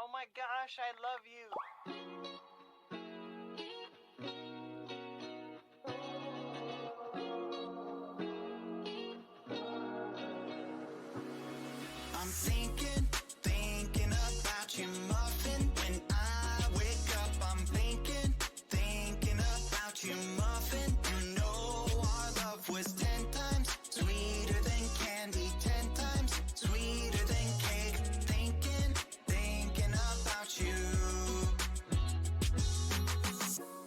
Oh my gosh, I love you. I'm thinking about you, muffin. When I wake up, I'm thinking about you, muffin. You know our love was 10 times sweeter than candy, 10 times sweeter than cake. Thinking about you.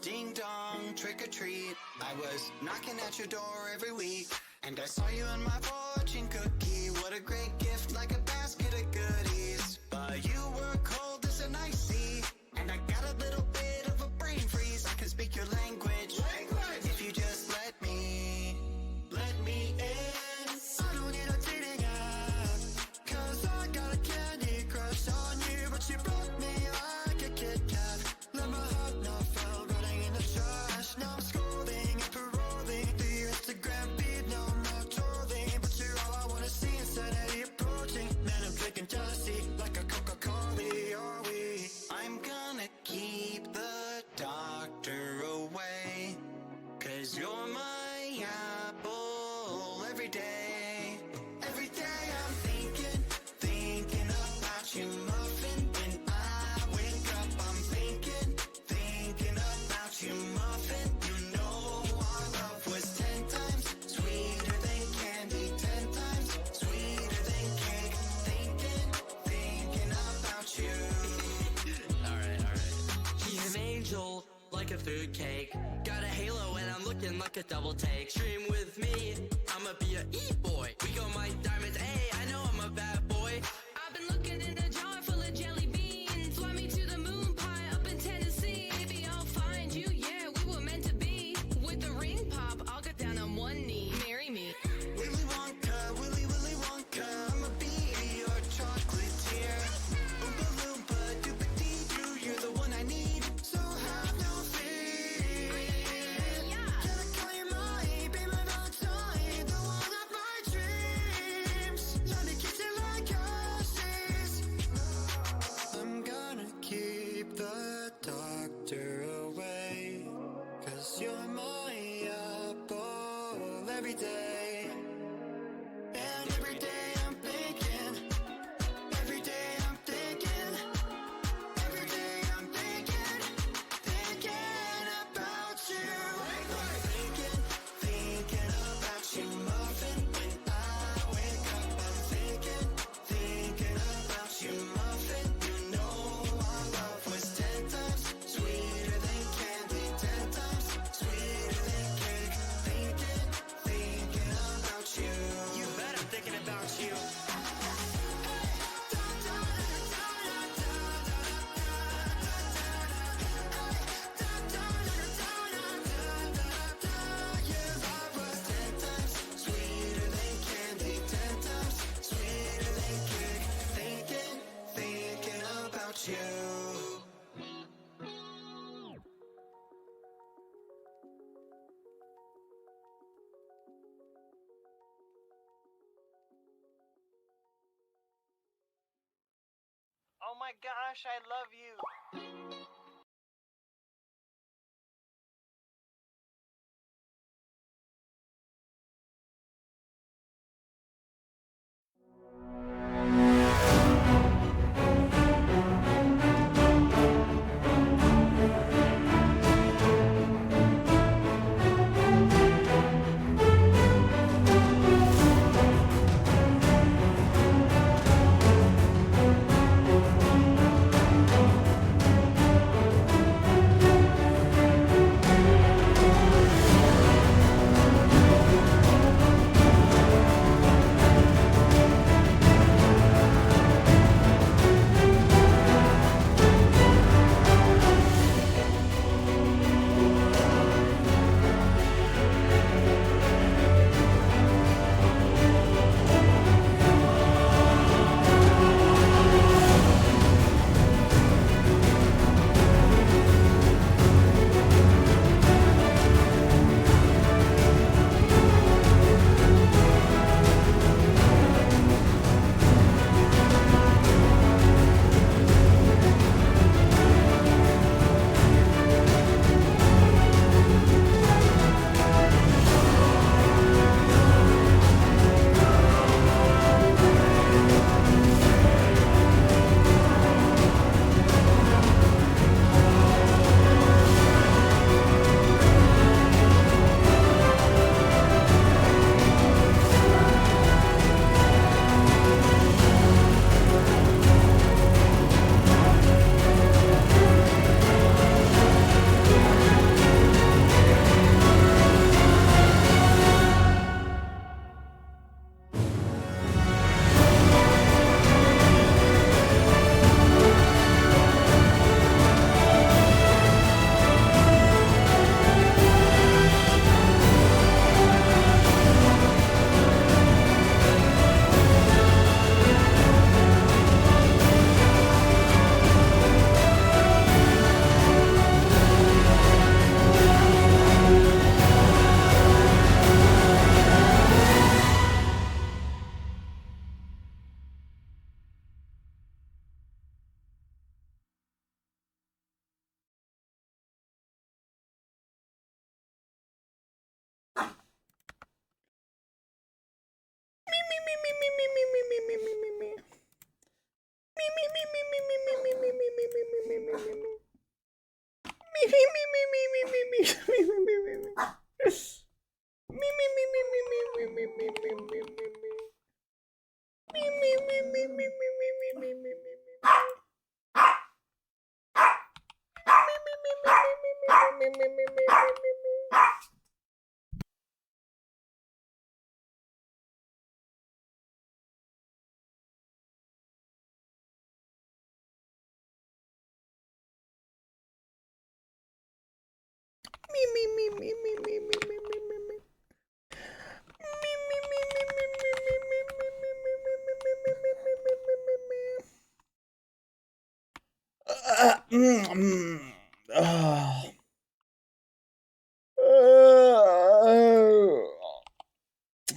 Ding dong, trick or treat. I was knocking at your door every week, and I saw you in my fortune cookie. What a great gift, like a basket of goodies. But you were cold as an ice sea, and I got a little bit of a brain freeze. I can speak your language. If you just let me in. I don't need a dating app, 'cause I got a candy crush on you. But you broke me like a Kit Kat. Let my heart not fell, running in the trash. Now I'm scrolling and paroling through your Instagram feed. No, I'm not trolling, but you're all I wanna see. Insanity approaching, man, I'm drinking jealousy like a Coca-Cola. Are we? I'm gonna keep the doctor away, 'cause you're my apple every day. Every day I'm thinking about you, muffin. When I wake up, I'm thinking about you, muffin. You know our love was 10 times sweeter than candy, 10 times sweeter than cake. Thinking about you. Alright. He's an angel, like a food cake. Got a halo and I'm looking like a double take. Stream with me, I'ma be a e-boy. We go my diamonds, hey, I know I'm a bad boy. I've been looking in a jar full of jelly beans. Fly me to the moon pie up in Tennessee. Maybe I'll find you, yeah, we were meant to be. With the ring pop, I'll get down on one knee. Marry me. Willy Wonka, Willy Wonka, I'ma be your chocolatier. Oompa Loompa, Doopa-Dee-Doo, you're the one I need, so have no fear. Can I call you mine, be my Valentine, the one of my dreams? Let me kiss you like ashes. I'm gonna keep the doctor away, 'cause you're my apple every day. And every day I'm thinking, every day I'm thinking, every day I'm thinking about you. Thinking about you, muffin. When I wake up, I'm thinking about you, muffin. You know our love was 10 times sweeter than candy, 10 times sweeter than cake. Thinking about you. You bet I'm thinking about you. Your love was 10 times sweeter than candy, 10 times sweeter than cake. Thinking about you. Oh my gosh, I love you.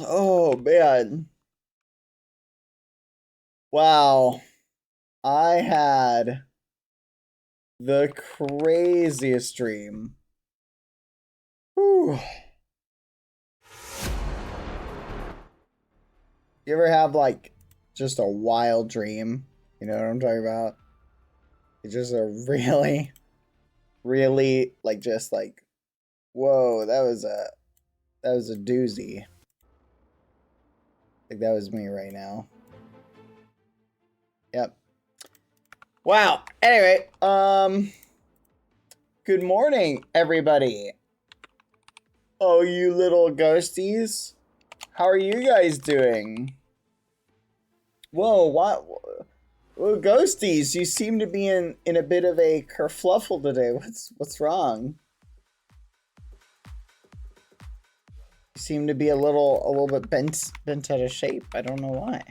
Oh man. Wow. I had the craziest dream. Whew. You ever have like just a wild dream? You know what I'm talking about? It's just a really, really like just like, whoa, that was a doozy. Like that was me right now. Yep. Wow. Anyway, good morning, everybody. Oh, you little ghosties. How are you guys doing? Whoa, what? Well, ghosties, you seem to be in a bit of a kerfluffle today. What's wrong? You seem to be a little bit bent out of shape. I don't know why.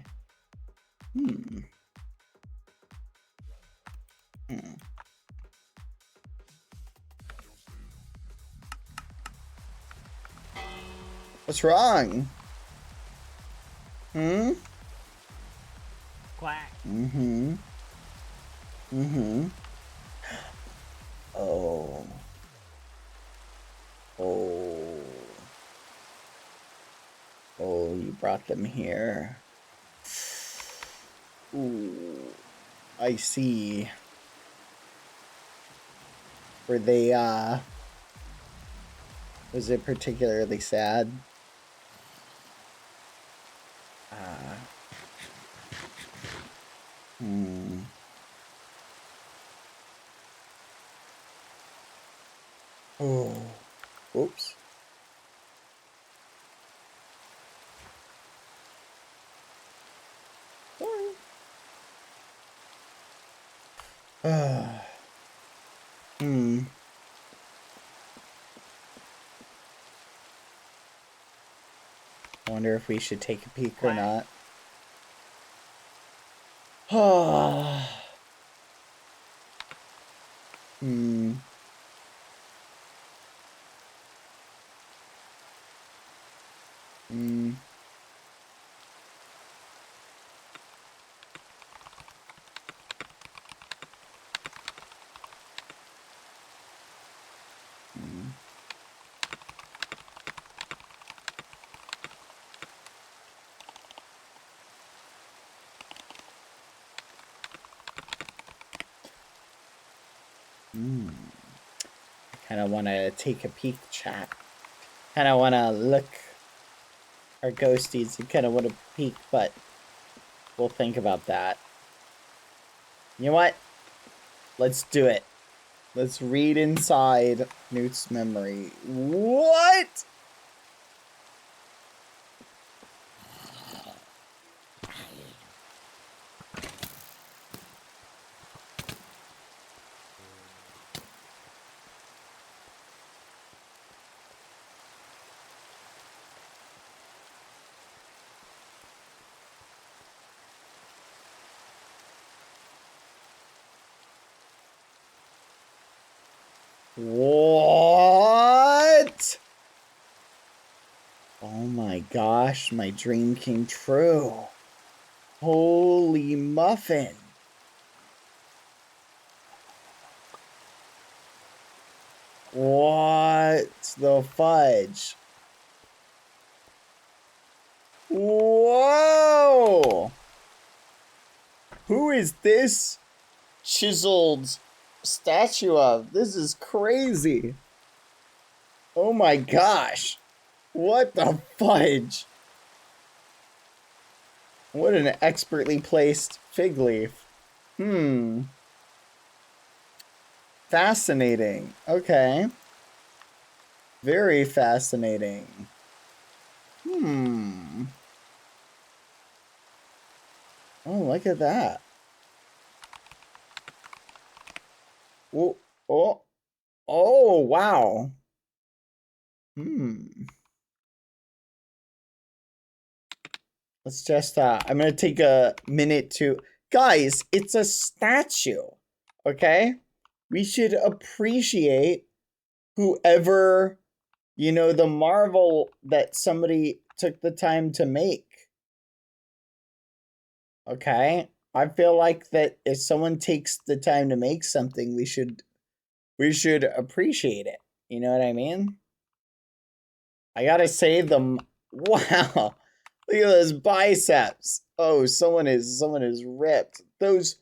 What's wrong? Quack. Oh. Oh. Oh, you brought them here. Ooh. I see. Were they, was it particularly sad? Oh. Oops. Sorry. I wonder if we should take a peek or not. Kind of want to take a peek, chat. Kind of want to look our ghosties and kind of want to peek, but we'll think about that. You know what? Let's do it. Let's read inside Newt's memory. What? What? Oh my gosh, my dream came true. Holy muffin. What the fudge? Whoa! Who is this chiseled statue of? This is crazy. Oh my gosh. What the fudge? What an expertly placed fig leaf. Fascinating. Okay. Very fascinating. Oh, look at that. Oh, oh, oh, wow. Let's just, I'm gonna take a minute to, guys, it's a statue, okay? We should appreciate whoever, you know, the marvel that somebody took the time to make. Okay? I feel like that if someone takes the time to make something, we should appreciate it. You know what I mean? I gotta say them. Wow. Look at those biceps. Oh, someone is ripped. Those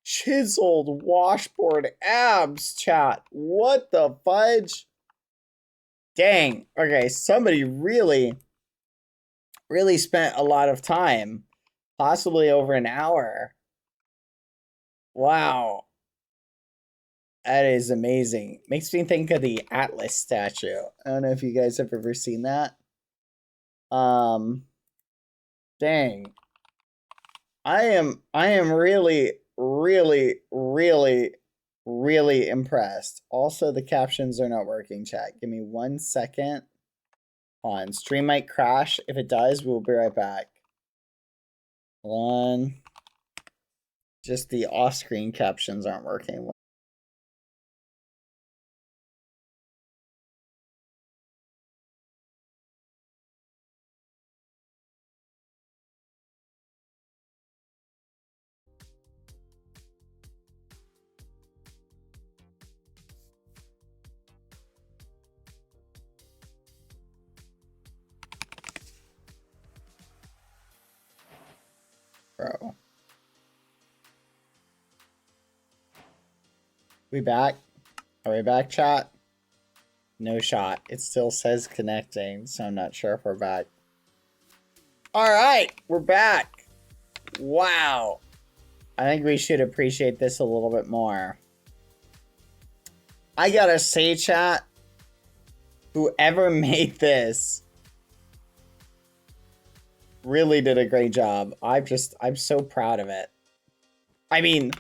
chiseled washboard abs, chat. What the fudge? Dang. Okay, somebody really spent a lot of time. Possibly over an hour. Wow. That is amazing. Makes me think of the Atlas statue. I don't know if you guys have ever seen that. Dang. I am really impressed. Also, the captions are not working, chat. Give me 1 second. On stream might crash. If it does, we'll be right back. Hold on. Just the off-screen captions aren't working. Bro. We back? Are we back, chat? No shot. It still says connecting, so I'm not sure if we're back. Alright, we're back. Wow. I think we should appreciate this a little bit more. I gotta say, chat, whoever made this really did a great job. I'm so proud of it. I mean,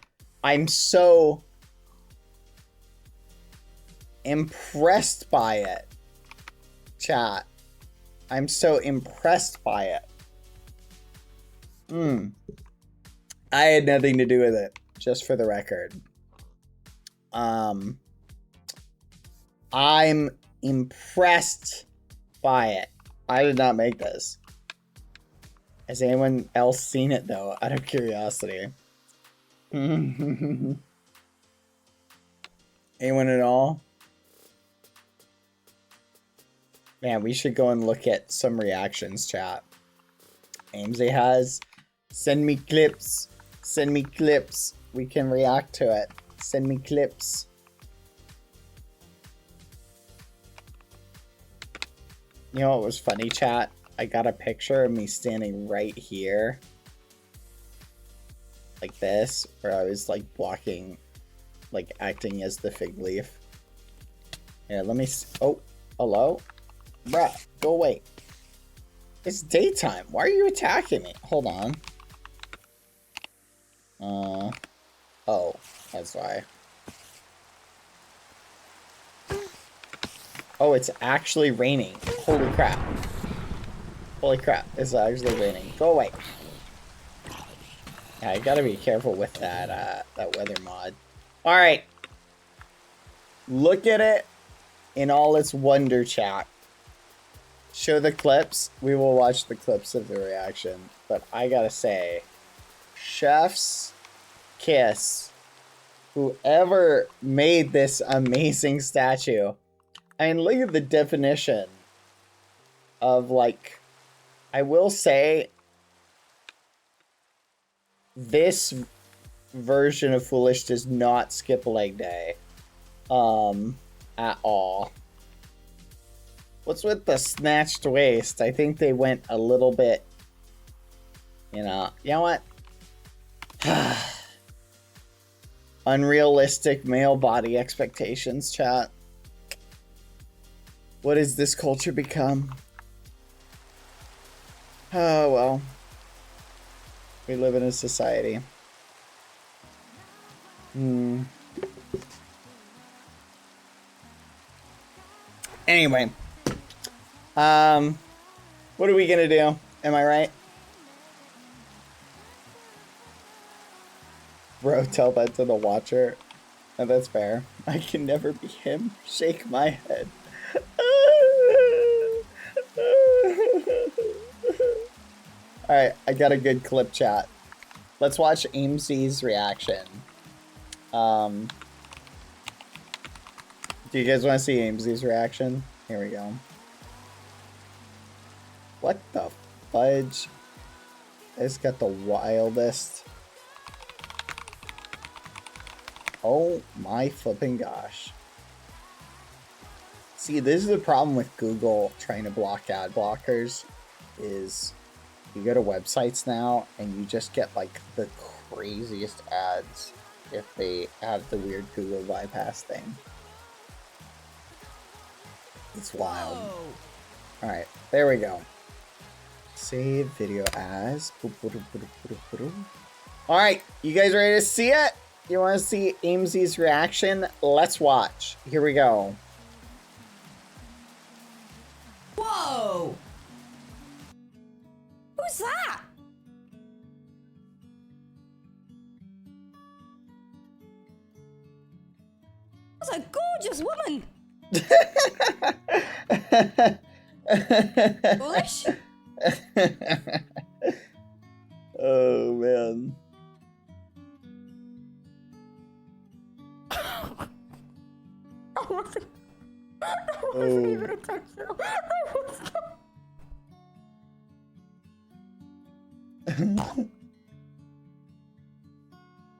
I'm so impressed by it, chat. I'm so impressed by it. I had nothing to do with it, just for the record. I'm impressed by it. I did not make this. Has anyone else seen it, though, out of curiosity? Anyone at all? Man, we should go and look at some reactions, chat. Amesy has. Send me clips. Send me clips. We can react to it. Send me clips. You know what was funny, chat? I got a picture of me standing right here. Like this. Where I was like blocking. Like acting as the fig leaf. Here, let me... Oh, hello? Bruh, go away. It's daytime. Why are you attacking me? Hold on. Oh, that's why. Oh, it's actually raining. Holy crap. Holy crap, it's actually raining. Go away. Yeah, I gotta be careful with that, that weather mod. Alright. Look at it in all its wonder, chat. Show the clips. We will watch the clips of the reaction. But I gotta say, chef's kiss. Whoever made this amazing statue. I mean, look at the definition of, like, I will say, this version of Foolish does not skip leg day. At all. What's with the snatched waist? I think they went a little bit, you know what? Unrealistic male body expectations, chat. What has this culture become? Oh, well. We live in a society. Anyway. What are we gonna do? Am I right? Bro, tell that to the watcher. Oh, that's fair. I can never be him. Shake my head. Alright, I got a good clip, chat. Let's watch Amesy's reaction. Do you guys want to see Amesy's reaction? Here we go. What the fudge? It's got the wildest. Oh my flipping gosh. See, this is the problem with Google trying to block ad blockers, is you go to websites now and you just get like the craziest ads if they have the weird Google bypass thing. It's wild. Alright, there we go. Save video as. Alright, you guys ready to see it? You want to see Amesy's reaction? Let's watch. Here we go. Whoa! Who's that? That's a gorgeous woman. Foolish? Oh man. That wasn't even intentional.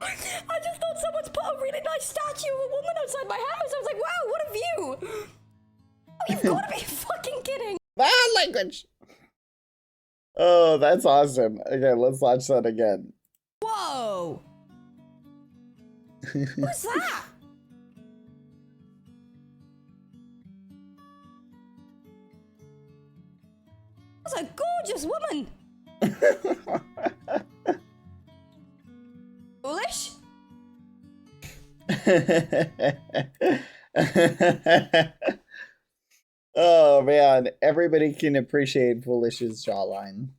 I just thought someone's put a really nice statue of a woman outside my house. I was like, wow, what a view. Oh, you've got to be fucking kidding. Bad language. Oh, that's awesome. Okay, let's watch that again. Whoa. Who's that? That's a gorgeous woman. Foolish? Oh man, everybody can appreciate Foolish's jawline.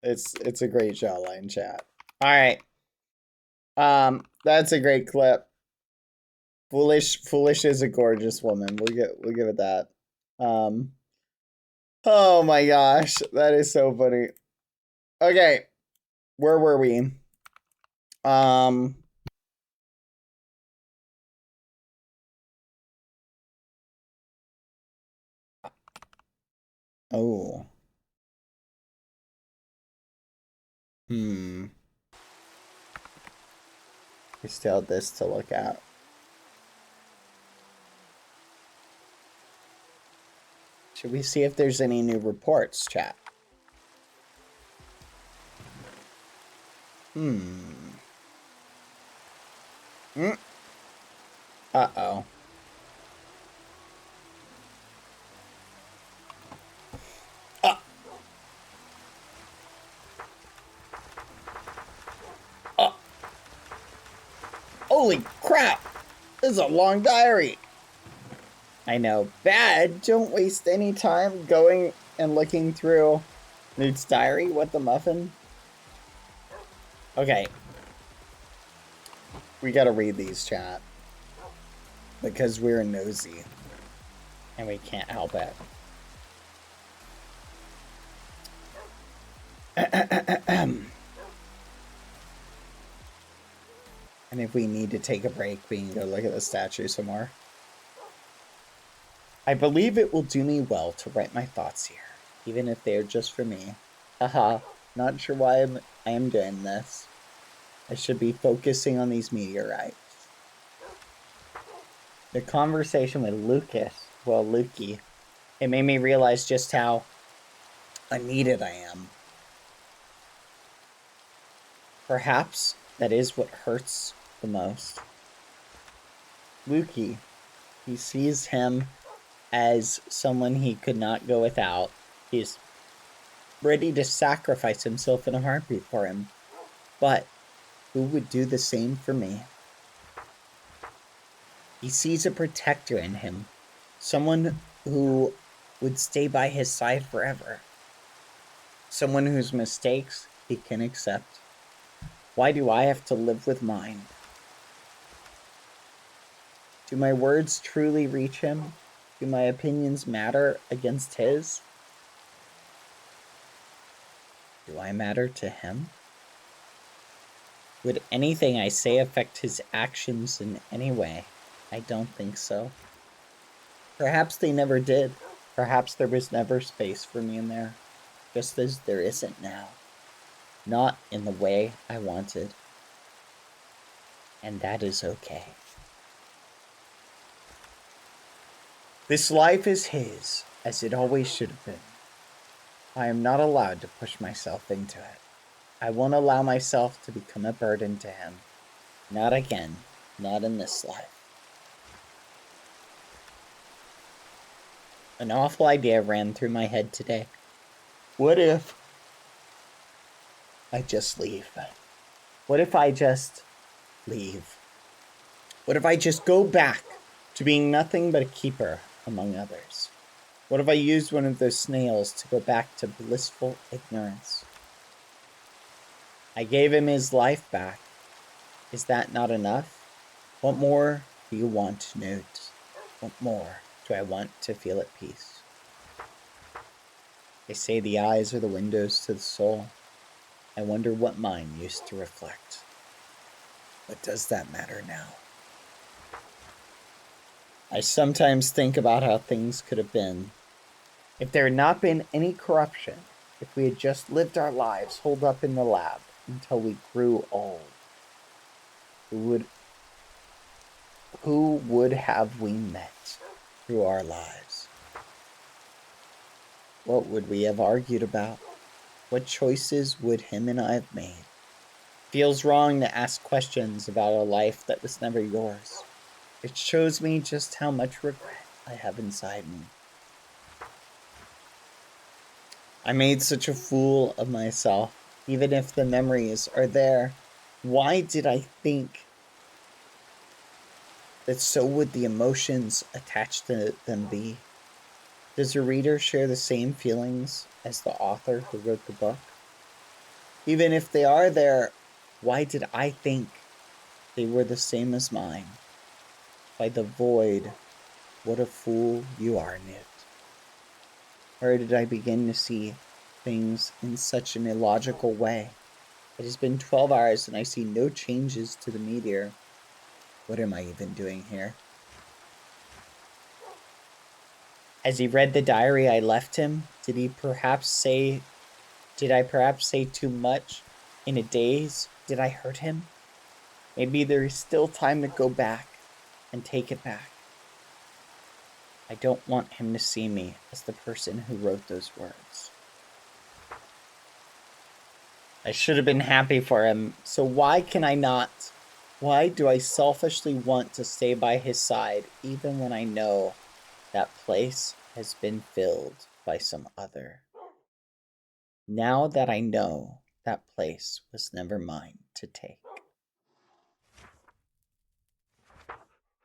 It's a great jawline, chat. All right. That's a great clip. Foolish is a gorgeous woman. We'll give it that. Oh my gosh, that is so funny. Okay, where were we? Oh. We still have this to look at. Should we see if there's any new reports, chat? Uh-oh. Holy crap! This is a long diary! I know. Bad! Don't waste any time going and looking through Newt's diary. What the muffin? Okay. We gotta read these, chat. Because we're nosy. And we can't help it. And if we need to take a break, we can go look at the statue some more. I believe it will do me well to write my thoughts here, even if they are just for me. Haha, not sure why I am doing this. I should be focusing on these meteorites. The conversation with Lukey, it made me realize just how unneeded I am. Perhaps that is what hurts the most. Lukey, he sees him as someone he could not go without. He's ready to sacrifice himself in a heartbeat for him. But who would do the same for me? He sees a protector in him, someone who would stay by his side forever, someone whose mistakes he can accept. Why do I have to live with mine? Do my words truly reach him? Do my opinions matter against his? Do I matter to him? Would anything I say affect his actions in any way? I don't think so. Perhaps they never did. Perhaps there was never space for me in there, just as there isn't now. Not in the way I wanted. And that is okay. This life is his, as it always should have been. I am not allowed to push myself into it. I won't allow myself to become a burden to him. Not again. Not in this life. An awful idea ran through my head today. What if I just leave? What if I just leave? What if I just go back to being nothing but a keeper among others? What if I used one of those snails to go back to blissful ignorance? I gave him his life back. Is that not enough? What more do you want, Newt? What more do I want to feel at peace? They say the eyes are the windows to the soul. I wonder what mine used to reflect. But does that matter now? I sometimes think about how things could have been if there had not been any corruption, if we had just lived our lives holed up in the lab until we grew old. Who would have we met through our lives? What would we have argued about? What choices would him and I have made? Feels wrong to ask questions about a life that was never yours. It shows me just how much regret I have inside me. I made such a fool of myself, even if the memories are there. Why did I think that so would the emotions attached to them be? Does the reader share the same feelings as the author who wrote the book? Even if they are there, why did I think they were the same as mine? By the void, what a fool you are, Newt. Where did I begin to see things in such an illogical way? It has been 12 hours and I see no changes to the meteor. What am I even doing here? As he read the diary I left him, did I perhaps say too much in a daze? Did I hurt him? Maybe there is still time to go back and take it back. I don't want him to see me as the person who wrote those words. I should have been happy for him, so why can I not? Why do I selfishly want to stay by his side even when I know that place has been filled by some other? Now that I know that place was never mine to take.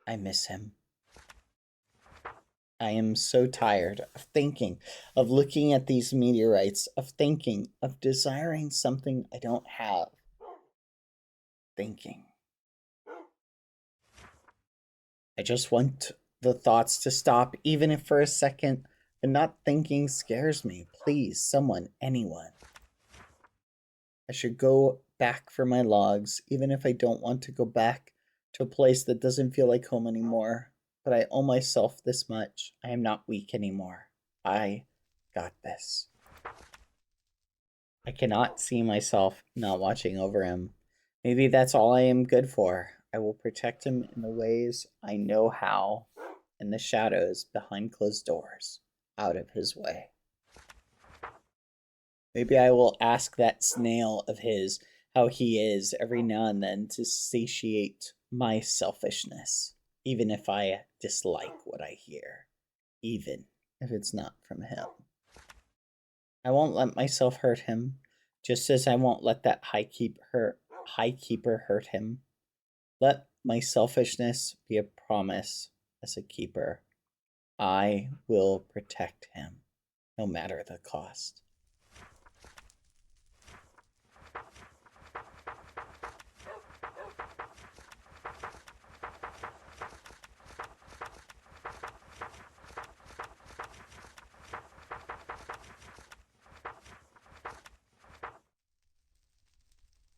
I miss him. I am so tired of thinking, of looking at these meteorites, of thinking, of desiring something I don't have. Thinking. I just want the thoughts to stop, even if for a second, but not thinking scares me. Please, someone, anyone. I should go back for my logs, even if I don't want to go back to a place that doesn't feel like home anymore. But I owe myself this much. I am not weak anymore. I got this. I cannot see myself not watching over him. Maybe that's all I am good for. I will protect him in the ways I know how, in the shadows behind closed doors, out of his way. Maybe I will ask that snail of his how he is every now and then to satiate my selfishness, even if I dislike what I hear, even if it's not from him. I won't let myself hurt him, just as I won't let that high keeper hurt him. Let my selfishness be a promise as a keeper. I will protect him, no matter the cost.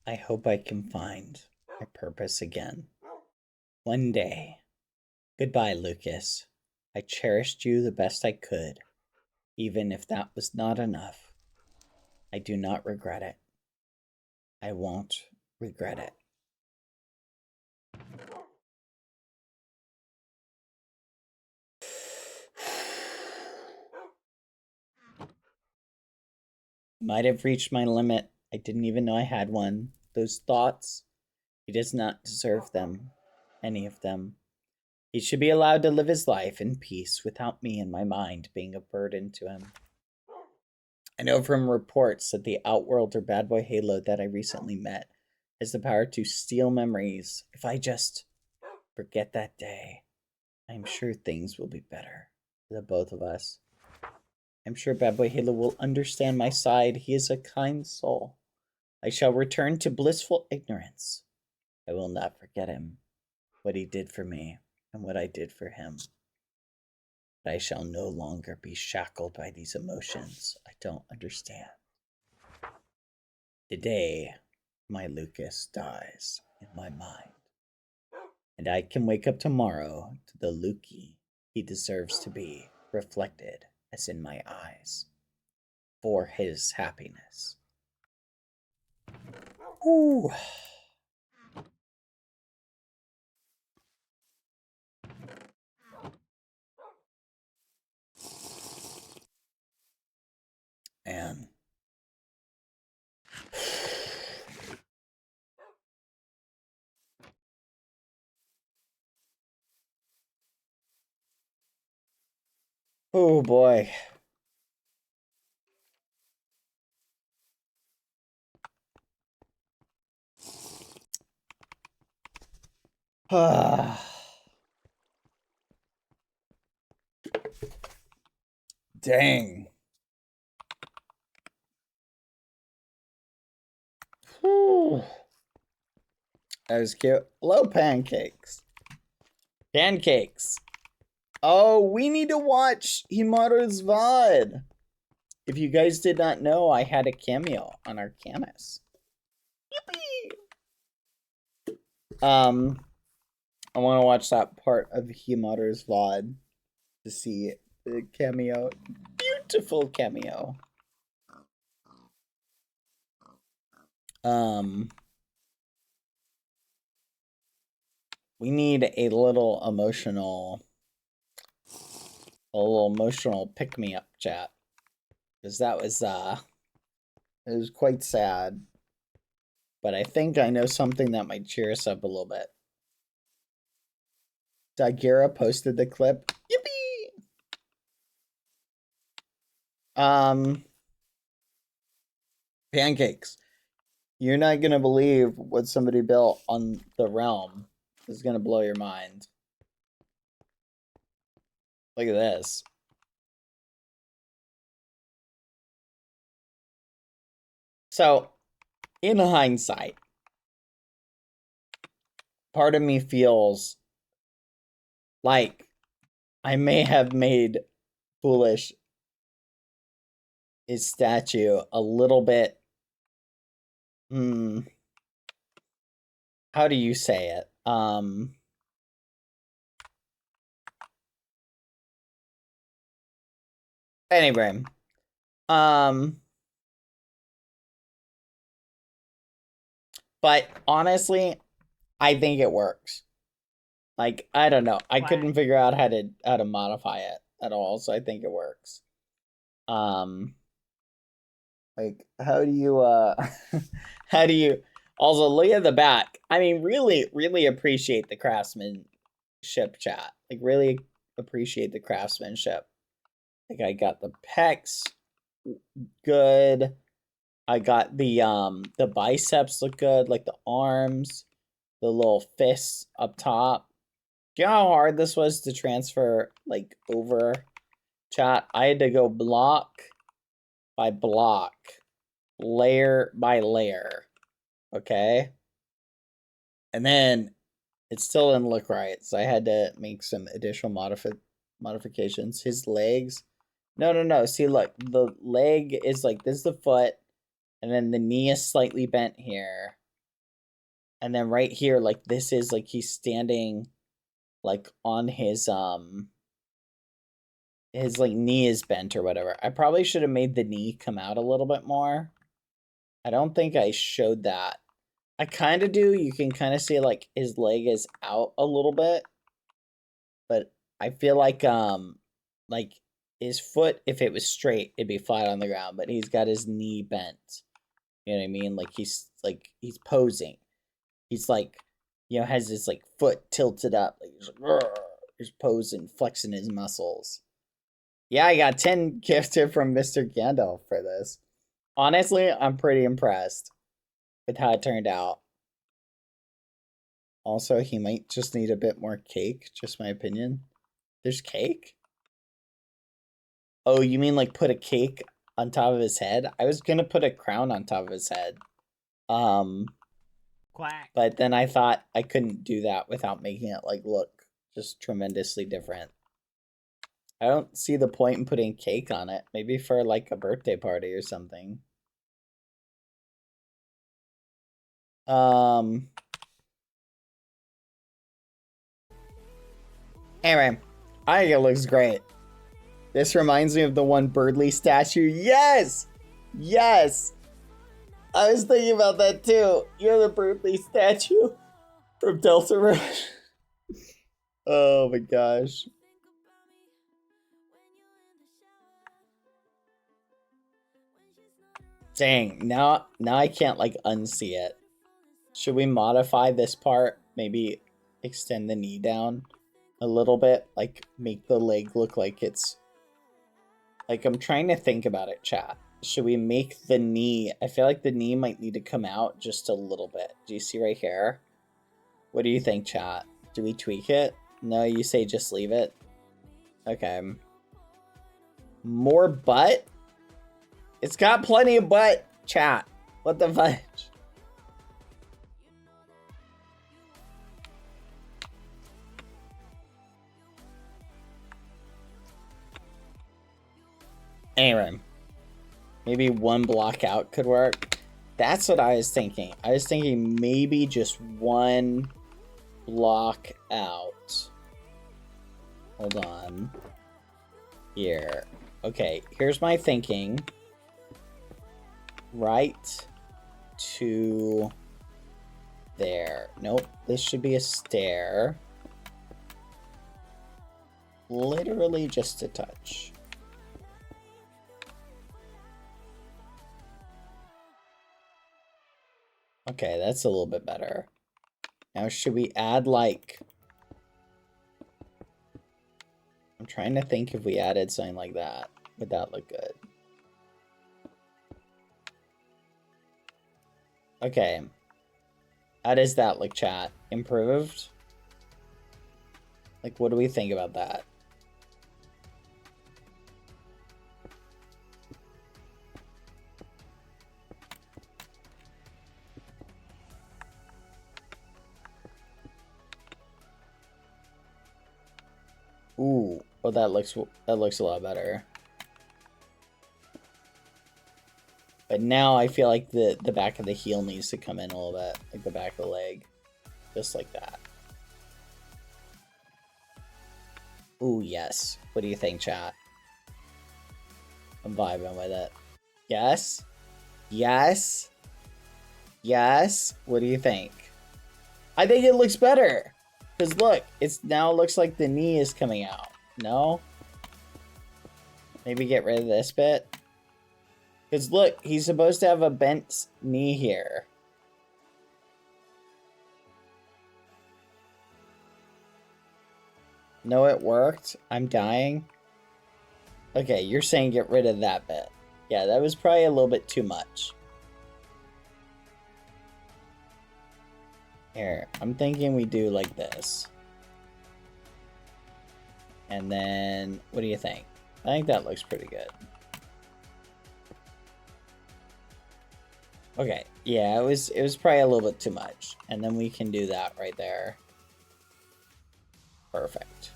I hope I can find my purpose again. One day. Goodbye, Lucas. I cherished you the best I could, even if that was not enough. I do not regret it. I won't regret it. Might have reached my limit. I didn't even know I had one. Those thoughts, he does not deserve them, any of them. He should be allowed to live his life in peace without me in my mind being a burden to him. I know from reports that the Outworlder Badboyhalo that I recently met has the power to steal memories. If I just forget that day, I am sure things will be better for the both of us. I'm sure Badboyhalo will understand my side. He is a kind soul. I shall return to blissful ignorance. I will not forget him, what he did for me, and what I did for him. But I shall no longer be shackled by these emotions I don't understand. Today, my Lucas dies in my mind, and I can wake up tomorrow to the Lukey he deserves to be reflected as in my eyes for his happiness. Ooh. And oh boy. Dang. Whew. That was cute. Hello, pancakes. Pancakes. Oh, we need to watch Himaru's VOD. If you guys did not know, I had a cameo on Arcanus. Yippee! I want to watch that part of Himaru's VOD to see the cameo. Beautiful cameo. We need a little emotional pick-me-up chat. Because that was it was quite sad. But I think I know something that might cheer us up a little bit. Dagira posted the clip. Yippee! Pancakes. You're not gonna believe what somebody built on the Realm. This is gonna blow your mind. Look at this. So, in hindsight, part of me feels like I may have made Foolish his statue a little bit. How do you say it? Anyway, But honestly, I think it works. Like, I don't know. I couldn't figure out how to modify it at all, so I think it works. Like, how do you how do you also look at the back? I mean, really appreciate the craftsmanship, chat. Like, really appreciate the craftsmanship. Like, I got the pecs good. I got the biceps look good, like the arms, the little fists up top. Do you know how hard this was to transfer like over, chat? I had to go block by block, layer by layer. Okay? And then it still didn't look right, so I had to make some additional modifications. His legs. No. See, look, the leg is like this is the foot, and then the knee is slightly bent here. And then right here, like this is like he's standing like on his like knee is bent or whatever. I probably should have made the knee come out a little bit more. I don't think I showed that. I kind of do. You can kind of see like his leg is out a little bit. But I feel like his foot, if it was straight, it'd be flat on the ground, but he's got his knee bent. You know what I mean? Like he's posing. He's like, you know, has his like foot tilted up, like he's posing, flexing his muscles. Yeah, I got 10 gifted from Mr. Gandalf for this. Honestly, I'm pretty impressed with how it turned out. Also, he might just need a bit more cake, just my opinion. There's cake? Oh, you mean like put a cake on top of his head? I was gonna put a crown on top of his head. Quack. But then I thought I couldn't do that without making it like look just tremendously different. I don't see the point in putting cake on it. Maybe for like a birthday party or something. Anyway, I think it looks great. This reminds me of the one Birdly statue. Yes! Yes! I was thinking about that too. You're the Birdly statue from Delta Road. Oh my gosh. Dang, now I can't like unsee it. Should we modify this part? Maybe extend the knee down a little bit, like make the leg look like it's like I'm trying to think about it, chat. Should we make the knee? I feel like the knee might need to come out just a little bit. Do you see right here? What do you think, chat? Do we tweak it? No, you say just leave it. Okay. More butt? It's got plenty of butt, chat. What the fudge? Anyway, maybe one block out could work. That's what I was thinking. I was thinking maybe just one block out. Hold on. Here. Okay, here's my thinking. Right to there. Nope, this should be a stair. Literally just a touch. Okay, that's a little bit better. Now, should we add, like... I'm trying to think if we added something like that. Would that look good? Okay. How does that look, chat? Improved? Like, what do we think about that? Ooh, oh, that looks a lot better. But now I feel like the back of the heel needs to come in a little bit, like the back of the leg, just like that. Ooh, yes. What do you think, chat? I'm vibing with it. Yes? Yes? Yes? What do you think? I think it looks better. Because look, it's now looks like the knee is coming out. No? Maybe get rid of this bit. Because look, he's supposed to have a bent knee here. No, it worked. I'm dying. Okay, you're saying get rid of that bit. Yeah, that was probably a little bit too much. Here, I'm thinking we do like this. And then, what do you think? I think that looks pretty good. Okay, yeah, it was probably a little bit too much. And then we can do that right there. Perfect.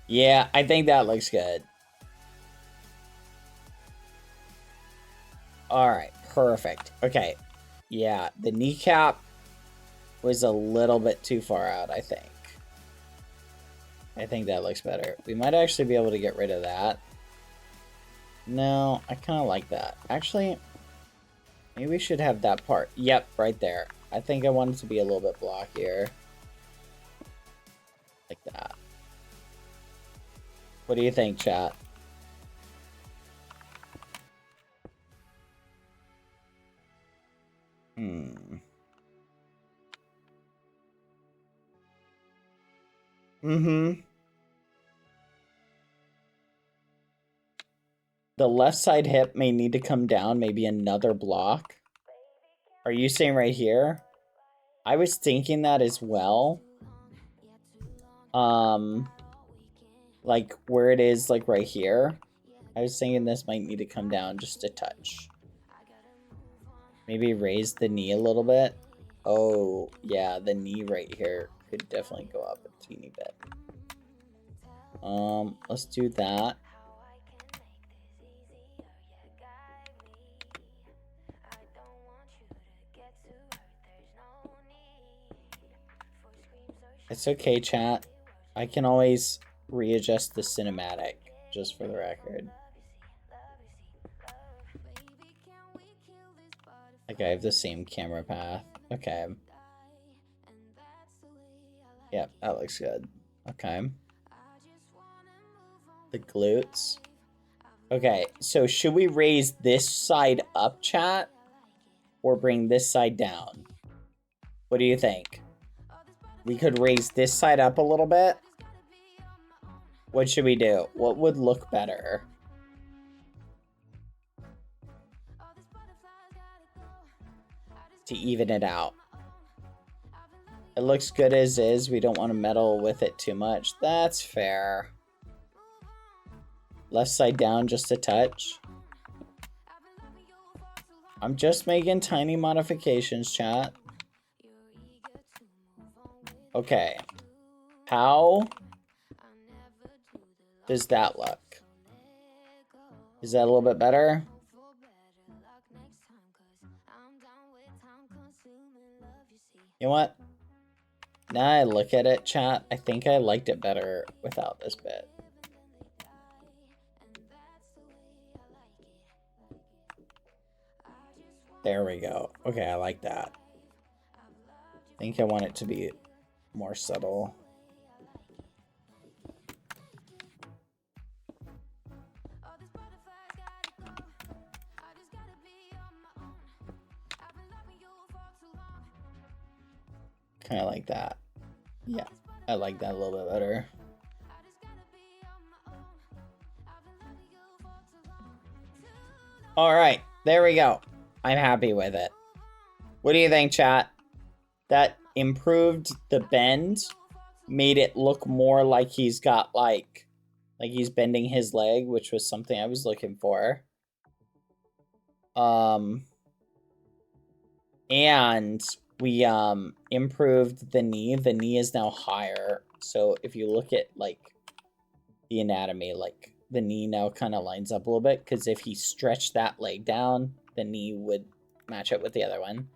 Yeah, I think that looks good. Alright, perfect. Okay. Yeah, the kneecap was a little bit too far out, I think. I think that looks better. We might actually be able to get rid of that. No, I kind of like that. Actually, maybe we should have that part. Yep, right there. I think I want it to be a little bit blockier. Like that. What do you think, chat? The left side hip may need to come down maybe another block. Are you saying right here? I was thinking that as well. Like where it is, like right here. I was thinking this might need to come down just a touch. Maybe raise the knee a little bit. Oh, yeah, the knee right here could definitely go up a teeny bit. Let's do that. It's okay, chat. I can always readjust the cinematic, just for the record. Okay, I have the same camera path. Okay. Yep, that looks good. Okay. The glutes. Okay, so should we raise this side up, chat? Or bring this side down? What do you think? We could raise this side up a little bit. What should we do? What would look better? To even it out. It looks good as is. We don't want to meddle with it too much. That's fair. Left side down just a touch. I'm just making tiny modifications, chat. Okay. How does that look? Is that a little bit better? You know what? Now I look at it, chat, I think I liked it better without this bit. There we go. Okay, I like that. I think I want it to be more subtle. Kind of like that. Yeah, I like that a little bit better. All right, there we go. I'm happy with it. What do you think, chat? That improved the bend, made it look more like he's got like he's bending his leg, which was something I was looking for. And we improved the knee. The knee is now higher. So if you look at like the anatomy, like the knee now kind of lines up a little bit, because if he stretched that leg down, the knee would match up with the other one.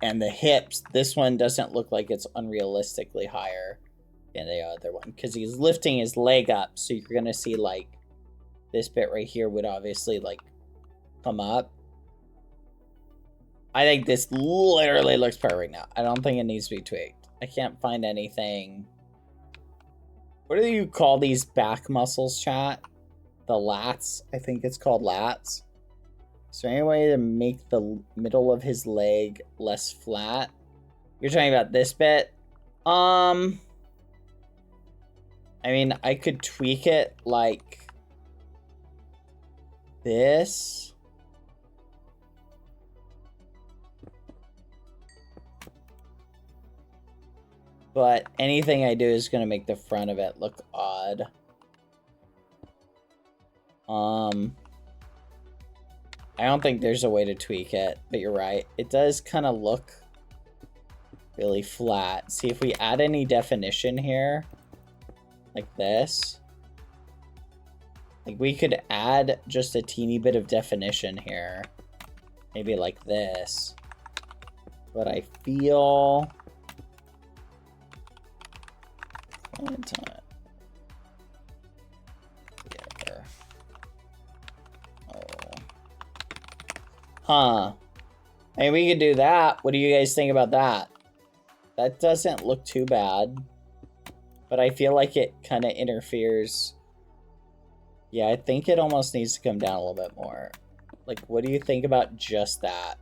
And the hips, this one doesn't look like it's unrealistically higher than the other one, because he's lifting his leg up, so you're gonna see like this bit right here would obviously like come up. I think this literally looks perfect now. I don't think it needs to be tweaked. I can't find anything. What do you call these back muscles, chat? The lats? I think it's called lats. Is there any way to make the middle of his leg less flat? You're talking about this bit? I mean, I could tweak it like this. But anything I do is going to make the front of it look odd. I don't think there's a way to tweak it, but you're right. It does kind of look really flat. See, if we add any definition here, like this, like we could add just a teeny bit of definition here, maybe like this. But I feel Huh. I mean, we could do that. What do you guys think about that? That doesn't look too bad. But I feel like it kind of interferes. Yeah, I think it almost needs to come down a little bit more. Like, what do you think about just that?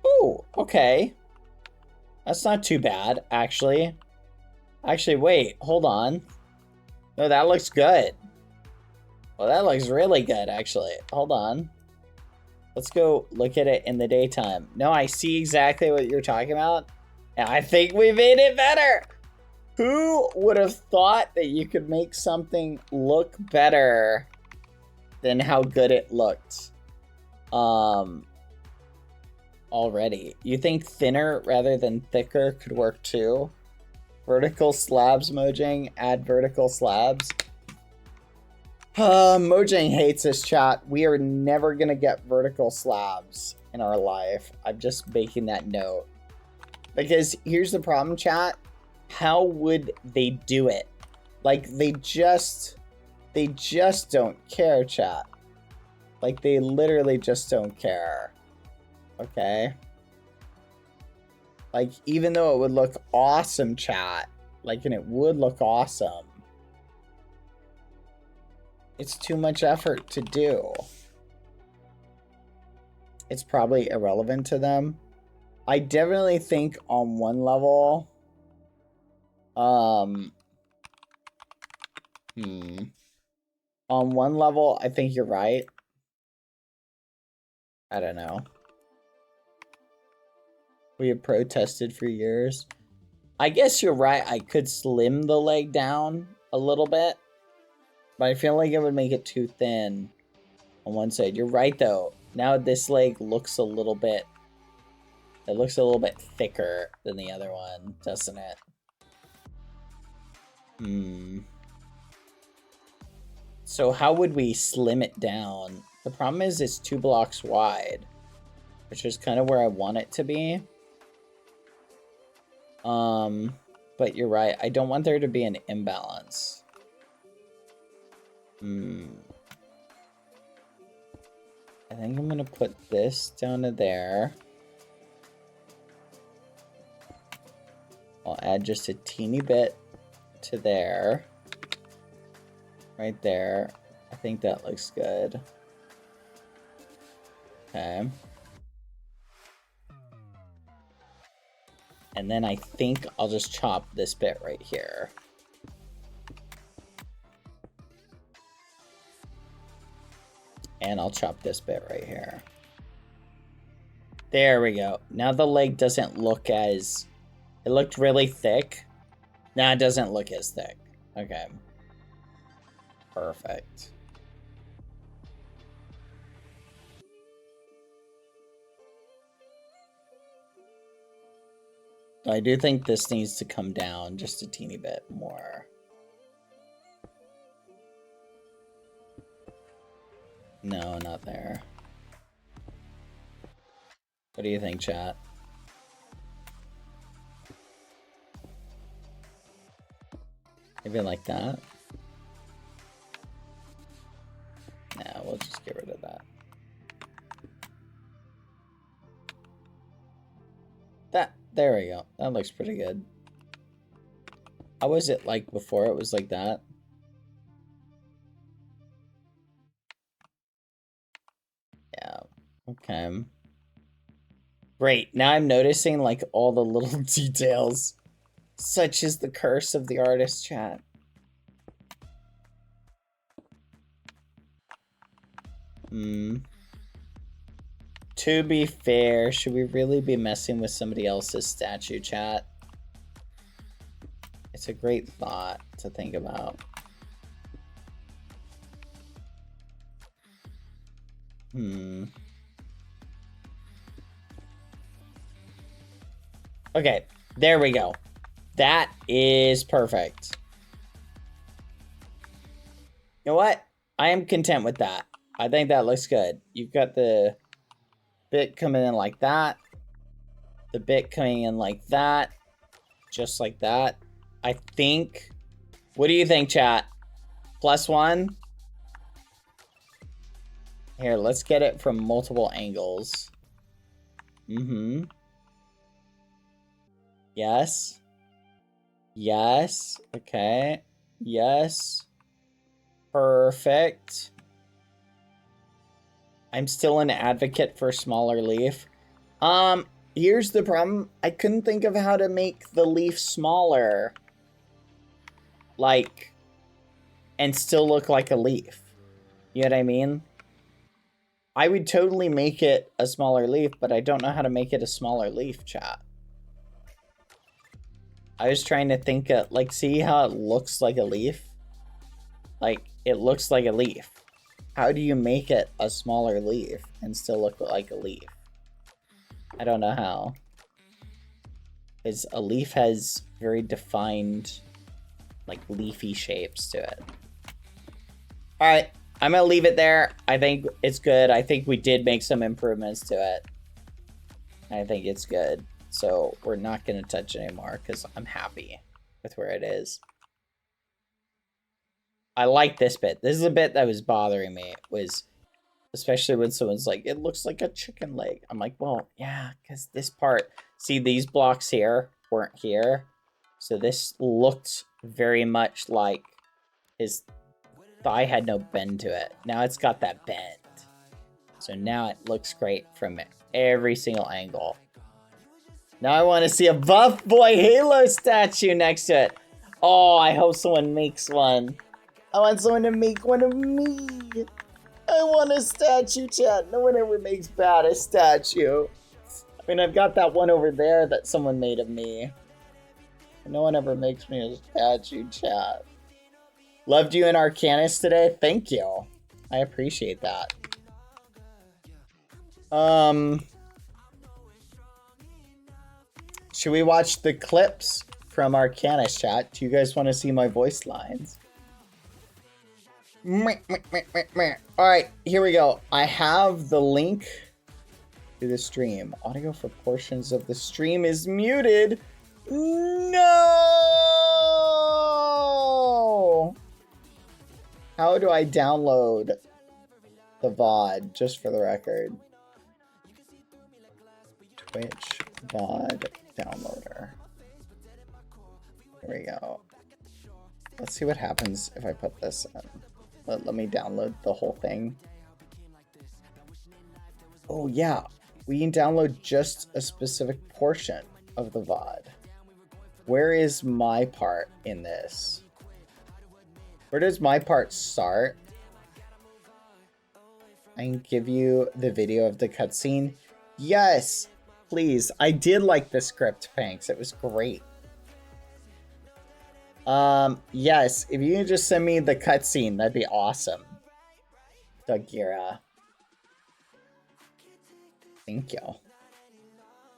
Ooh, okay. That's not too bad, actually. Actually, wait, hold on. No, that looks good. Well, that looks really good, actually. Hold on. Let's go look at it in the daytime. No, I see exactly what you're talking about. And I think we made it better. Who would have thought that you could make something look better than how good it looked? Already. You think thinner rather than thicker could work too? Vertical slabs, Mojang. Add vertical slabs. Mojang hates this, chat. We are never gonna get vertical slabs in our life. I'm just making that note. Because here's the problem, chat. How would they do it? Like, they just don't care, chat. Like, they literally just don't care. Okay? Like, even though it would look awesome, chat. Like, and it would look awesome. It's too much effort to do. It's probably irrelevant to them. I definitely think on one level, on one level, I think you're right. I don't know. We have protested for years. I guess you're right. I could slim the leg down a little bit. But I feel like it would make it too thin on one side. You're right, though. Now this leg looks a little bit... It looks a little bit thicker than the other one, doesn't it? So how would we slim it down? The problem is it's 2 blocks wide, which is kind of where I want it to be. But you're right. I don't want there to be an imbalance. I think I'm gonna put this down to there. I'll add just a teeny bit to there. Right there. I think that looks good. Okay. And then I think I'll just chop this bit right here. And I'll chop this bit right here. There we go. Now the leg doesn't look as... It looked really thick. Now it doesn't look as thick. Okay. Perfect. I do think this needs to come down just a teeny bit more. No, not there. What do you think, chat? Maybe like that? we'll just get rid of that. There we go. That looks pretty good. How was it like before it was like that? Yeah, okay. Great, now I'm noticing like all the little details. Such is the curse of the artist, chat. To be fair, should we really be messing with somebody else's statue, chat? It's a great thought to think about. Okay, there we go. That is perfect. You know what? I am content with that. I think that looks good. You've got the bit coming in like that. The bit coming in like that. Just like that. I think... What do you think, chat? +1? Here, let's get it from multiple angles. Yes. Yes. Okay. Yes. Perfect. I'm still an advocate for smaller leaf. Here's the problem. I couldn't think of how to make the leaf smaller. Like, and still look like a leaf. You know what I mean? I would totally make it a smaller leaf, but I don't know how to make it a smaller leaf, chat. I was trying to think of, like, see how it looks like a leaf? Like, it looks like a leaf. How do you make it a smaller leaf and still look like a leaf? I don't know how. Because a leaf has very defined, like, leafy shapes to it. Alright, I'm gonna leave it there. I think it's good. I think we did make some improvements to it. I think it's good. So we're not gonna touch it anymore because I'm happy with where it is. I like this bit. This is a bit that was bothering me. Was especially when someone's like, it looks like a chicken leg. I'm like, well, yeah, because this part, see, these blocks here weren't here. So this looked very much like his thigh had no bend to it. Now it's got that bend. So now it looks great from every single angle. Now I want to see a Badboyhalo statue next to it. Oh, I hope someone makes one. I want someone to make one of me. I want a statue, chat. No one ever makes bad a statue. I mean, I've got that one over there that someone made of me. No one ever makes me a statue, chat. Loved you in Arcanus today. Thank you. I appreciate that. Should we watch the clips from Arcanus, chat? Do you guys want to see my voice lines? Alright, here we go. I have the link to the stream. Audio for portions of the stream is muted. No! How do I download the VOD, just for the record? Twitch VOD downloader. Here we go. Let's see what happens if I put this in. Let me download the whole thing. Oh yeah, we can download just a specific portion of the VOD. Where is my part in this? Where does my part start? I can give you the video of the cutscene. Yes, please. I did like the script, Panks. It was great. Yes, if you can just send me the cutscene, that'd be awesome. Dagira. Thank you.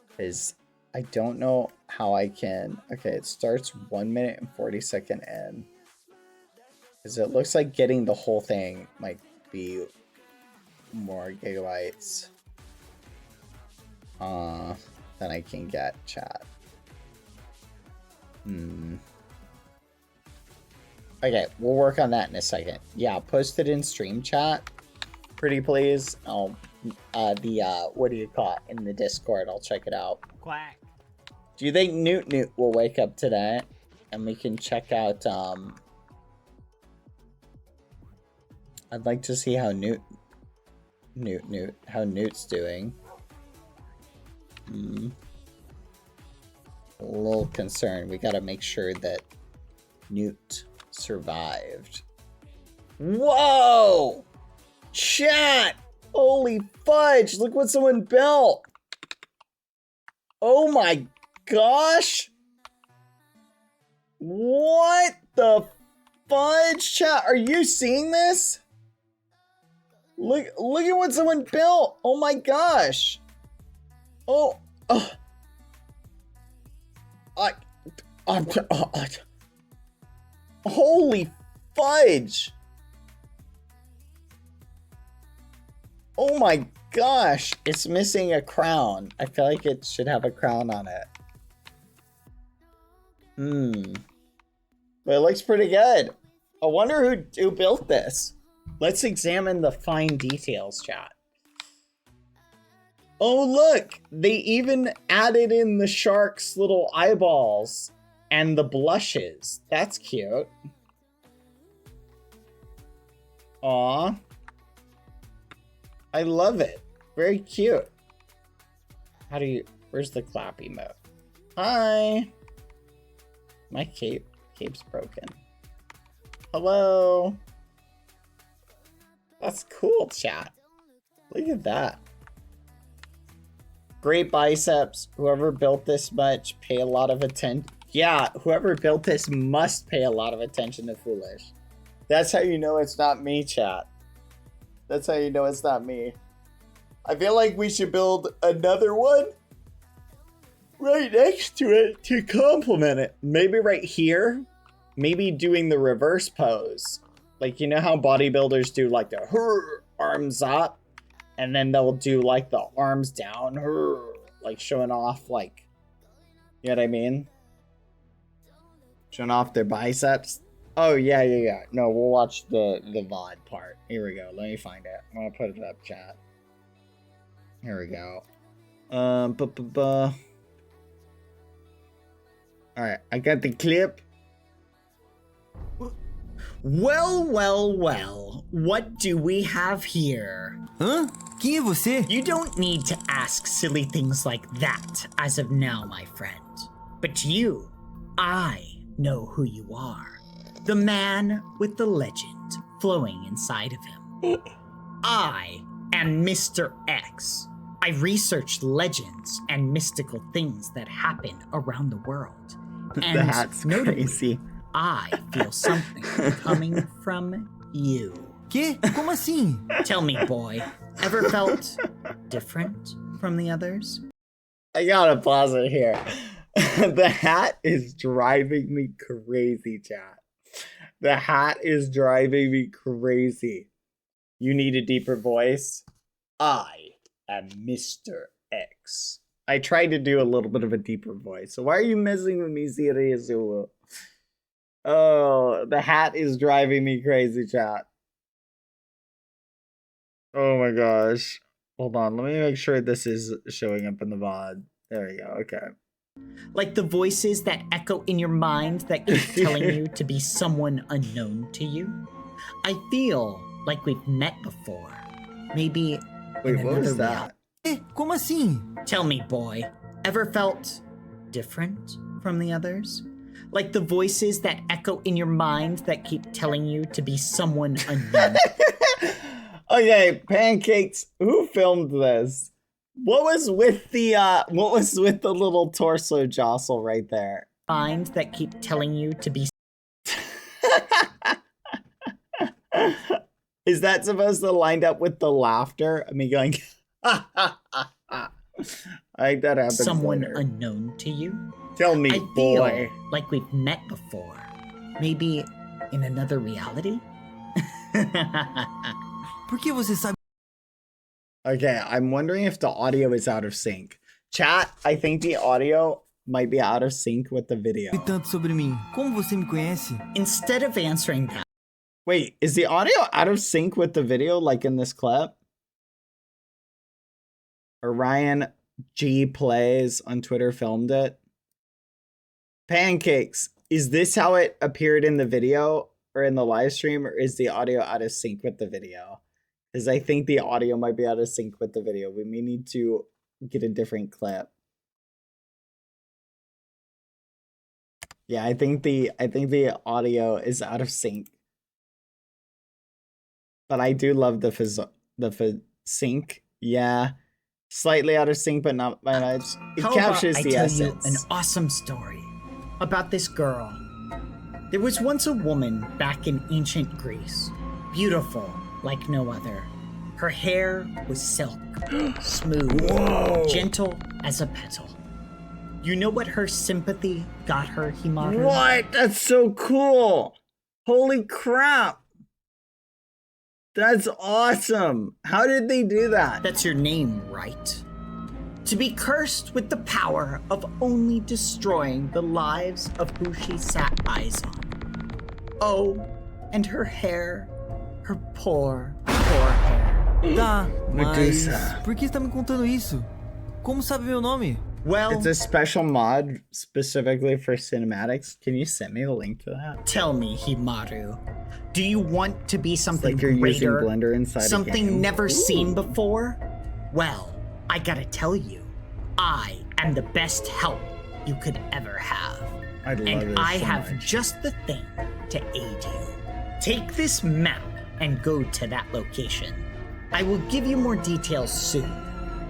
Because I don't know how I can... Okay, it starts 1 minute and 40-second in. Because it looks like getting the whole thing might be more gigabytes than I can get, chat. Okay, we'll work on that in a second. Yeah, post it in stream chat. Pretty please. Oh, what do you call it in the Discord? I'll check it out. Quack. Do you think Newt will wake up today? And we can check out, I'd like to see how how Newt's doing. A little concerned. We gotta make sure that Newt survived. Whoa! Chat! Holy fudge! Look what someone built! Oh my gosh! What the fudge, chat? Are you seeing this? Look at what someone built! Oh my gosh! Holy fudge! Oh my gosh! It's missing a crown. I feel like it should have a crown on it. But it looks pretty good. I wonder who built this. Let's examine the fine details, chat. Oh look! They even added in the shark's little eyeballs and the blushes. That's cute. Aw. I love it. Very cute. How do you... Where's the clap emote? Hi! My cape's broken. Hello! That's cool, chat. Look at that. Great biceps. Whoever built this much, pay a lot of attention. Yeah, whoever built this must pay a lot of attention to Foolish. That's how you know it's not me, chat. That's how you know it's not me. I feel like we should build another one right next to it to complement it. Maybe right here. Maybe doing the reverse pose. Like, you know how bodybuilders do like the arms up? And then they'll do like the arms down, like showing off, like, you know what I mean? Showing off their biceps. Oh, yeah. No, we'll watch the VOD part. Here we go. Let me find it. I'm gonna put it up, chat. Here we go. Alright, I got the clip. Well. What do we have here? Hã? Quem é você? You don't need to ask silly things like that as of now, my friend. But I know who you are. The man with the legend flowing inside of him. I am Mr. X. I research legends and mystical things that happen around the world. And That's crazy. I feel something coming from you. Quê? Como assim? Tell me, boy, ever felt different from the others? I gotta pause it here. The hat is driving me crazy, chat. The hat is driving me crazy. You need a deeper voice? I am Mr. X. I tried to do a little bit of a deeper voice. So why are you messing with me, Sirius? Oh, the hat is driving me crazy, chat. Oh my gosh. Hold on, let me make sure this is showing up in the VOD. There we go, okay. Like the voices that echo in your mind that keep telling you to be someone unknown to you? I feel like we've met before. Maybe Wait, in what was another that? Quê? Como assim? Tell me, boy, ever felt different from the others? Like the voices that echo in your mind that keep telling you to be someone unknown. Okay, pancakes. Who filmed this? What was with the little torso jostle right there? Mind that keep telling you to be. Is that supposed to line up with the laughter? I mean, going. I think that happens Someone later. unknown to you? Tell me, I boy. feel like we've met before. Maybe in another reality? Por que você sabe Okay, I'm wondering if the audio is out of sync. Chat, I think the audio might be out of sync with the video. tanto sobre mim? Como você me conhece? Instead of answering that, Wait, is the audio out of sync with the video like in this clip? Orion G Plays on Twitter filmed it. Pancakes, is this how it appeared in the video or in the live stream, or is the audio out of sync with the video? Because I think the audio might be out of sync with the video. We may need to get a different clip. Yeah, I think the audio is out of sync. But I do love the sync. Yeah. Slightly out of sync, but not by much. It How captures about the I tell essence. you an awesome story about this girl. There was once a woman back in ancient Greece, beautiful like no other. Her hair was silk, smooth, gentle as a petal. You know what her sympathy got her, Himaru? What? That's so cool. Holy crap. That's awesome. How did they do that? That's your name, right? To be cursed with the power of only destroying the lives of who she sat eyes on. Oh, and her hair, her poor hair. Tá, mas Medusa. por que você tá me contando isso? Como sabe meu nome? Well, It's a special mod specifically for cinematics. Can you send me the link to that? tell me, Himaru, do you want to be something Like you're using greater? Blender inside a Something game? never Ooh. seen before? Well, I gotta tell you, I am the best help you could ever have. I love And this I so have much. just the thing to aid you. Take this map and go to that location. I will give you more details soon.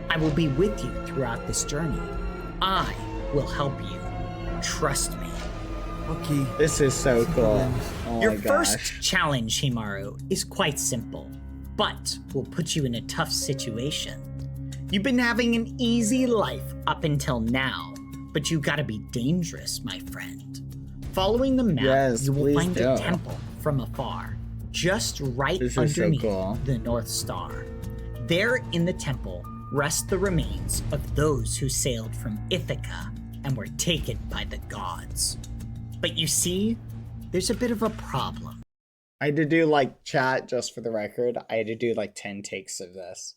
I will be with you throughout this journey. I will help you. Trust me. Ok. This is so cool. Oh Your my first gosh. challenge, Himaru, is quite simple, but will put you in a tough situation. You've been having an easy life up until now, but you gotta be dangerous, my friend. Following the map, Yes, you will please find do. a temple from afar, just right This is so underneath cool. the North Star. There in the temple rest the remains of those who sailed from Ithaca and were taken by the gods. But you see, there's a bit of a problem. I had to do like chat just for the record. I had to do like 10 takes of this,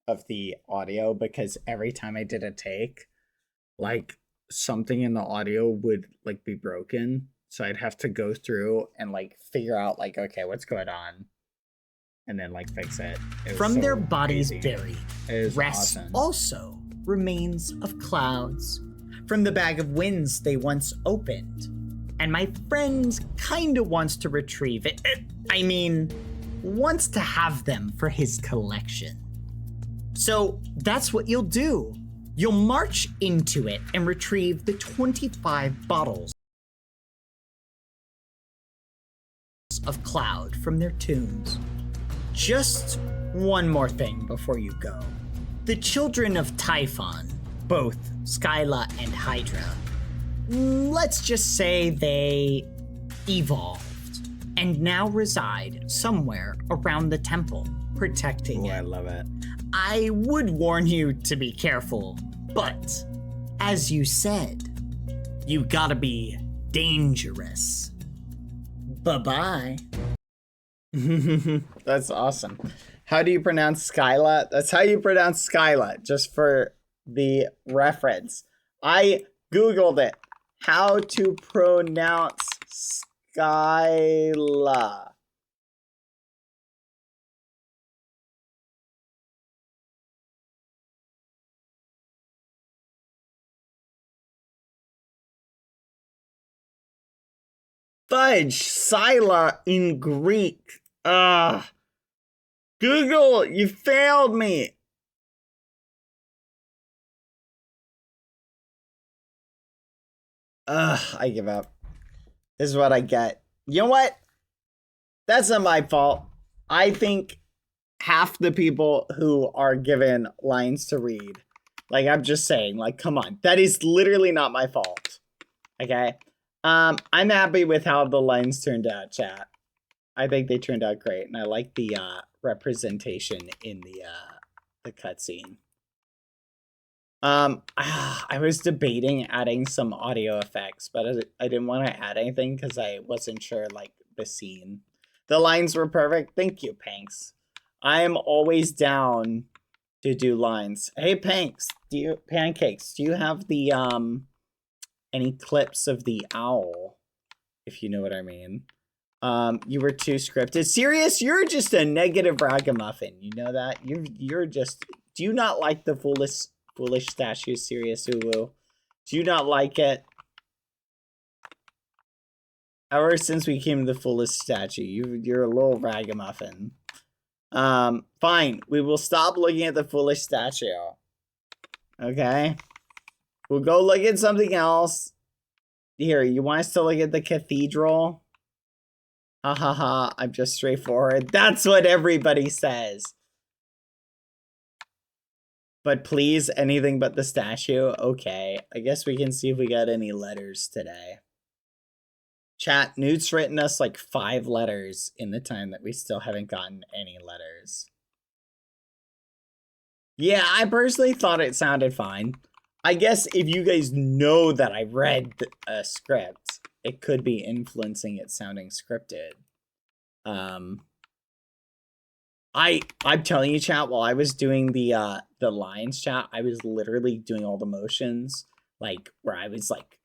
of the audio, because every time I did a take, like something in the audio would like be broken. So I'd have to go through and like figure out like, okay, what's going on? And then like fix it. It was From so their bodies crazy. buried, It was rests awesome. also remains of clouds from the bag of winds they once opened. And my friend kinda wants to retrieve it. I mean, wants to have them for his collection. So that's what you'll do. You'll march into it and retrieve the 25 bottles of cloud from their tombs. Just one more thing before you go. The children of Typhon, both Skyla and Hydra, let's just say they evolved and now reside somewhere around the temple, protecting Oh, I it. love it. I would warn you to be careful, but as you said, you gotta be dangerous. Bye-bye. That's awesome. How do you pronounce Skyla? That's how you pronounce Skyla, just for the reference. I Googled it. How to pronounce Skyla. Fudge, Scylla in Greek. Google, you failed me. I give up. This is what I get. You know what? That's not my fault. I think half the people who are given lines to read, like I'm just saying, like, come on. That is literally not my fault. Okay? I'm happy with how the lines turned out, chat. I think they turned out great, and I like the representation in the cutscene. I was debating adding some audio effects, but I didn't want to add anything because I wasn't sure like the scene. The lines were perfect. Thank you, Panks. I am always down to do lines. Hey, Pancakes, do you have the any clips of the owl, if you know what I mean? You were too scripted. Serious? You're just a negative ragamuffin. You know that? You're just. Do you not like the foolish statue? Serious Uwu? Do you not like it? Ever since we came to the foolish statue, you're a little ragamuffin. Fine. We will stop looking at the foolish statue. Okay? We'll go look at something else. Here, you want us to look at the cathedral? Ha ha ha, I'm just straightforward. That's what everybody says. But please, anything but the statue? Okay, I guess we can see if we got any letters today. Chat, Newt's written us like 5 letters in the time that we still haven't gotten any letters. Yeah, I personally thought it sounded fine. I guess if you guys know that I read a script, it could be influencing it sounding scripted. I'm telling you, chat, while I was doing the lines, chat, I was literally doing all the motions, like where I was like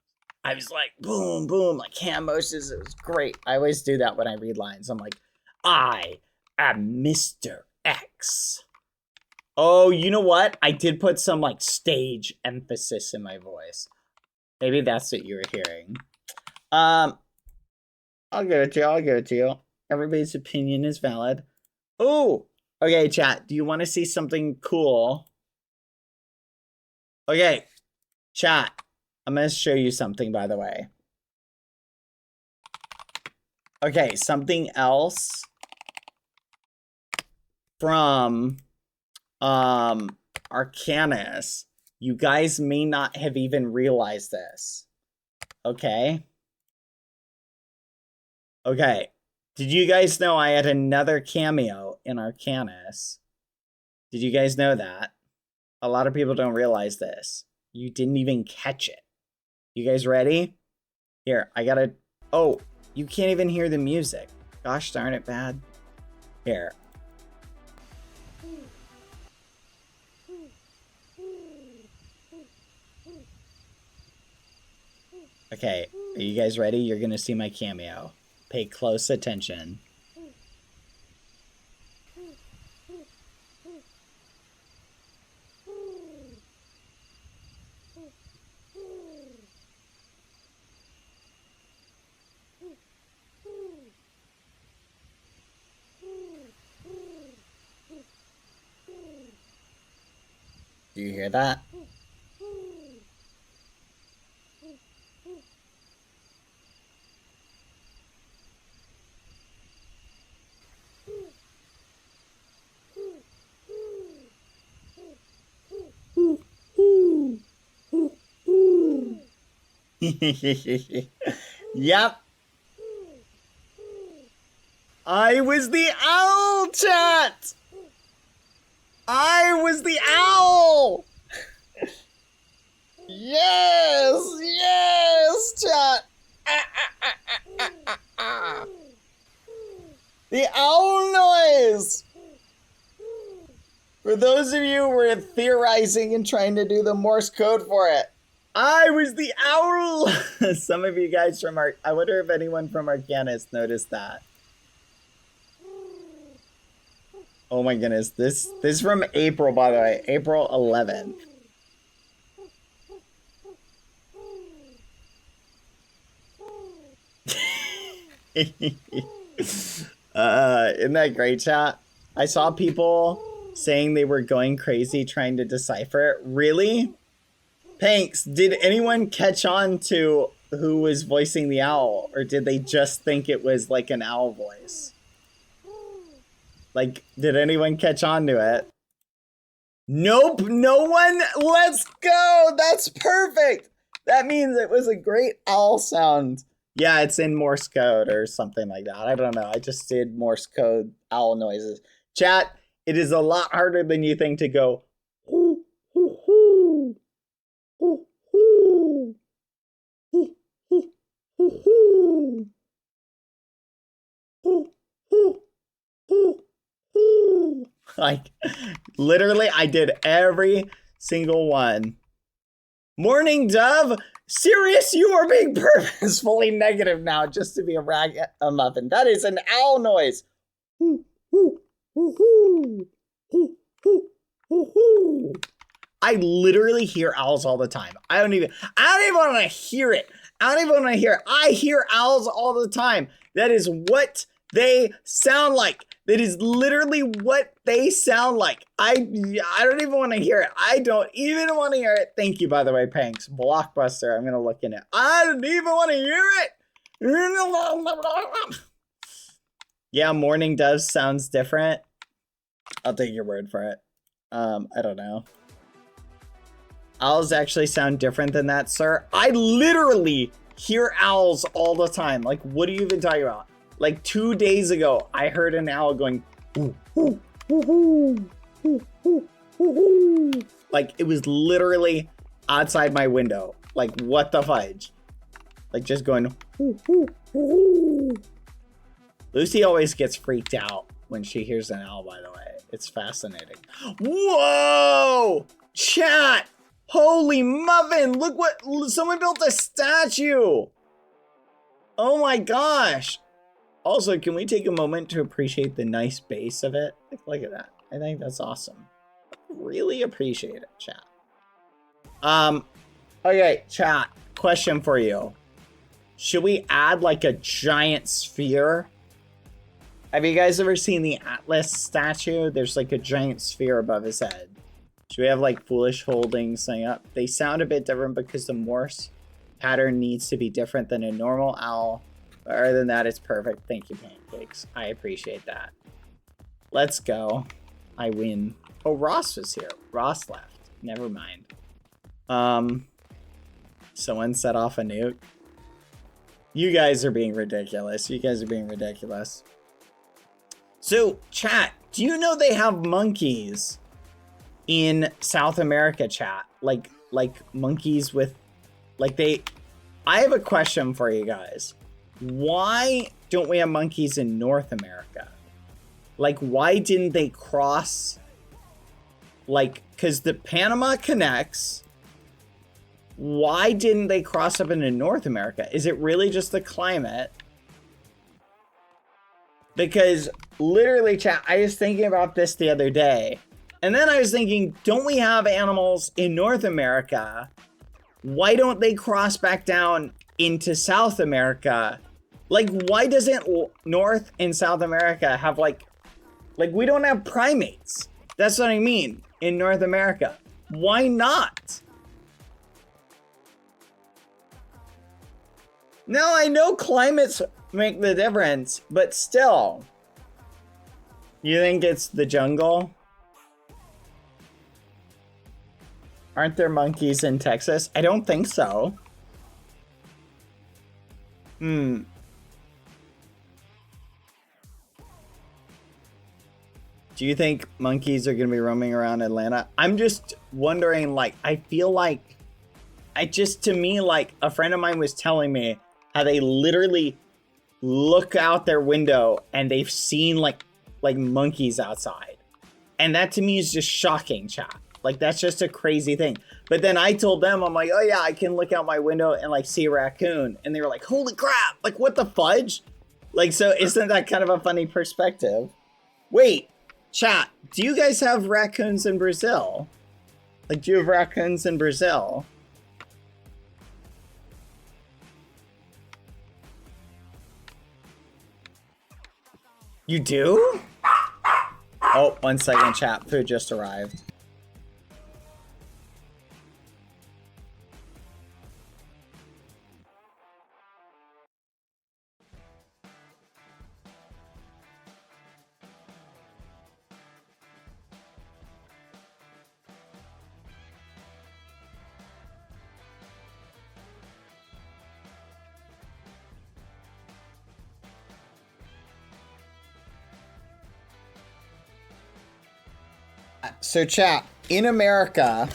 boom, boom, like hand motions. It was great. I always do that when I read lines. I'm like, I am Mr. X. Oh, you know what? I did put some like stage emphasis in my voice. Maybe that's what you were hearing. I'll give it to you. Everybody's opinion is valid. Oh, okay, chat. Do you want to see something cool? Okay, chat. I'm going to show you something, by the way. Okay, something else from Arcanus. You guys may not have even realized this. Okay? Okay. Did you guys know I had another cameo in Arcanus? Did you guys know that? A lot of people don't realize this. You didn't even catch it. You guys ready? Here, I gotta... Oh, you can't even hear the music. Gosh darn it, bad. Here. Okay, are you guys ready? You're gonna see my cameo. Pay close attention. Do you hear that? Yep. I was the owl, chat! I was the owl! Yes! Yes, chat! The owl noise! For those of you who were theorizing and trying to do the Morse code for it, I was the owl! Some of you guys from I wonder if anyone from Arcanus noticed that. Oh my goodness, this is from April, by the way, April 11th. Isn't that great, chat? I saw people saying they were going crazy trying to decipher it. Really? Panks, did anyone catch on to who was voicing the owl? Or did they just think it was like an owl voice? Like, did anyone catch on to it? Nope, no one? Let's go! That's perfect! That means it was a great owl sound. Yeah, it's in Morse code or something like that. I don't know. I just did Morse code owl noises. Chat, it is a lot harder than you think to go. Hoo, hoo, hoo. Hoo, hoo. Hoo, hoo, hoo, hoo. Hoo, hoo. Like, literally, I did every single one. Morning, Dove. Serious, you are being purposefully negative now just to be a ragamuffin. That is an owl noise. I literally hear owls all the time. I don't even want to hear it. I don't even want to hear it. I hear owls all the time. That is what they sound like. That is literally what they sound like. I don't even want to hear it. I don't even want to hear it. Thank you, by the way, Panks. Blockbuster. I'm going to look in it. I don't even want to hear it. Yeah, morning does sounds different. I'll take your word for it. I don't know. Owls actually sound different than that, sir. I literally hear owls all the time. Like, what are you even talking about? Like 2 days ago, I heard an owl going, ooh, ooh, ooh, ooh, ooh, ooh. Like, it was literally outside my window. Like, what the fudge? Like, just going, ooh, ooh, ooh. Lucy always gets freaked out when she hears an owl, by the way. It's fascinating. Whoa! Chat! Holy muffin! Look what, someone built a statue! Oh my gosh! Also, can we take a moment to appreciate the nice base of it? Look at that. I think that's awesome. Really appreciate it, chat. Okay, chat. Question for you. Should we add like a giant sphere? Have you guys ever seen the Atlas statue? There's like a giant sphere above his head. Should we have like Foolish Holdings thing up? They sound a bit different because the Morse pattern needs to be different than a normal owl. But other than that, it's perfect. Thank you, Pancakes. I appreciate that. Let's go. I win. Oh, Ross was here. Ross left. Never mind. Someone set off a nuke. You guys are being ridiculous. You guys are being ridiculous. So, chat, do you know they have monkeys in South America, chat? Like monkeys with, like I have a question for you guys. Why don't we have monkeys in North America? Like, why didn't they cross? Like, because the Panama connects. Why didn't they cross up into North America? Is it really just the climate? Because literally, chat, I was thinking about this the other day. And then I was thinking, don't we have animals in North America? Why don't they cross back down into South America? Like, why doesn't North and South America have like we don't have primates? That's what I mean in North America. Why not? Now, I know climates make the difference, but still. You think it's the jungle? Aren't there monkeys in Texas? I don't think so. Do you think monkeys are going to be roaming around Atlanta? I'm just wondering, like, I feel like, to me, like, a friend of mine was telling me how they literally look out their window and they've seen, like monkeys outside. And that to me is just shocking, chat. Like, that's just a crazy thing. But then I told them, I'm like, oh yeah, I can look out my window and, like, see a raccoon. And they were like, holy crap, like, what the fudge? Like, so isn't that kind of a funny perspective? Wait. Chat, do you guys have raccoons in Brazil? Like, do you have raccoons in Brazil? You do? Oh, 1 second, chat. Food just arrived. So chat, in America,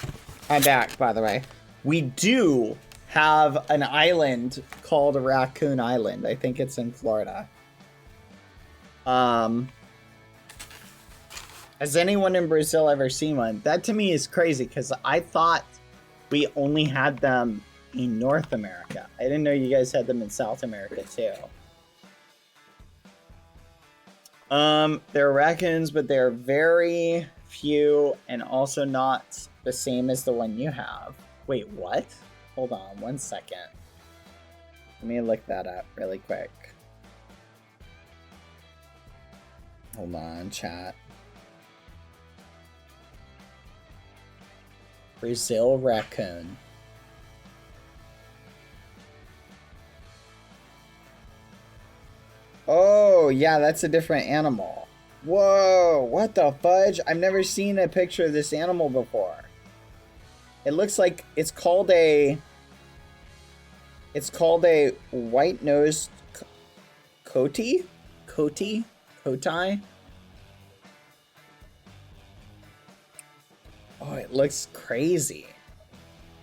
I'm back, by the way, we do have an island called Raccoon Island. I think it's in Florida. And Has anyone in Brazil ever seen one? That to me is crazy because I thought we only had them in North America. I didn't know you guys had them in South America too. They're raccoons, but they're very few and also not the same as the one you have. Wait, what? Hold on 1 second. Let me look that up really quick. Hold on, chat. Brazil raccoon. Oh, yeah, that's a different animal. Whoa, what the fudge? I've never seen a picture of this animal before. It looks like it's called a white-nosed coati? Coati? Cotai? Oh, it looks crazy.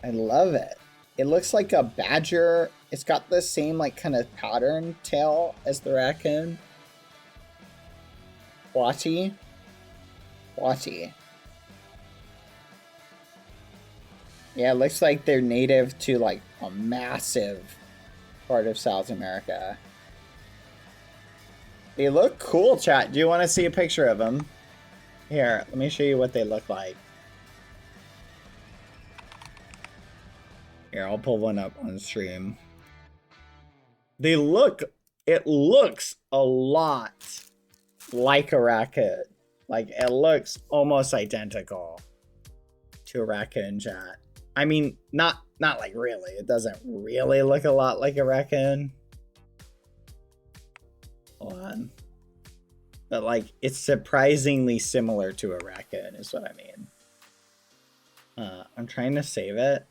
I love it. It looks like a badger. It's got the same like kind of pattern tail as the raccoon. Wati. Yeah, it looks like they're native to like a massive part of South America. They look cool, chat. Do you want to see a picture of them? Here, let me show you what they look like. Here, I'll pull one up on stream. It looks a lot like a raccoon. Like, it looks almost identical to a raccoon, chat. I mean, not like really. It doesn't really look a lot like a raccoon. Hold on. But, like, it's surprisingly similar to a raccoon is what I mean. I'm trying to save it.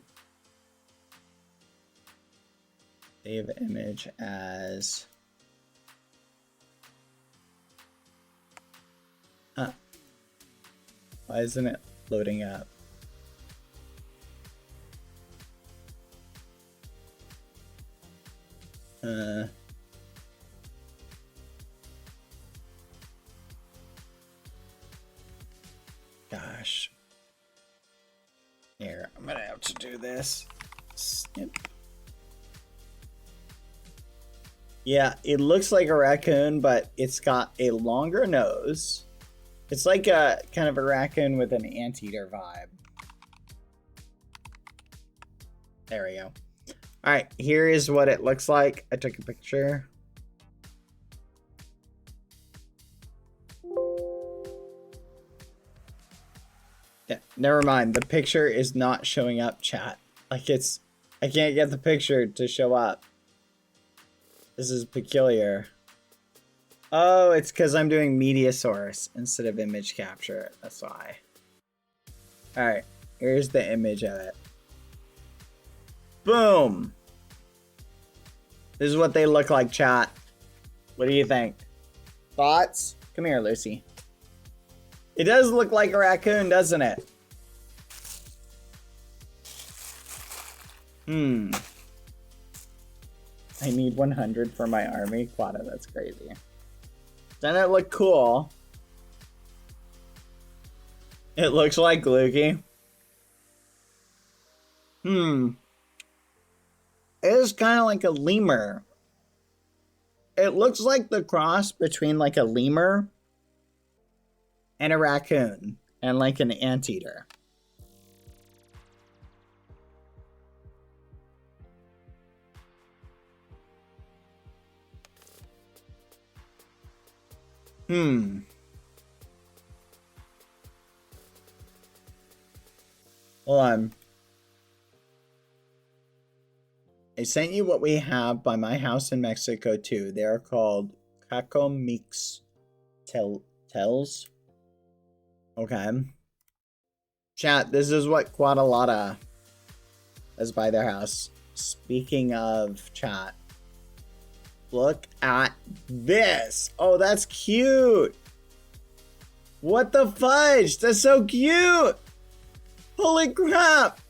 Save image as... Huh. Why isn't it loading up? Gosh. Here, I'm gonna have to do this. Snip. Yeah, it looks like a raccoon, but it's got a longer nose. It's like a kind of a raccoon with an anteater vibe. There we go. All right, here is what it looks like. I took a picture. Yeah, never mind. The picture is not showing up, chat. Like it's, I can't get the picture to show up. This is peculiar. Oh, it's because I'm doing media source instead of image capture. That's why. Alright, here's the image of it. Boom! This is what they look like, chat. What do you think? Thoughts? Come here, Lucy. It does look like a raccoon, doesn't it? I need 100 for my army. Quada, that's crazy. Doesn't it look cool? It looks like Lukey. It is kind of like a lemur. It looks like the cross between like a lemur and a raccoon and like an anteater. Hold on. I sent you what we have by my house in Mexico too. They are called Caco Mix Tells. Okay. Chat, this is what Guadalajara is by their house. Speaking of chat, look at this. Oh, that's cute. What the fudge? That's so cute. Holy crap.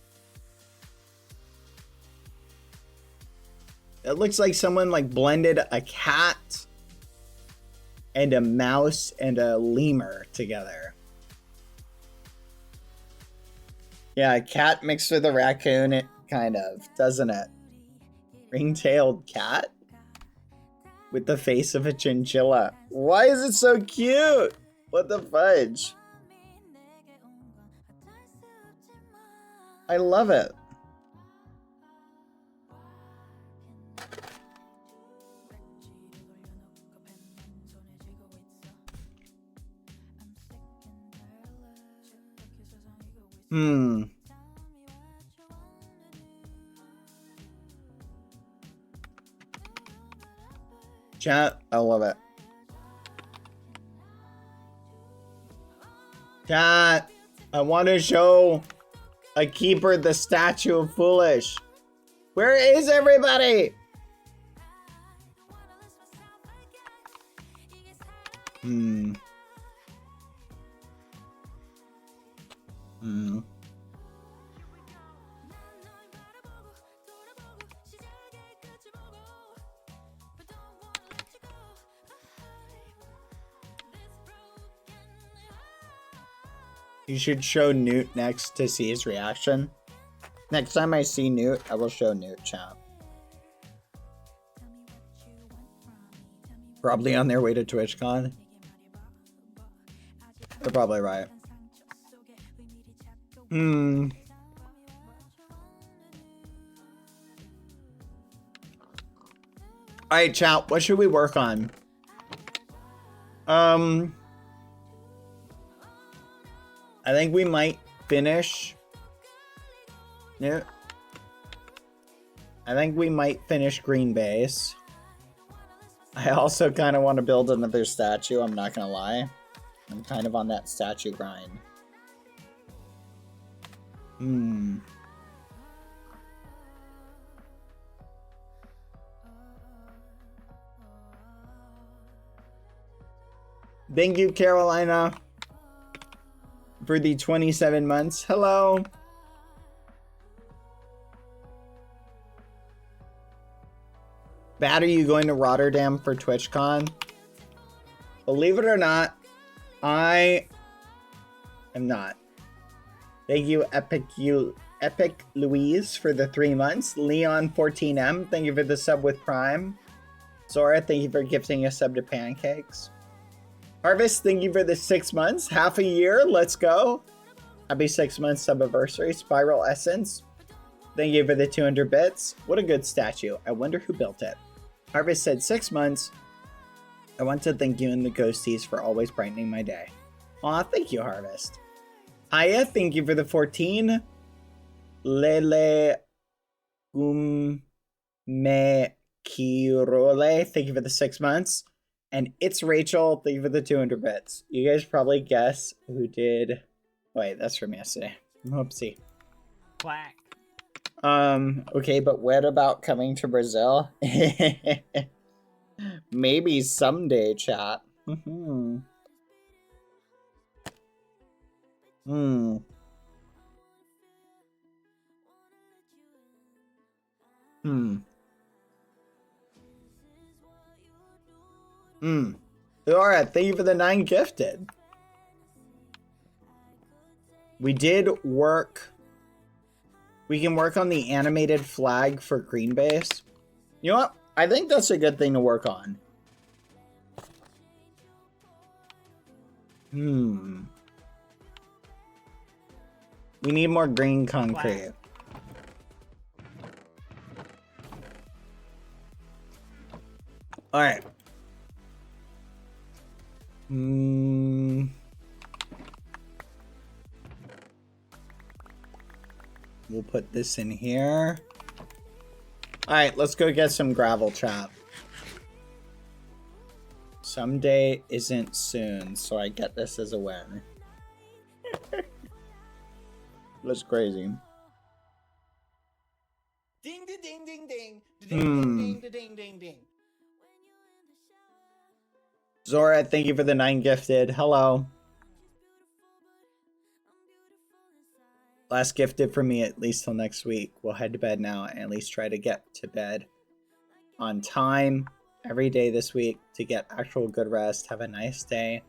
It looks like someone like blended a cat and a mouse and a lemur together. Yeah, a cat mixed with a raccoon, it kind of, doesn't it? Ring-tailed cat? With the face of a chinchilla. Why is it so cute? What the fudge? I love it. Chat, I love it. Chat, I want to show a keeper the statue of Foolish. Where is everybody? You should show Newt next to see his reaction. Next time I see Newt, I will show Newt, chat. Probably on their way to TwitchCon. They're probably right. Alright, chat, what should we work on? I think we might finish. Yeah. I think we might finish Green Base. I also kind of want to build another statue, I'm not gonna lie. I'm kind of on that statue grind. Thank you, Carolina, for the 27 months. Hello. Bat, are you going to Rotterdam for TwitchCon? Believe it or not, I am not. Thank you, Epic Louise, for the 3 months. Leon14M, thank you for the sub with Prime. Zora, thank you for gifting a sub to Pancakes. Harvest, thank you for the 6 months. Half a year, let's go. Happy 6 months subiversary. Spiral Essence, thank you for the 200 bits. What a good statue. I wonder who built it. Harvest said 6 months. I want to thank you and the ghosties for always brightening my day. Aw, thank you, Harvest. Aya, thank you for the 14. Lele Me Kirole, thank you for the 6 months. And it's Rachel, thank you for the 200 bits. You guys probably guess who did... Wait, that's from yesterday. Whoopsie. Quack. Okay, but what about coming to Brazil? Maybe someday, chat. Alright, thank you for the 9 gifted. We did work... We can work on the animated flag for Green Base. You know what? I think that's a good thing to work on. We need more green concrete. Alright. We'll put this in here. Alright, let's go get some gravel, chat. Someday isn't soon, so I get this as a win. That's crazy. Ding ding ding ding ding ding ding ding ding ding. Zora, thank you for the 9 gifted. Hello. Last gifted for me at least till next week. We'll head to bed now and at least try to get to bed on time every day this week to get actual good rest. Have a nice day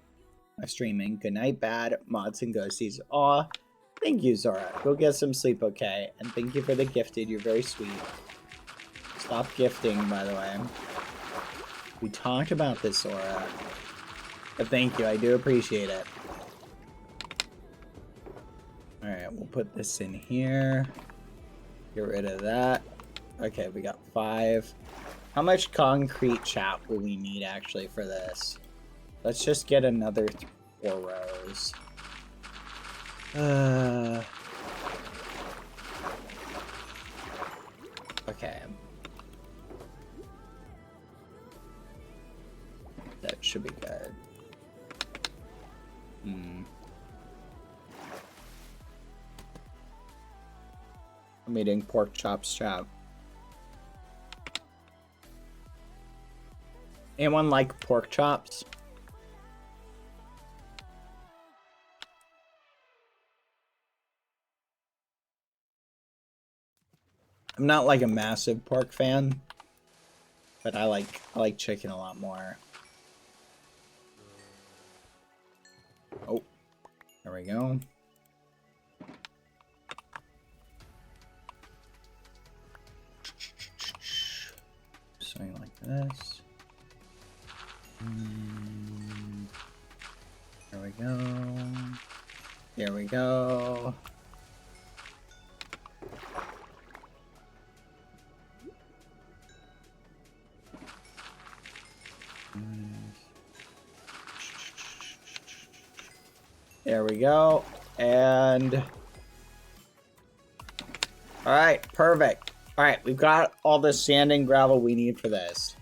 of streaming. Good night, Bad, Mods, and Ghosties. Aw, Thank you, Zora. Go get some sleep, okay? And thank you for the gifted. You're very sweet. Stop gifting, by the way. We talked about this, Zora. But thank you. I do appreciate it. Alright, we'll put this in here. Get rid of that. Okay, we got 5. How much concrete chat will we need, actually, for this? Let's just get another 4 rows. Okay. That should be good. I'm eating pork chops, chat. Anyone like pork chops? I'm not like a massive pork fan, but I like chicken a lot more. Oh, there we go. Something like this. There we go. Here we go. There we go. And all right, perfect. All right, we've got all the sand and gravel we need for this.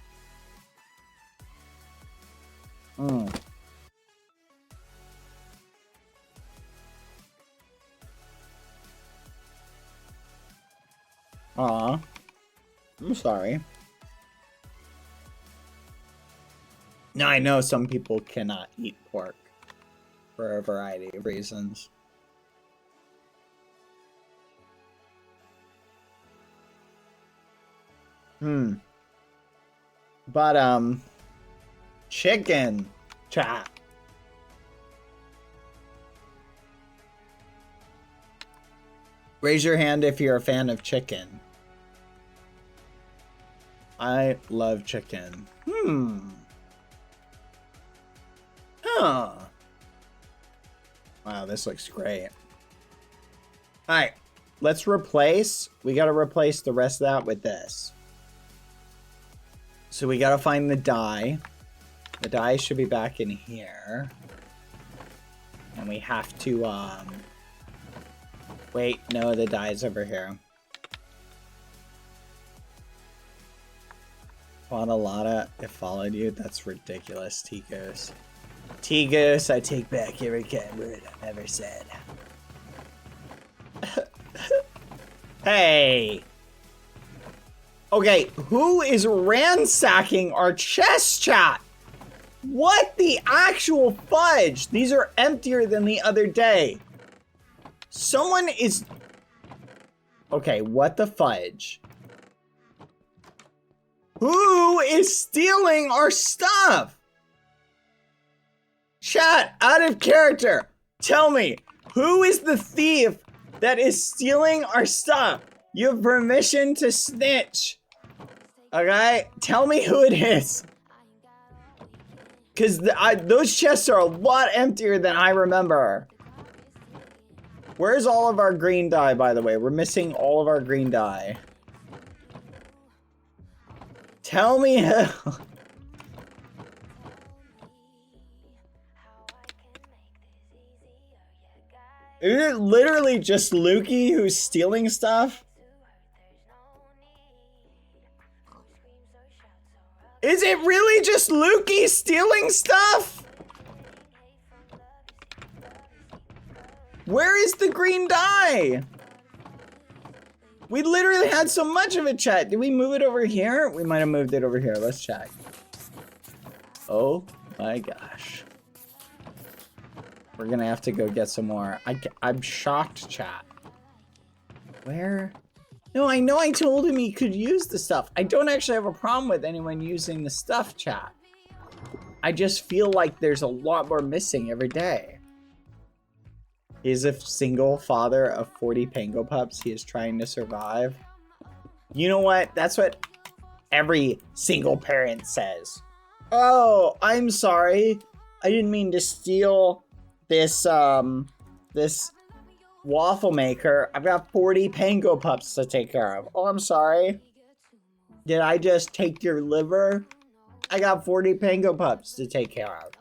Aw, I'm sorry. Now I know some people cannot eat pork for a variety of reasons. But chicken chat. Raise your hand if you're a fan of chicken. I love chicken. Huh. Wow, this looks great. Alright, let's replace. We gotta replace the rest of that with this. So we gotta find the dye. The dye should be back in here. And we have to, wait, no, the dye's over here. Guadalada, it followed you? That's ridiculous, T-Goose. T-Goose, I take back every kind word I've ever said. Hey! Okay, who is ransacking our chest chat? What the actual fudge? These are emptier than the other day. Someone is... Okay, what the fudge? Who is stealing our stuff? Chat, out of character. Tell me, who is the thief that is stealing our stuff? You have permission to snitch. Okay? Tell me who it is. Because those chests are a lot emptier than I remember. Where's all of our green dye, by the way? We're missing all of our green dye. Tell me who. Is it literally just Lukey who's stealing stuff? Is it really just Lukey stealing stuff? Where is the green dye? We literally had so much of it, chat. Did we move it over here? We might have moved it over here. Let's check. Oh my gosh. We're gonna have to go get some more. I'm shocked, chat. Where? No, I know I told him he could use the stuff. I don't actually have a problem with anyone using the stuff, chat. I just feel like there's a lot more missing every day. He is a single father of 40 pango pups. He is trying to survive. You know what? That's what every single parent says. Oh, I'm sorry. I didn't mean to steal this this waffle maker. I've got 40 pango pups to take care of. Oh, I'm sorry. Did I just take your liver? I got 40 pango pups to take care of.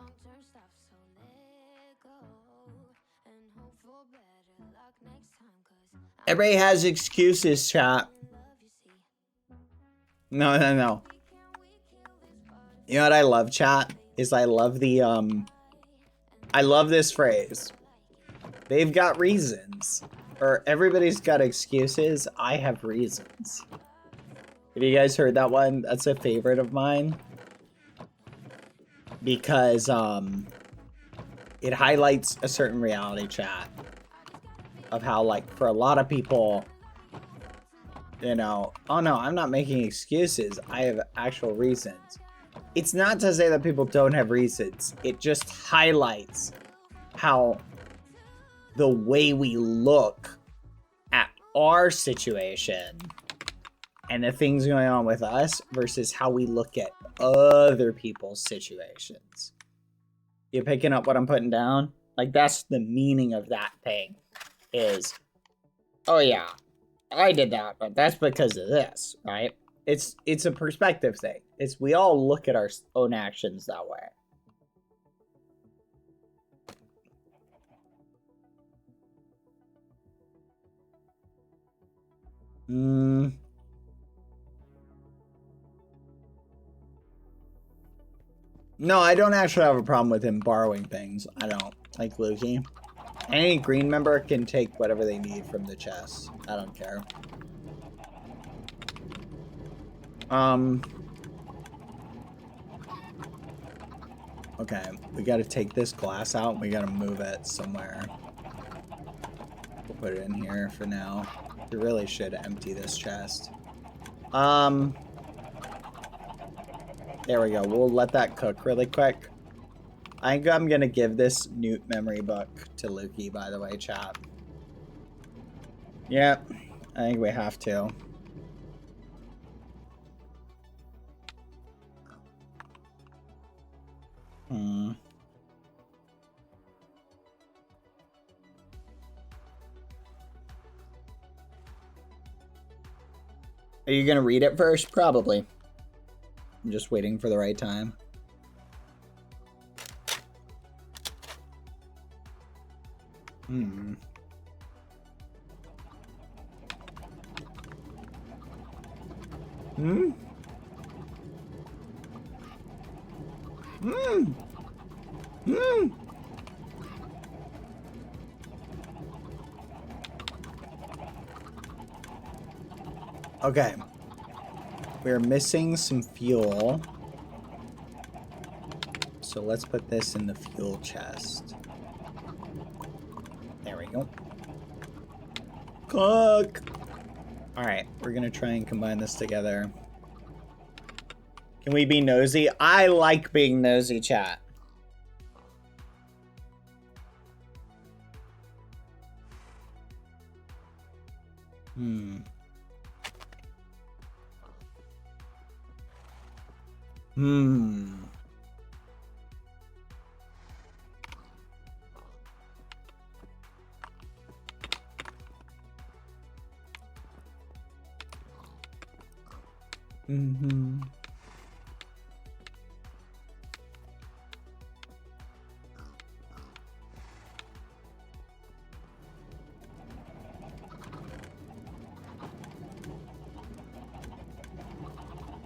Everybody has excuses, chat. No. You know what I love, chat? Is I love the, I love this phrase. They've got reasons. Or everybody's got excuses. I have reasons. Have you guys heard that one? That's a favorite of mine. Because, it highlights a certain reality, chat. Of how, like, for a lot of people, you know, oh no, I'm not making excuses. I have actual reasons. It's not to say that people don't have reasons. It just highlights how the way we look at our situation and the things going on with us versus how we look at other people's situations. You picking up what I'm putting down? Like, that's the meaning of that thing. Is, oh yeah, I did that, but that's because of this, right? It's a perspective thing. It's we all look at our own actions that way. No, I don't actually have a problem with him borrowing things. I don't. Like Lukey. Any green member can take whatever they need from the chest. I don't care. Okay, we gotta take this glass out and we gotta move it somewhere. We'll put it in here for now. We really should empty this chest. There we go. We'll let that cook really quick. I think I'm gonna give this Newt memory book to Lukey, by the way, chat. Yep, I think we have to. Are you gonna read it first? Probably. I'm just waiting for the right time. Okay. We're missing some fuel. So let's put this in the fuel chest. There we go. Cook! Alright, we're gonna try and combine this together. Can we be nosy? I like being nosy, chat.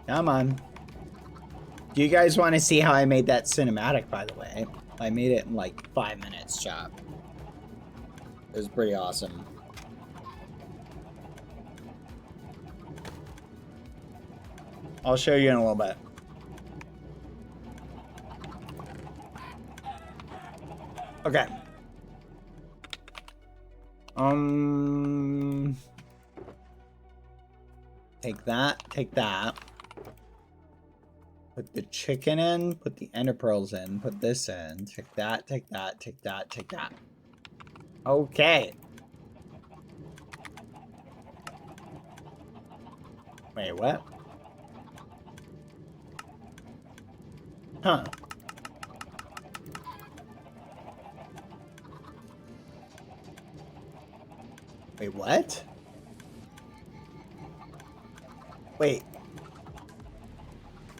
Come on. Do you guys want to see how I made that cinematic, by the way? I made it in like 5 minutes, chat. It was pretty awesome. I'll show you in a little bit. Okay. Take that, take that. Put the chicken in, put the ender pearls in, put this in. Take that, take that, take that, take that. Okay. Wait, what? Huh. Wait, what? Wait.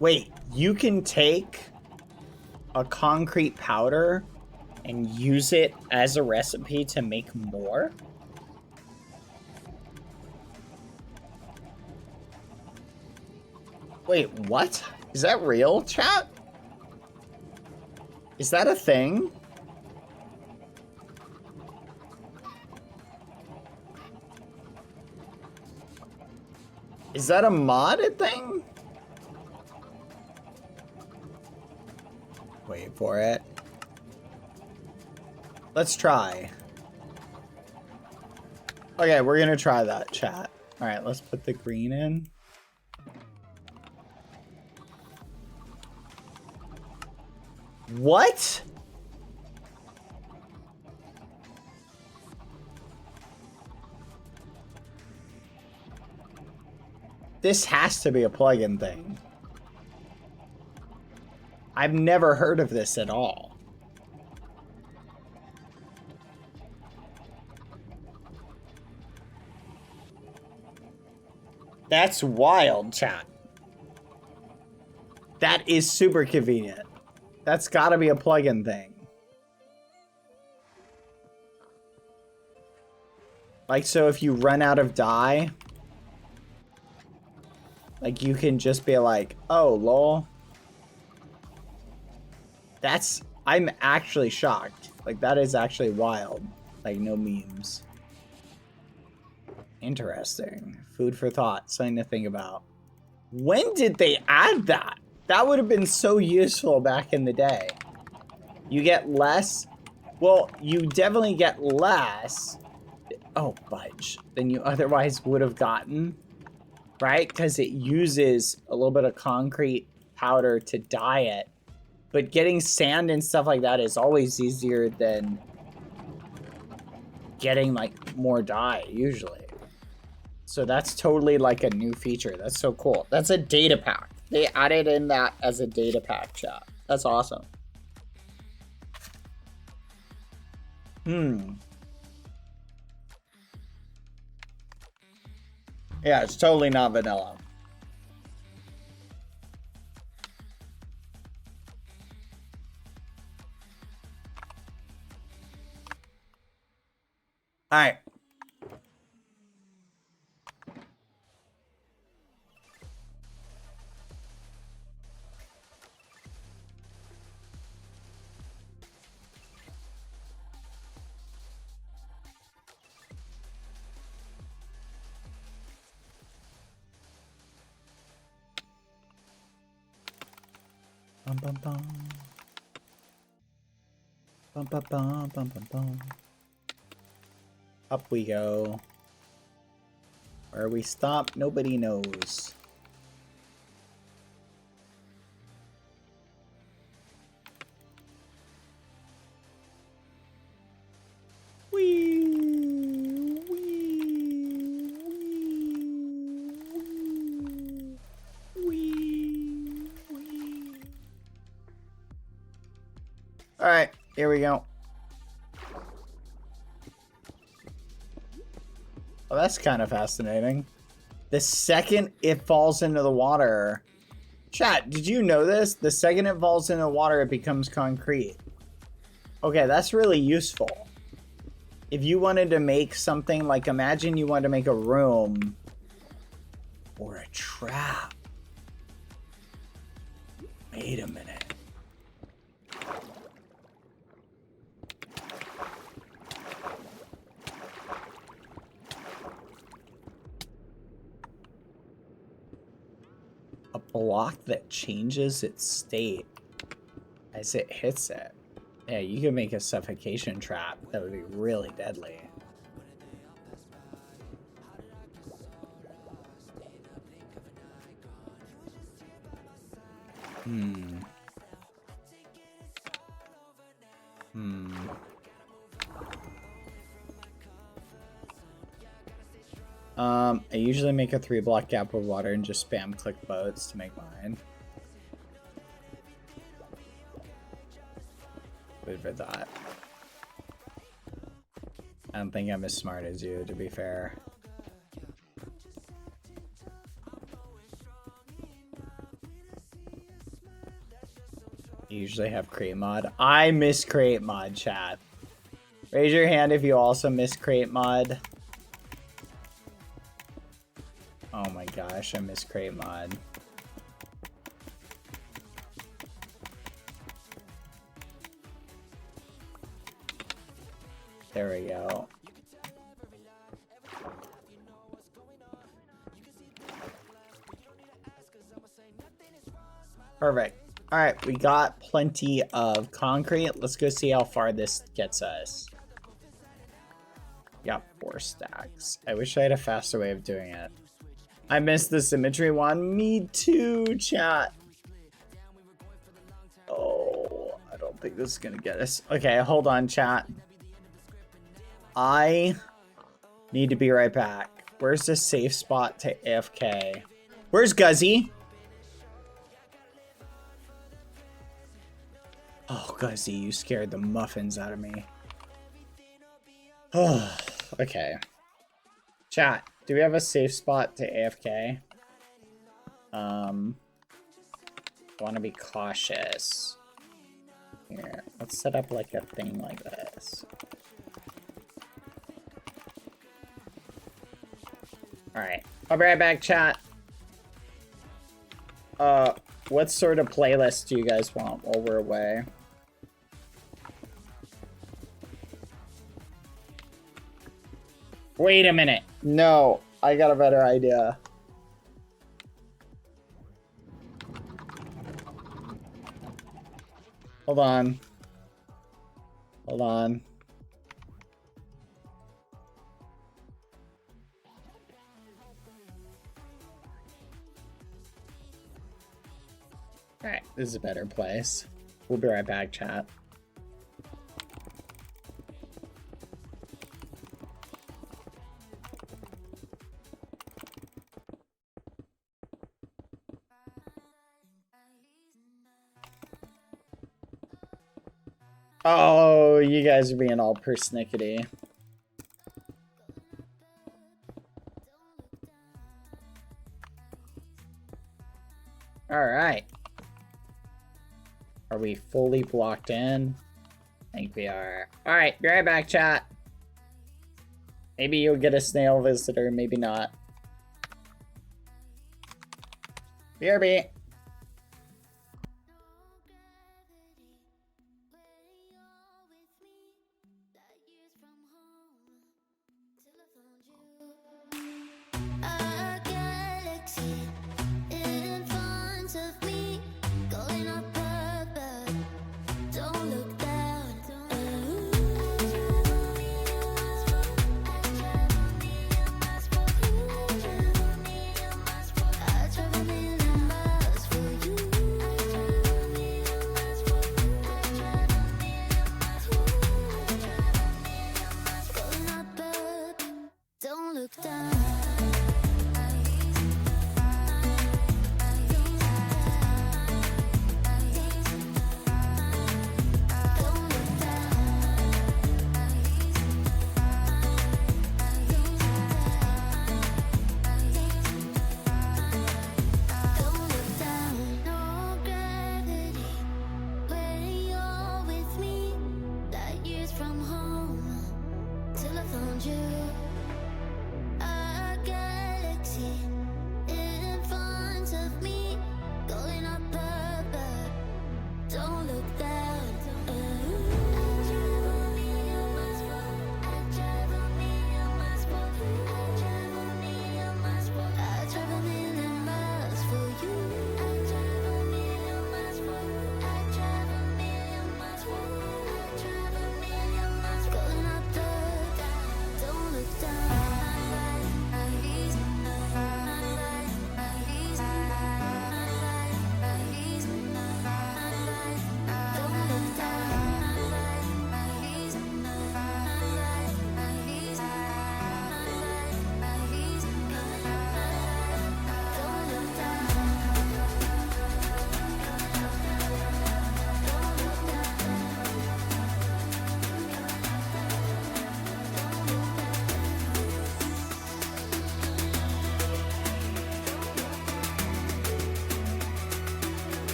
Wait, you can take a concrete powder and use it as a recipe to make more? Wait, what? Is that real, chat? Is that a thing? Is that a modded thing? Wait for it. Let's try. Okay, we're gonna try that, chat. Alright, let's put the green in. What? This has to be a plugin thing. I've never heard of this at all. That's wild, chat. That is super convenient. That's gotta be a plugin thing. Like, so if you run out of dye, like, you can just be like, oh, lol. That's, I'm actually shocked. Like, that is actually wild. Like, no memes. Interesting. Food for thought. Something to think about. When did they add that? That would have been so useful back in the day. You get less. Well, you definitely get less. Oh, fudge. Than you otherwise would have gotten. Right? Because it uses a little bit of concrete powder to dye it. But getting sand and stuff like that is always easier than getting, like, more dye, usually. So that's totally, like, a new feature. That's so cool. That's a data pack. They added in that as a data pack, chat. That's awesome. Yeah, it's totally not vanilla. All right. Bum, bum, bum. Bum, bum, bum, bum, bum, bum. Up we go. Where we stop, nobody knows. Wee, wee, wee, wee. All right, here we go. Well, that's kind of fascinating. The second it falls into the water... Chat, did you know this? The second it falls into the water, it becomes concrete. Okay, that's really useful. If you wanted to make something, like, imagine you wanted to make a room or a trap. Wait a minute. A block that changes its state as it hits it. Yeah, you could make a suffocation trap that would be really deadly. I usually make a 3-block gap of water and just spam click boats to make mine. Good for that. I don't think I'm as smart as you, to be fair. You usually have crate mod. I miss crate mod, chat. Raise your hand if you also miss crate mod. Oh my gosh, I miss crate mod. There we go. Perfect. All right, we got plenty of concrete. Let's go see how far this gets us. Got 4 stacks. I wish I had a faster way of doing it. I missed the symmetry one. Me too, chat. Oh, I don't think this is gonna get us. Okay, hold on, chat. I need to be right back. Where's the safe spot to AFK? Where's Guzzy? Oh, Guzzy, you scared the muffins out of me. Oh, okay. Chat, do we have a safe spot to AFK? I want to be cautious. Here, let's set up like a thing like this. Alright, I'll be right back, chat. What sort of playlist do you guys want while we're away? Wait a minute. No, I got a better idea. Hold on. Hold on. Alright, this is a better place. We'll be right back, chat. Oh, you guys are being all persnickety. Alright. Are we fully blocked in? I think we are. Alright, be right back, chat. Maybe you'll get a snail visitor, maybe not. BRB.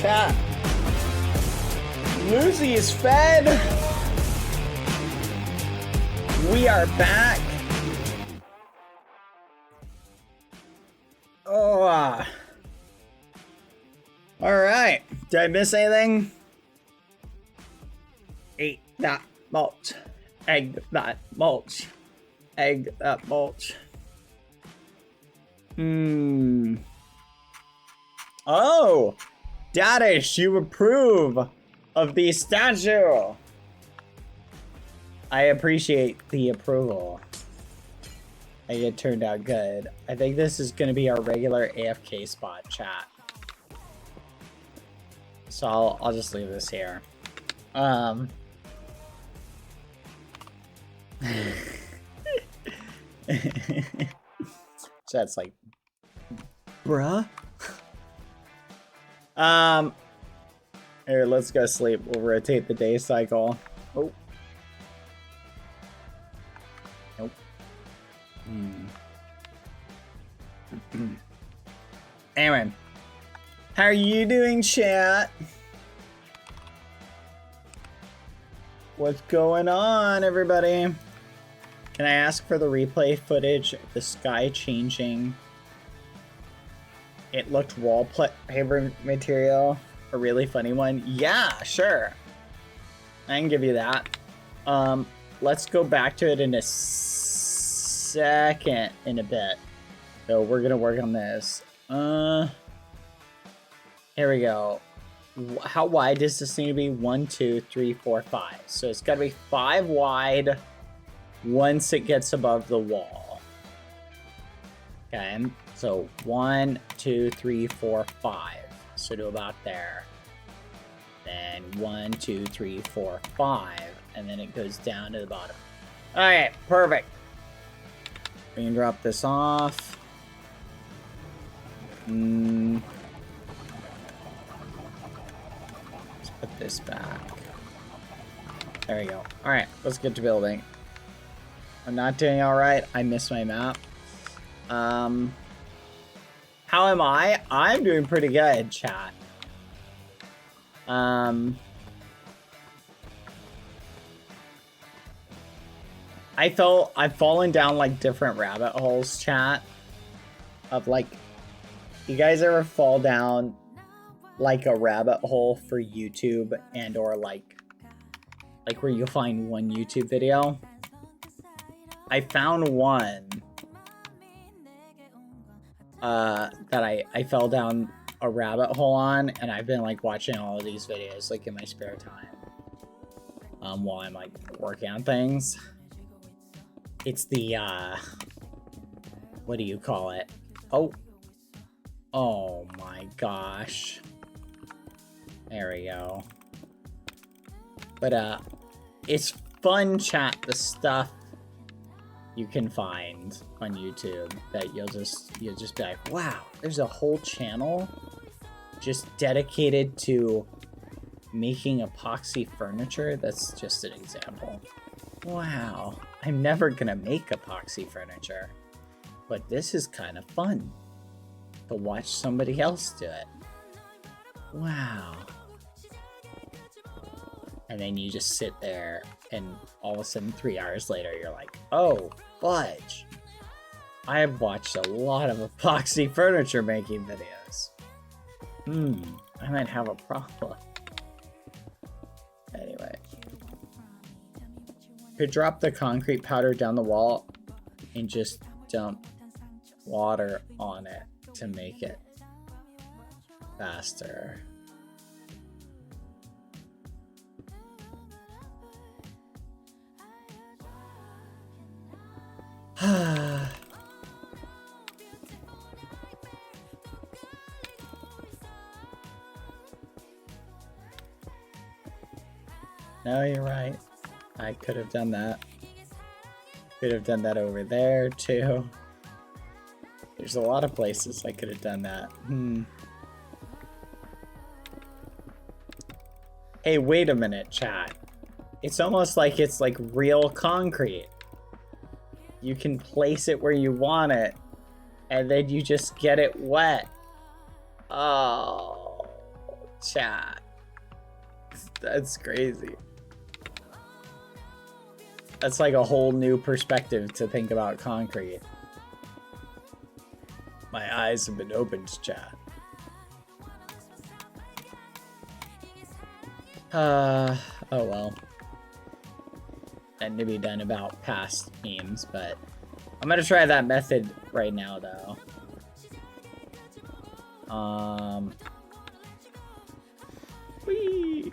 Chat. Lucy is fed. We are back. Oh. Alright. Did I miss anything? Eat that mulch. Egg that mulch. Egg that mulch. Oh! Dadish, you approve of the statue! I appreciate the approval. I think it turned out good. I think this is going to be our regular AFK spot, chat. So I'll just leave this here. Chat's like, bruh? Here, let's go sleep. We'll rotate the day cycle. Oh. Nope. Anyway. How are you doing, chat? What's going on, everybody? Can I ask for the replay footage of the sky changing? It looked wallpaper material. A really funny one. Yeah, sure. I can give you that. Let's go back to it in a second in a bit. So we're gonna work on this. Here we go. How wide does this need to be? 1, 2, 3, 4, 5. So it's gotta be 5 wide once it gets above the wall. Okay, so 1, 2, 3, 4, 5. So to about there. Then 1, 2, 3, 4, 5. And then it goes down to the bottom. Alright, perfect. We can drop this off. Let's put this back. There we go. Alright, let's get to building. I'm not doing alright. I missed my map. How am I? I'm doing pretty good, chat. I've fallen down like different rabbit holes, chat. Of like, you guys ever fall down like a rabbit hole for YouTube and or like where you find one YouTube video? I found one that I fell down a rabbit hole on, and I've been like watching all of these videos like in my spare time while I'm like working on things. It's the what do you call it? Oh my gosh. There we go. But it's fun, chat, the stuff you can find on YouTube that you'll just be like, wow, there's a whole channel just dedicated to making epoxy furniture. That's just an example. Wow, I'm never gonna make epoxy furniture, but this is kind of fun to watch somebody else do it. Wow. And then you just sit there and all of a sudden 3 hours later you're like, oh, fudge. I have watched a lot of epoxy furniture making videos. I might have a problem. Anyway. Could drop the concrete powder down the wall and just dump water on it to make it faster. No, you're right. I could have done that. Could have done that over there too. There's a lot of places I could have done that. Hey, wait a minute, chat. It's almost like it's like real concrete. You can place it where you want it, and then you just get it wet. Oh, chat. That's crazy. That's like a whole new perspective to think about concrete. My eyes have been opened, chat. Oh well. That to be done about past memes, but I'm gonna try that method right now though. Whee!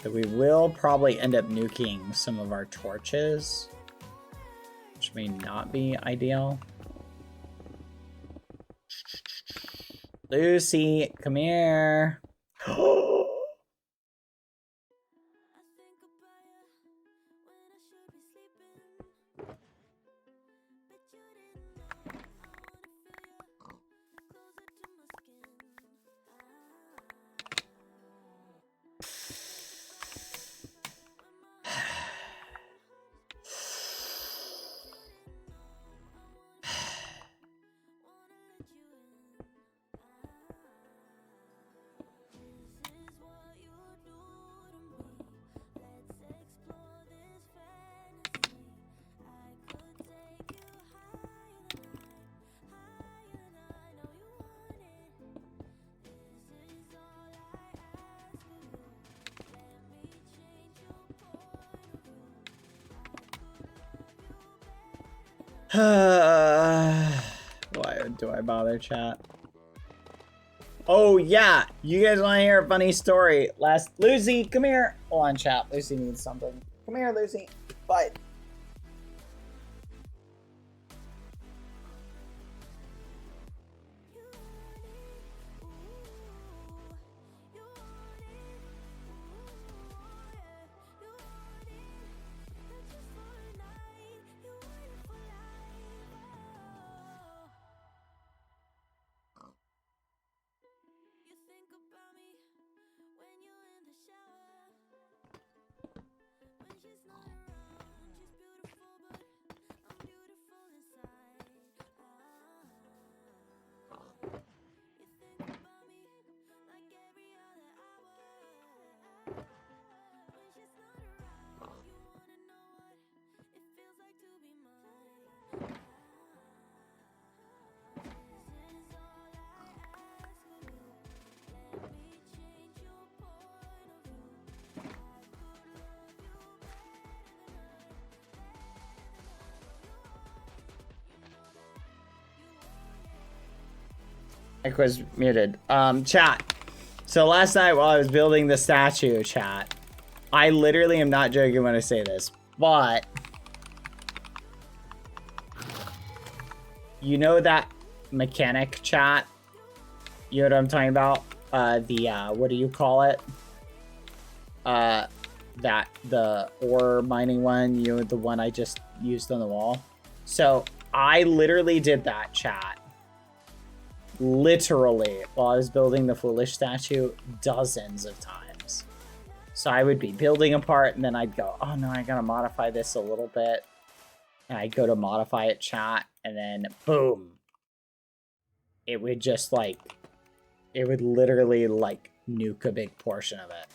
So we will probably end up nuking some of our torches, which may not be ideal. Lucy, come here. Why do I bother, chat? Oh yeah, you guys want to hear a funny story? Lucy, come here. Hold on, chat. Lucy needs something. Come here, Lucy. Bye. Mic was muted. Chat. So last night while I was building the statue, chat, I literally am not joking when I say this, but you know that mechanic, chat? You know what I'm talking about? What do you call it? The ore mining one, you know, the one I just used on the wall. So I literally did that, chat. Literally, while I was building the foolish statue, dozens of times. So I would be building a part, and then I'd go, oh no, I gotta modify this a little bit. And I'd go to modify it, chat, and then boom. It would just like, it would literally like nuke a big portion of it.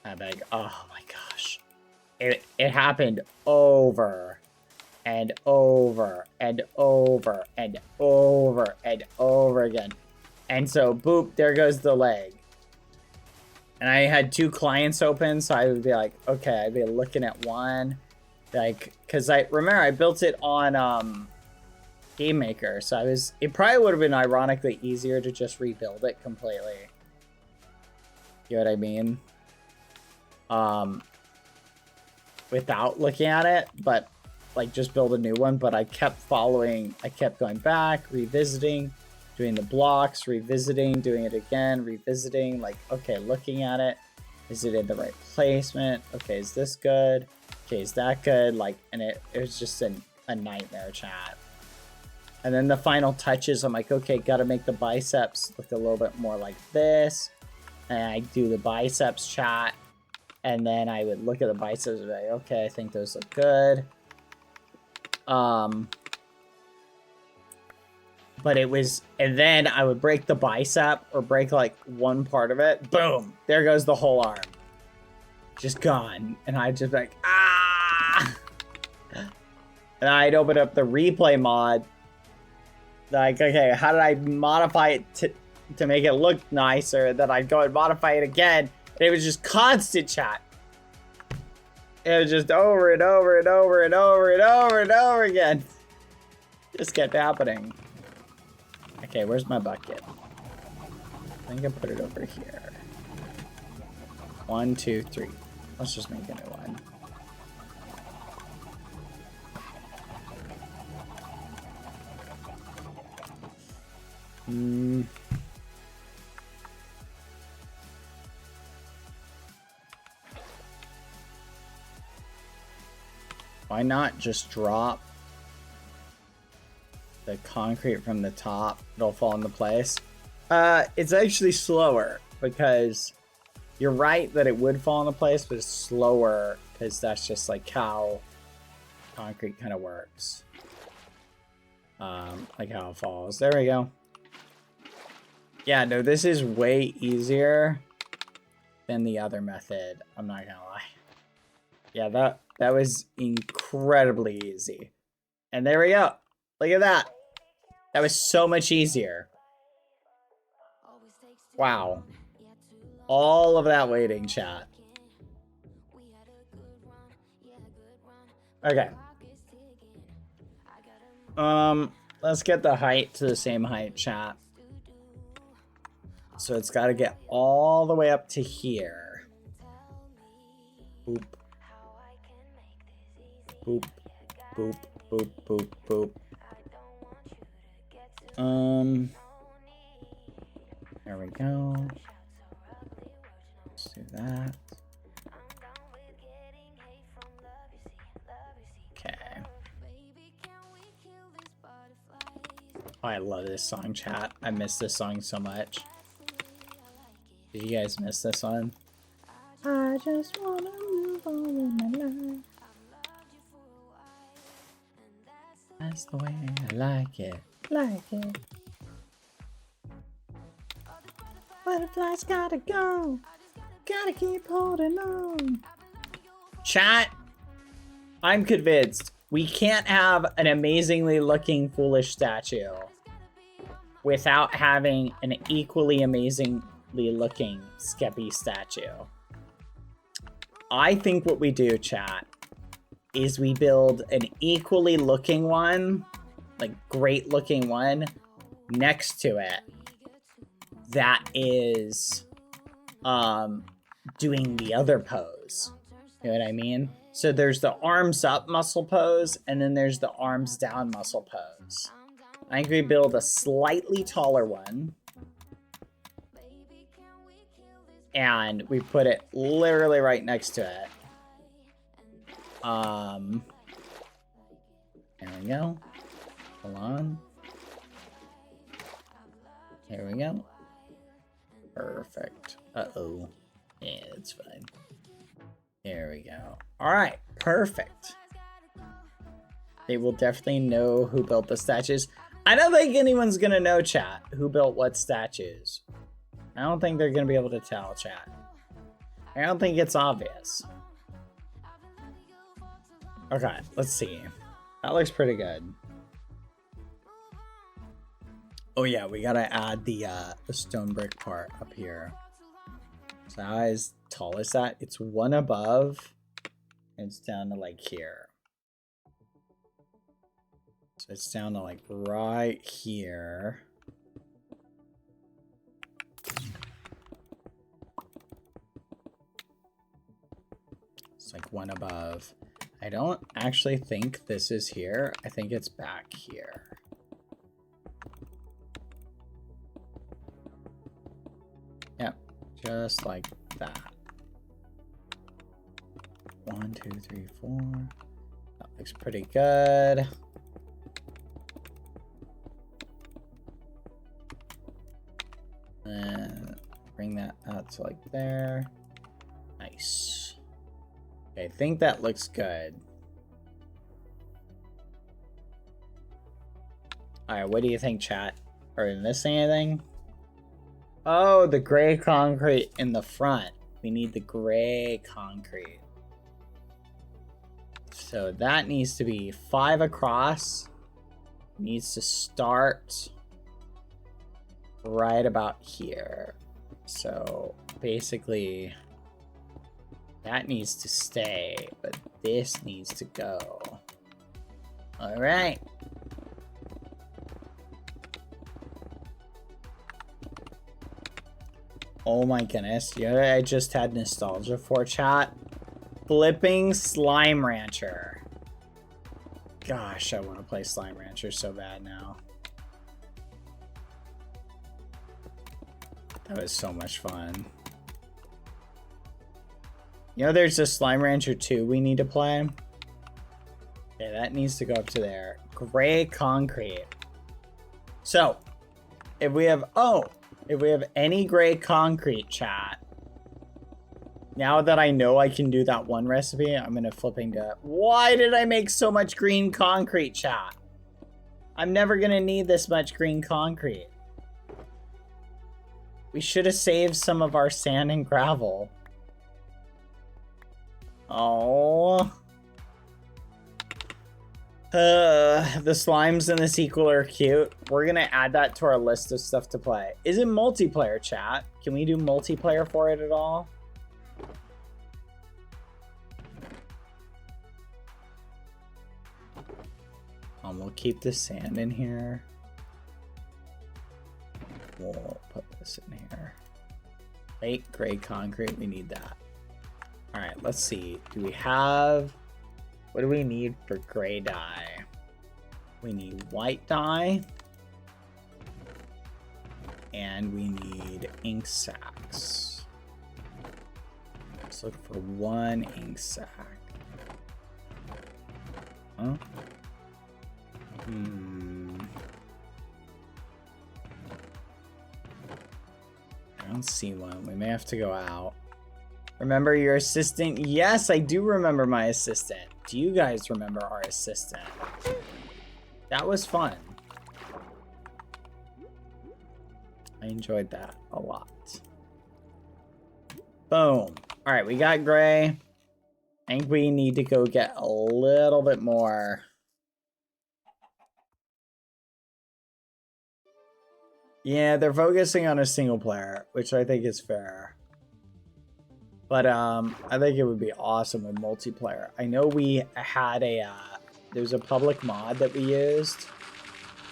I'd be like, oh my gosh. It happened over and over and over and over and over again. And so, boop, there goes the leg. And I had 2 clients open, so I would be like, okay, I'd be looking at one. Like, because I built it on Game Maker, so it probably would have been ironically easier to just rebuild it completely. You know what I mean? Without looking at it, but like just build a new one. But I kept going back, revisiting, doing the blocks, revisiting, doing it again, revisiting, like, okay, looking at it. Is it in the right placement? Okay, is this good? Okay, is that good? Like, and it was just a nightmare, chat. And then the final touches, I'm like, okay, gotta make the biceps look a little bit more like this. And I do the biceps, chat. And then I would look at the biceps and be like, okay, I think those look good. But it was, and then I would break the bicep or break like one part of it. Boom, there goes the whole arm. Just gone. And I'd just be like, ah! And I'd open up the replay mod. Like, okay, how did I modify it to make it look nicer, then I'd go and modify it again. And it was just constant chat. It was just over and over and over and over and over and over again. Just kept happening. Okay, where's my bucket? I think I put it over here. 1, 2, 3. Let's just make a new one. Why not just drop the concrete from the top? It'll fall into place. It's actually slower because you're right that it would fall into place, but it's slower because that's just like how concrete kind of works. Like how it falls. There we go. Yeah, no, this is way easier than the other method. I'm not gonna lie. Yeah, that was incredibly easy. And there we go. Look at that. That was so much easier. Wow. All of that waiting, chat. Okay. Let's get the height to the same height, chat. So it's got to get all the way up to here. Boop. Boop. Boop. Boop. Boop. Boop. There we go. Let's do that. Okay. Oh, I love this song, chat. I miss this song so much. Did you guys miss this one? I just wanna move on in my life. That's the way I like it. Like it. Butterflies gotta go. Gotta keep holding on. Chat, I'm convinced we can't have an amazingly looking foolish statue without having an equally amazingly looking Skeppy statue. I think what we do, chat, is we build an equally looking one, like great looking one, next to it that is doing the other pose. You know what I mean? So there's the arms up muscle pose, and then there's the arms down muscle pose. I think we build a slightly taller one, and we put it literally right next to it. There we go. Hold on. There we go. Perfect. Uh-oh. Yeah, that's fine. There we go. Alright, perfect. They will definitely know who built the statues. I don't think anyone's gonna know, chat, who built what statues. I don't think they're gonna be able to tell, chat. I don't think it's obvious. Okay, let's see. That looks pretty good. Oh yeah, we gotta add the stone brick part up here. So how as tall is that? It's one above, and it's down to like here. So it's down to like right here. It's like one above. I don't actually think this is here. I think it's back here. Yep, just like that. 1, 2, 3, 4. That looks pretty good. And bring that out to like there. Nice. Okay, I think that looks good. Alright, what do you think, chat? Are we missing anything? Oh, the gray concrete in the front. We need the gray concrete. So that needs to be 5 across. Needs to start right about here. So basically that needs to stay, but this needs to go. All right. Oh my goodness. You know what I just had nostalgia for, chat? Flipping Slime Rancher. Gosh, I want to play Slime Rancher so bad now. That was so much fun. You know there's a Slime Rancher 2 we need to play? Okay, that needs to go up to there. Gray concrete. So, if we have any gray concrete, chat, now that I know I can do that one recipe, I'm gonna flipping to... Why did I make so much green concrete, chat? I'm never gonna need this much green concrete. We should have saved some of our sand and gravel. Oh. The slimes in the sequel are cute. We're gonna add that to our list of stuff to play. Is it multiplayer, chat? Can we do multiplayer for it at all? We'll keep the sand in here. We'll put this in here. Light gray concrete, we need that. All right, let's see. Do we have... What do we need for gray dye? We need white dye. And we need ink sacks. Let's look for one ink sack. Huh? I don't see one. We may have to go out. Remember your assistant? Yes, I do remember my assistant. Do you guys remember our assistant? That was fun. I enjoyed that a lot. Boom. All right, we got gray. I think we need to go get a little bit more. Yeah, they're focusing on a single player, which I think is fair. But I think it would be awesome with multiplayer. I know we had there's a public mod that we used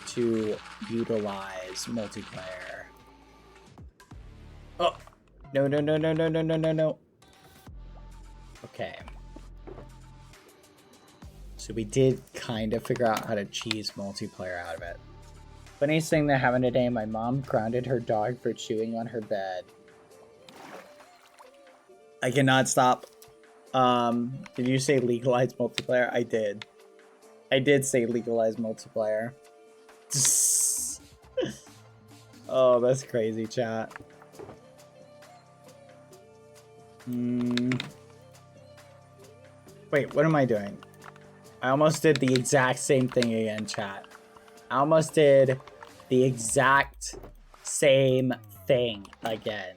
to utilize multiplayer. Oh, no. Okay. So we did kind of figure out how to cheese multiplayer out of it. Funniest thing that happened today, my mom grounded her dog for chewing on her bed. I cannot stop. Did you say legalize multiplayer? I did. I did say legalize multiplayer. Oh, that's crazy, chat. Wait, what am I doing? I almost did the exact same thing again, chat. I almost did the exact same thing again.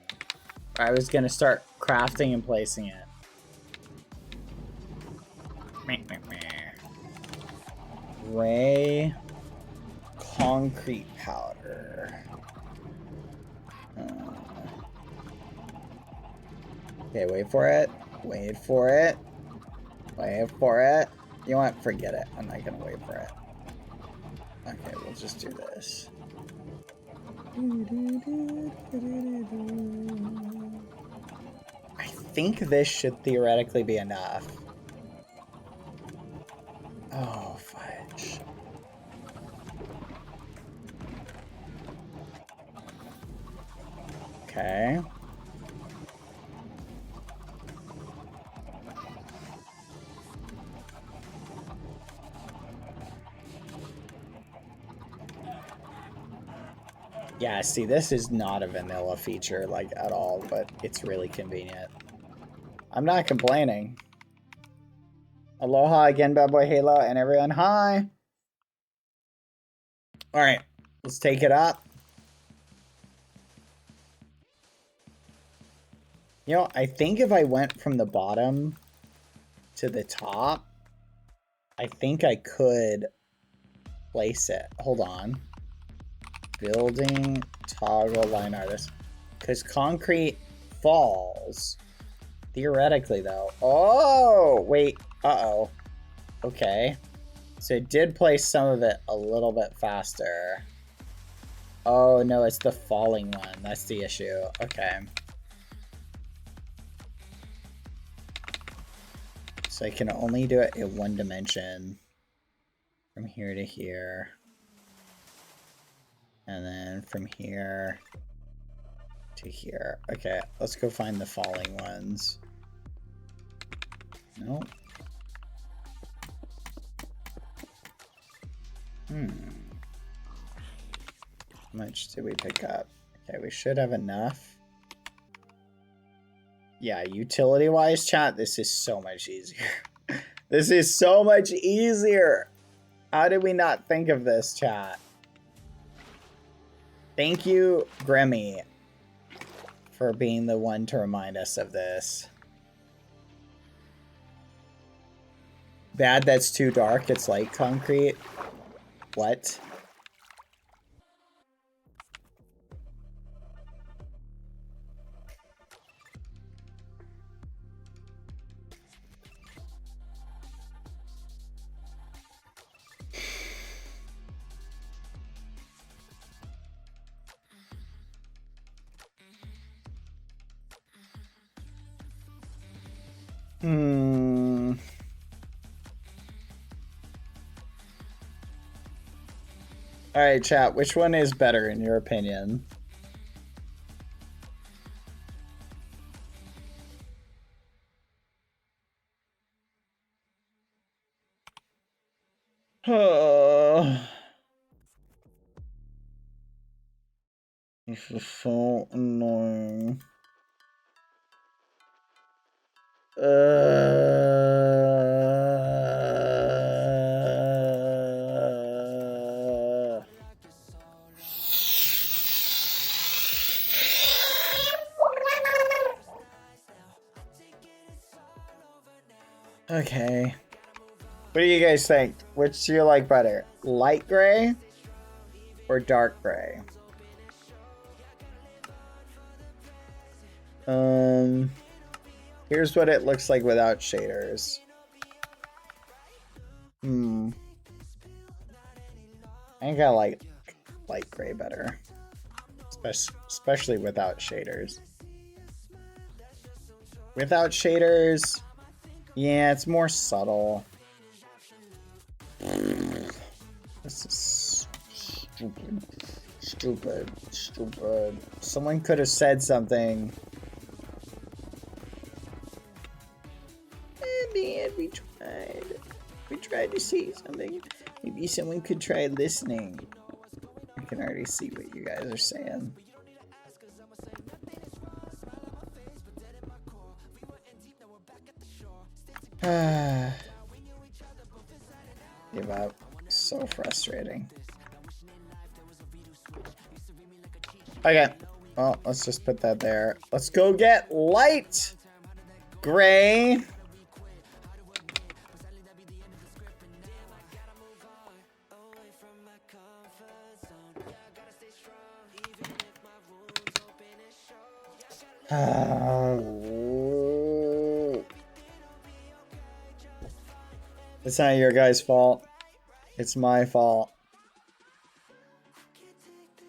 I was gonna start crafting and placing it. Gray concrete powder. Okay, wait for it. Wait for it. Wait for it. You know what? Forget it. I'm not gonna wait for it. Okay, we'll just do this. I think this should theoretically be enough. Oh, fudge. Okay. Yeah, see, this is not a vanilla feature, like, at all, but it's really convenient. I'm not complaining. Aloha again, Badboyhalo, and everyone, hi! Alright, let's take it up. You know, I think if I went from the bottom to the top, I think I could place it. Hold on. building toggle line artist. Because concrete falls. Theoretically, though. Oh, wait. Uh-oh. Okay. So it did place some of it a little bit faster. Oh, no, it's the falling one. That's the issue. Okay. So I can only do it in one dimension. From here to here. And then from here to here. Okay, let's go find the falling ones. Nope. How much did we pick up? Okay, we should have enough. Yeah, utility-wise, chat, this is so much easier. This is so much easier. How did we not think of this, chat? Thank you, Grimmy, for being the one to remind us of this. Bad, that's too dark. It's light concrete. What? Alright, chat, which one is better in your opinion? This is so annoying. Okay. What do you guys think? Which do you like better? Light gray or dark gray? Here's what it looks like without shaders. I think I like light gray better. Especially without shaders. Without shaders, yeah, it's more subtle. This is stupid. Stupid. Stupid. Someone could have said something. Man, we tried to say something. Maybe someone could try listening. I can already see what you guys are saying. Give up. So frustrating. Okay. Well, let's just put that there. Let's go get light gray. It's not your guys' fault. It's my fault.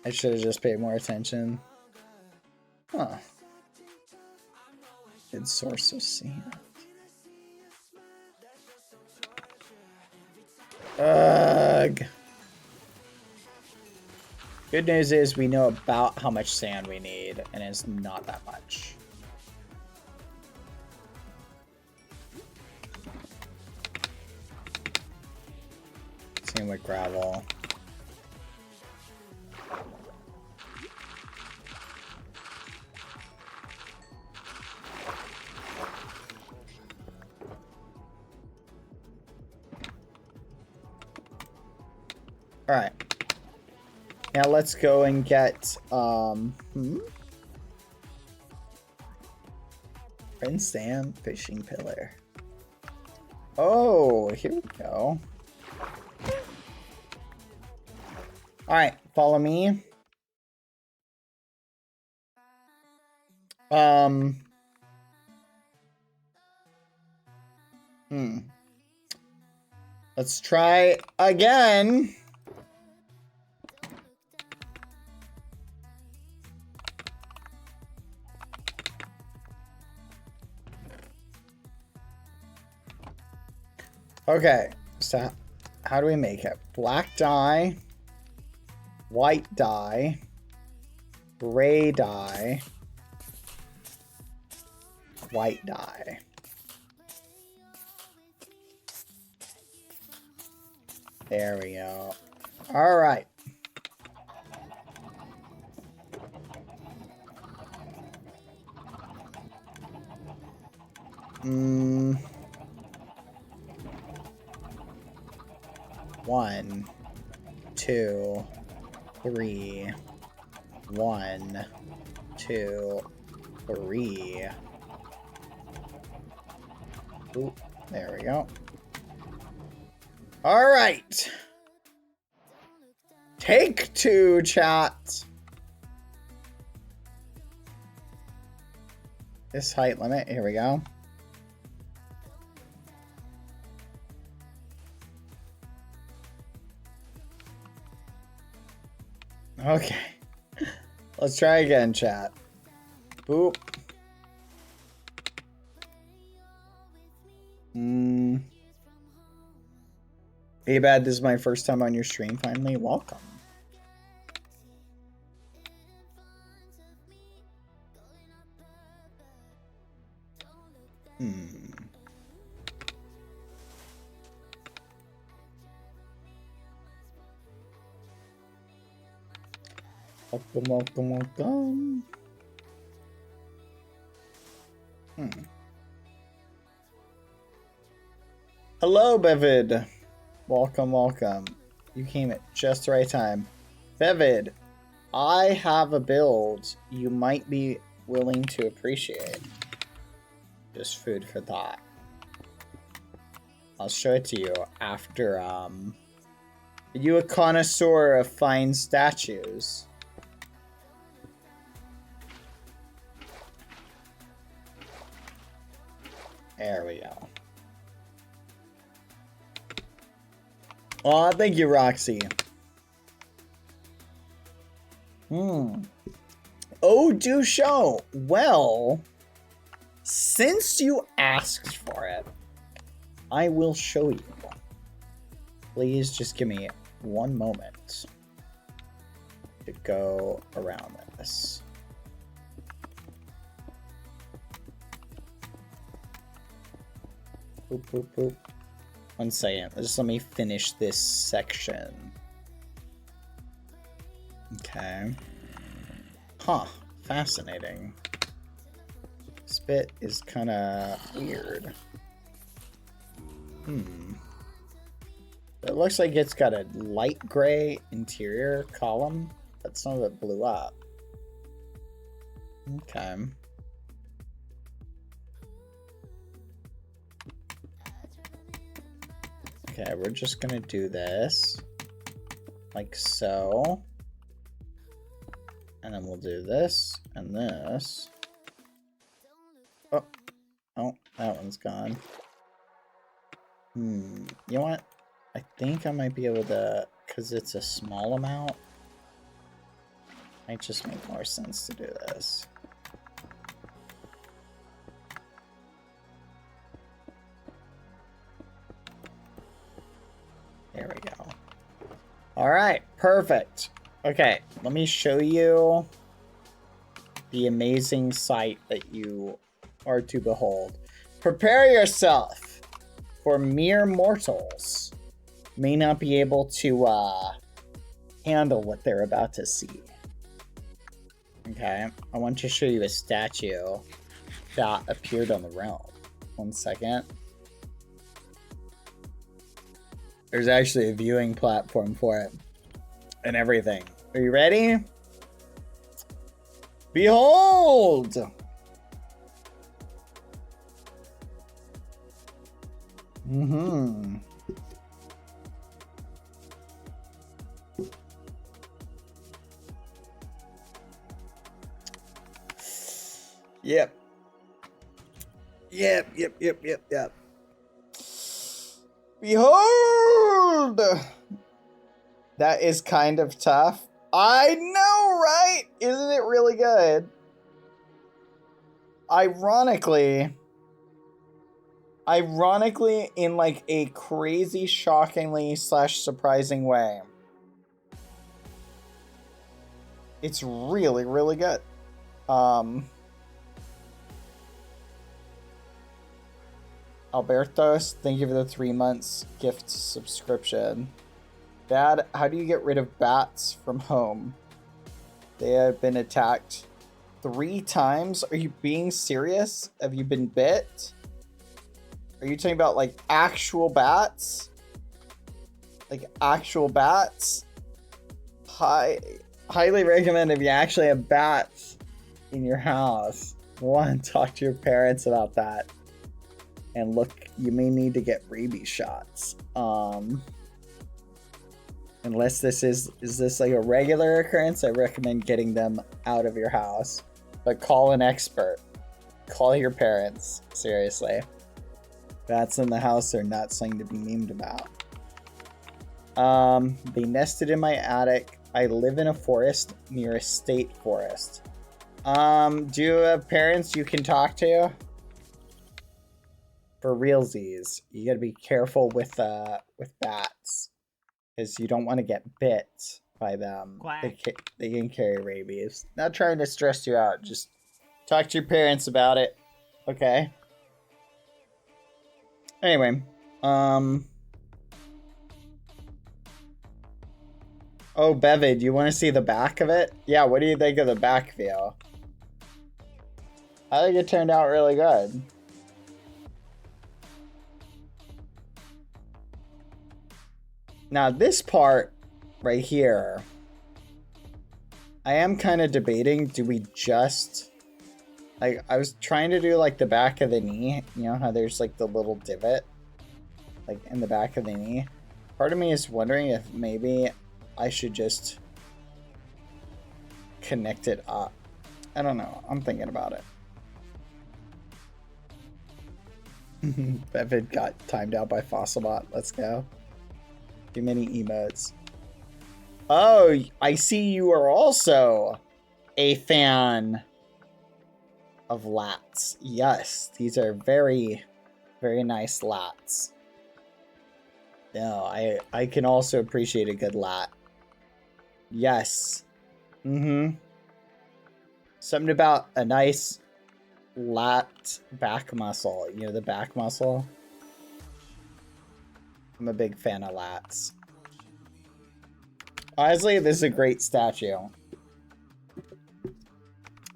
I should have just paid more attention. Huh. Good source of sand. Ugh. Good news is we know about how much sand we need, and it's not that much. Same with gravel. All right. Now let's go and get Prince Sam fishing pillar. Oh, here we go. All right, follow me. Hmm. Let's try again. Okay, so how do we make it? Black dye, white dye, gray dye, white dye. There we go. All right. One, two, three. 1, 2, 3. Ooh, there we go. All right. Take 2, chat. This height limit. Here we go. Okay. Let's try again, chat. Boop. Hey, Bad, this is my first time on your stream, finally. Welcome. Welcome. Hello, Bevid. Welcome. You came at just the right time. Bevid, I have a build you might be willing to appreciate. Just food for thought. I'll show it to you after, Are you a connoisseur of fine statues? There we go. Aw, thank you, Roxy. Oh, do show. Well, since you asked for it, I will show you. Please just give me one moment to go around this. Boop, boop, boop. 1 second. Just let me finish this section. Okay. Huh. Fascinating. This bit is kind of weird. It looks like it's got a light gray interior column, but some of it blew up. Okay. Okay, we're just gonna do this. Like so. And then we'll do this and this. Oh, that one's gone. You know what? I think I might be able to, because it's a small amount. Might just make more sense to do this. There we go. All right, perfect. Okay, let me show you the amazing sight that you are to behold. Prepare yourself, for mere mortals may not be able to handle what they're about to see. Okay, I want to show you a statue that appeared on the realm. 1 second. There's actually a viewing platform for it and everything. Are you ready? Behold! Yep. Behold! That is kind of tough. I know, right? Isn't it really good? Ironically, in like a crazy, shockingly / surprising way, it's really, really good. Albertos, thank you for the 3 months gift subscription. Dad, how do you get rid of bats from home? They have been attacked 3 times. Are you being serious? Have you been bit? Are you talking about like actual bats? Like actual bats? Highly recommend if you actually have bats in your house. You want to talk to your parents about that. And look, you may need to get rabies shots. Unless this is this like a regular occurrence, I recommend getting them out of your house. But call an expert. Call your parents. Seriously. Bats in the house are not something to be memed about. They nested in my attic. I live in a forest near a state forest. Do you have parents you can talk to? For realsies, you gotta be careful with bats, because you don't want to get bit by them. They can carry rabies. Not trying to stress you out. Just talk to your parents about it. Okay. Anyway, oh, Bevid, you want to see the back of it? Yeah, what do you think of the back view? I think it turned out really good. Now, this part right here, I am kind of debating, do we just... Like, I was trying to do, like, the back of the knee. You know how there's, like, the little divot? Like, in the back of the knee. Part of me is wondering if maybe I should just connect it up. I don't know. I'm thinking about it. Bevid got timed out by Fossilbot. Let's go. Too many emotes. Oh, I see you are also a fan of lats. Yes, these are very, very nice lats. No, I can also appreciate a good lat. Yes. Something about a nice lat back muscle. You know, the back muscle? I'm a big fan of lats. Honestly, this is a great statue.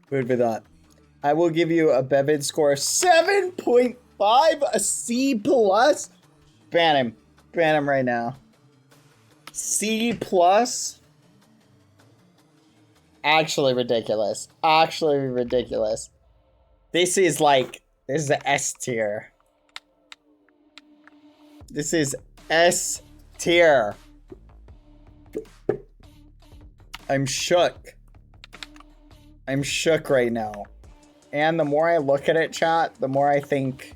Food for thought. I will give you a Bevid score 7.5, a C+. Ban him. Ban him right now. C+. Actually ridiculous. Actually ridiculous. This is like, this is the S tier. This is S tier. I'm shook. I'm shook right now. And the more I look at it, chat, the more I think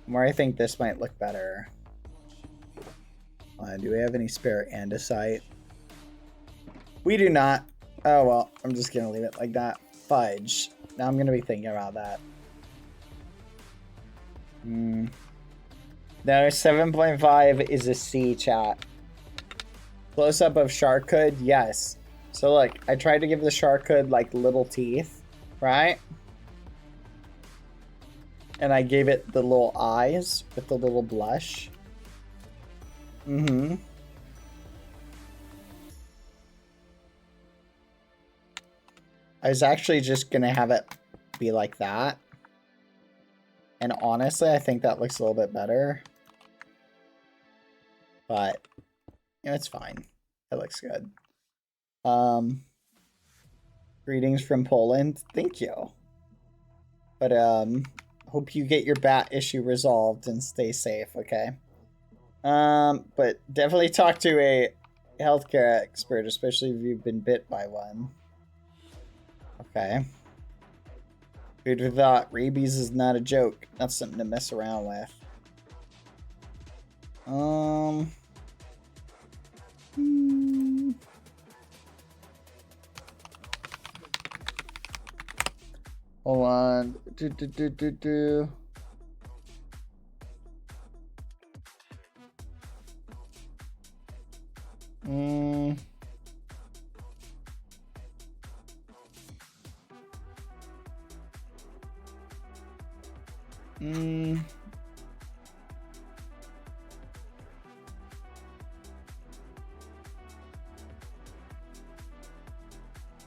this might look better. Do we have any spare andesite? We do not. Oh well, I'm just gonna leave it like that. Fudge. Now I'm gonna be thinking about that. No, 7.5 is a C, chat. Close up of shark hood, yes. So look, I tried to give the shark hood like little teeth, right? And I gave it the little eyes with the little blush. I was actually just gonna have it be like that. And honestly, I think that looks a little bit better. But, you know, it's fine. It looks good. Greetings from Poland. Thank you. But, hope you get your bat issue resolved and stay safe, okay? But definitely talk to a healthcare expert, especially if you've been bit by one. Okay. Food for thought. Rabies is not a joke. Not something to mess around with. Hold on.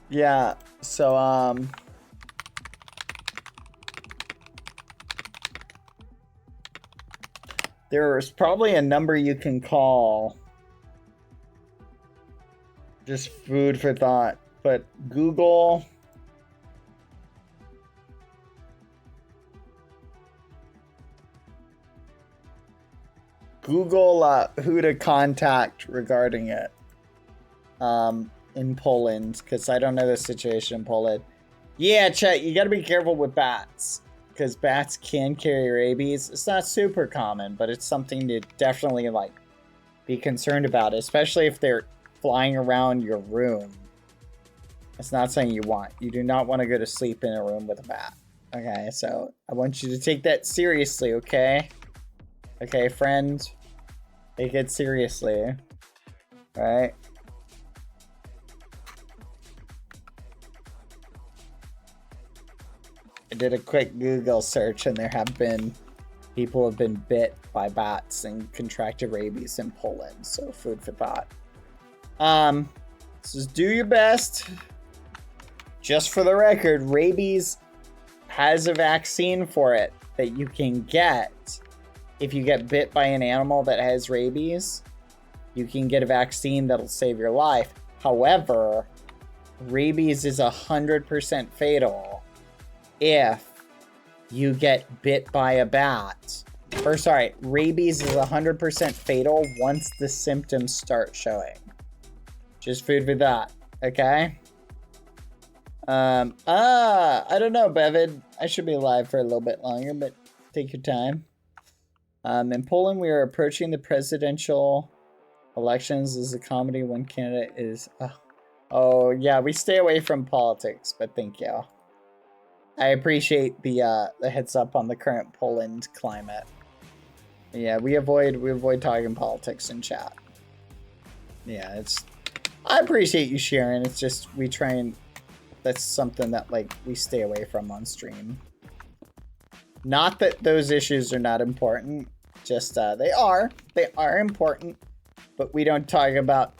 Yeah, so there's probably a number you can call. Just food for thought. But Google who to contact regarding it in Poland, because I don't know the situation in Poland. Yeah, chat, you gotta be careful with bats, because bats can carry rabies. It's not super common, but it's something to definitely like be concerned about, especially if they're flying around your room. It's not something you want. You do not want to go to sleep in a room with a bat. Okay, so I want you to take that seriously, okay? Okay, friend? Take it seriously. Alright? I did a quick Google search and there have been people have been bit by bats and contracted rabies in Poland, so food for thought. So do your best. Just for the record, rabies has a vaccine for it that you can get. If you get bit by an animal that has rabies, you can get a vaccine that'll save your life. However, rabies is 100% fatal if you get bit by a bat. Or sorry, rabies is 100% fatal once the symptoms start showing. Just food for that, okay? I don't know, Bevid. I should be alive for a little bit longer, but take your time. In Poland, we are approaching the presidential elections. This is a comedy. One candidate is... oh, yeah, we stay away from politics, but thank you. I appreciate the heads up on the current Poland climate. Yeah, we avoid talking politics in chat. Yeah, it's... I appreciate you sharing. It's just we try and... That's something that, like, we stay away from on stream. Not that those issues are not important. Just, they are. They are important. But we don't talk about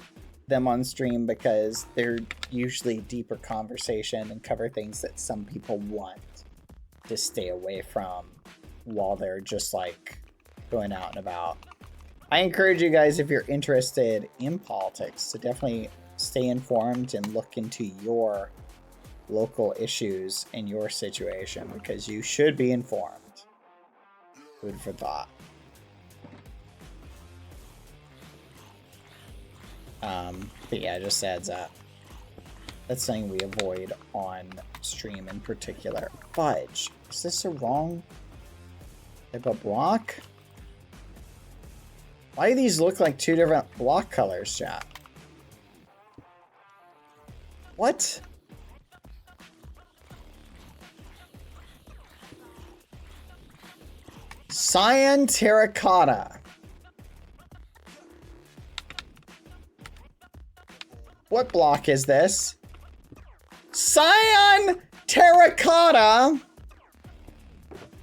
them on stream because they're usually deeper conversation and cover things that some people want to stay away from while they're just, like, going out and about. I encourage you guys, if you're interested in politics, to definitely stay informed and look into your local issues in your situation, because you should be informed. Food for thought. But yeah, just adds up. That's something we avoid on stream in particular. Fudge. Is this a wrong type of block? Why do these look like two different block colors, chat? What? Cyan terracotta. What block is this? Cyan terracotta.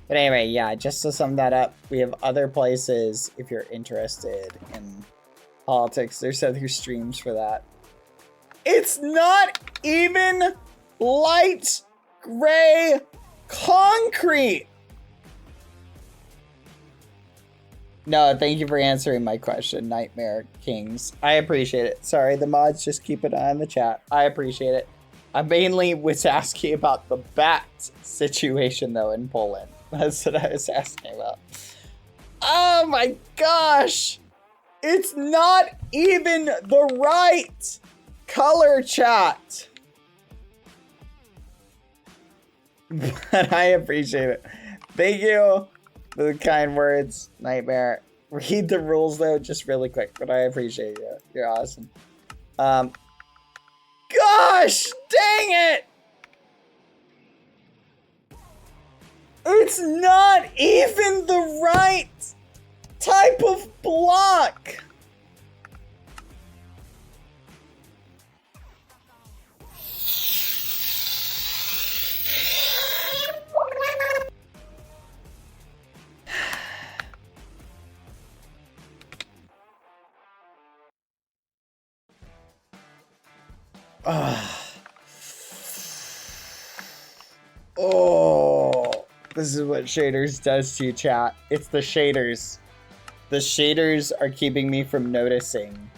But anyway, yeah, just to sum that up, we have other places if you're interested in politics. There's other streams for that. It's not even light gray concrete. No, thank you for answering my question, Nightmare Kings. I appreciate it. Sorry, the mods just keep an eye on the chat. I appreciate it. I mainly was asking about the bat situation, though, in Poland. That's what I was asking about. Oh my gosh! It's not even the right color, chat! But I appreciate it. Thank you for the kind words, Nightmare. Read the rules though, just really quick, but I appreciate you. You're awesome. Gosh, dang it! It's not even the right type of block. Oh, this is what shaders does to you, chat. It's the shaders. The shaders are keeping me from noticing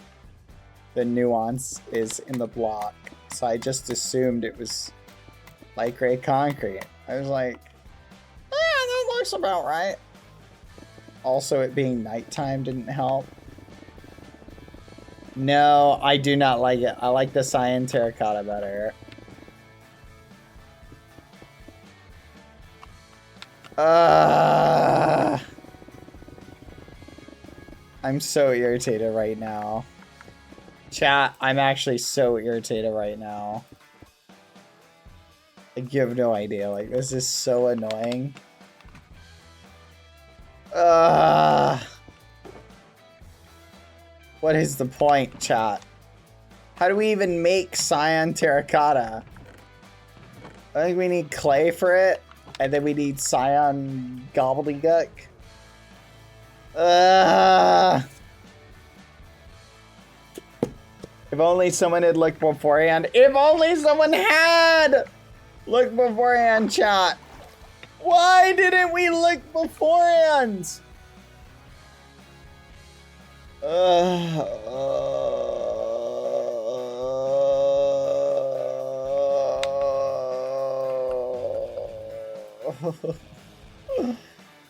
the nuance is in the block. So I just assumed it was light gray concrete. I was like, that looks about right. Also, it being nighttime didn't help. No, I do not like it. I like the cyan terracotta better. I'm so irritated right now. Chat, I'm actually so irritated right now. Like, you have no idea. Like, this is so annoying. What is the point, chat? How do we even make cyan terracotta? I think we need clay for it, and then we need cyan gobbledygook. If only someone had looked beforehand. If only someone had looked beforehand, chat. Why didn't we look beforehand?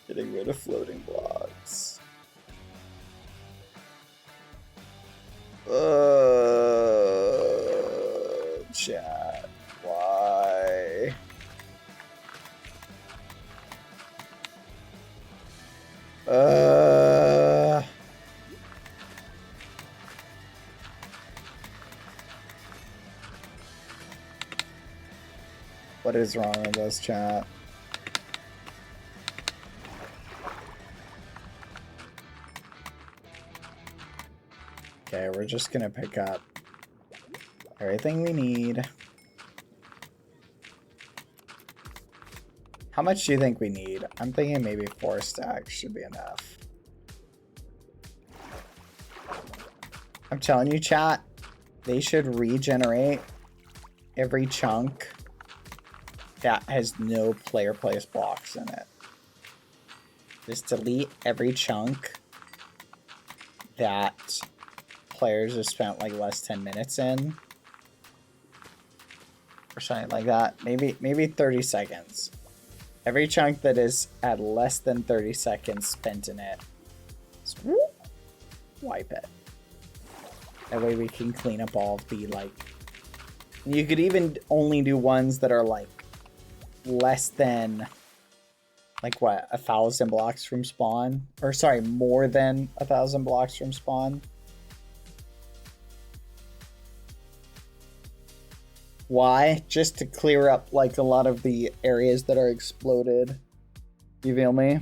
Getting rid of floating blocks. Chat. Why? What is wrong with us, chat? Okay, we're just gonna pick up everything we need. How much do you think we need? I'm thinking maybe 4 stacks should be enough. I'm telling you, chat, they should regenerate every chunk that has no player place blocks in it. Just delete every chunk that players have spent like less 10 minutes in. Or something like that. Maybe 30 seconds. Every chunk that is at less than 30 seconds spent in it, just wipe it. That way we can clean up all of the, like... You could even only do ones that are, like, less than... Like, what? 1,000 blocks from spawn? Or, sorry, more than 1,000 blocks from spawn. Why? Just to clear up, like, a lot of the areas that are exploded. You feel me?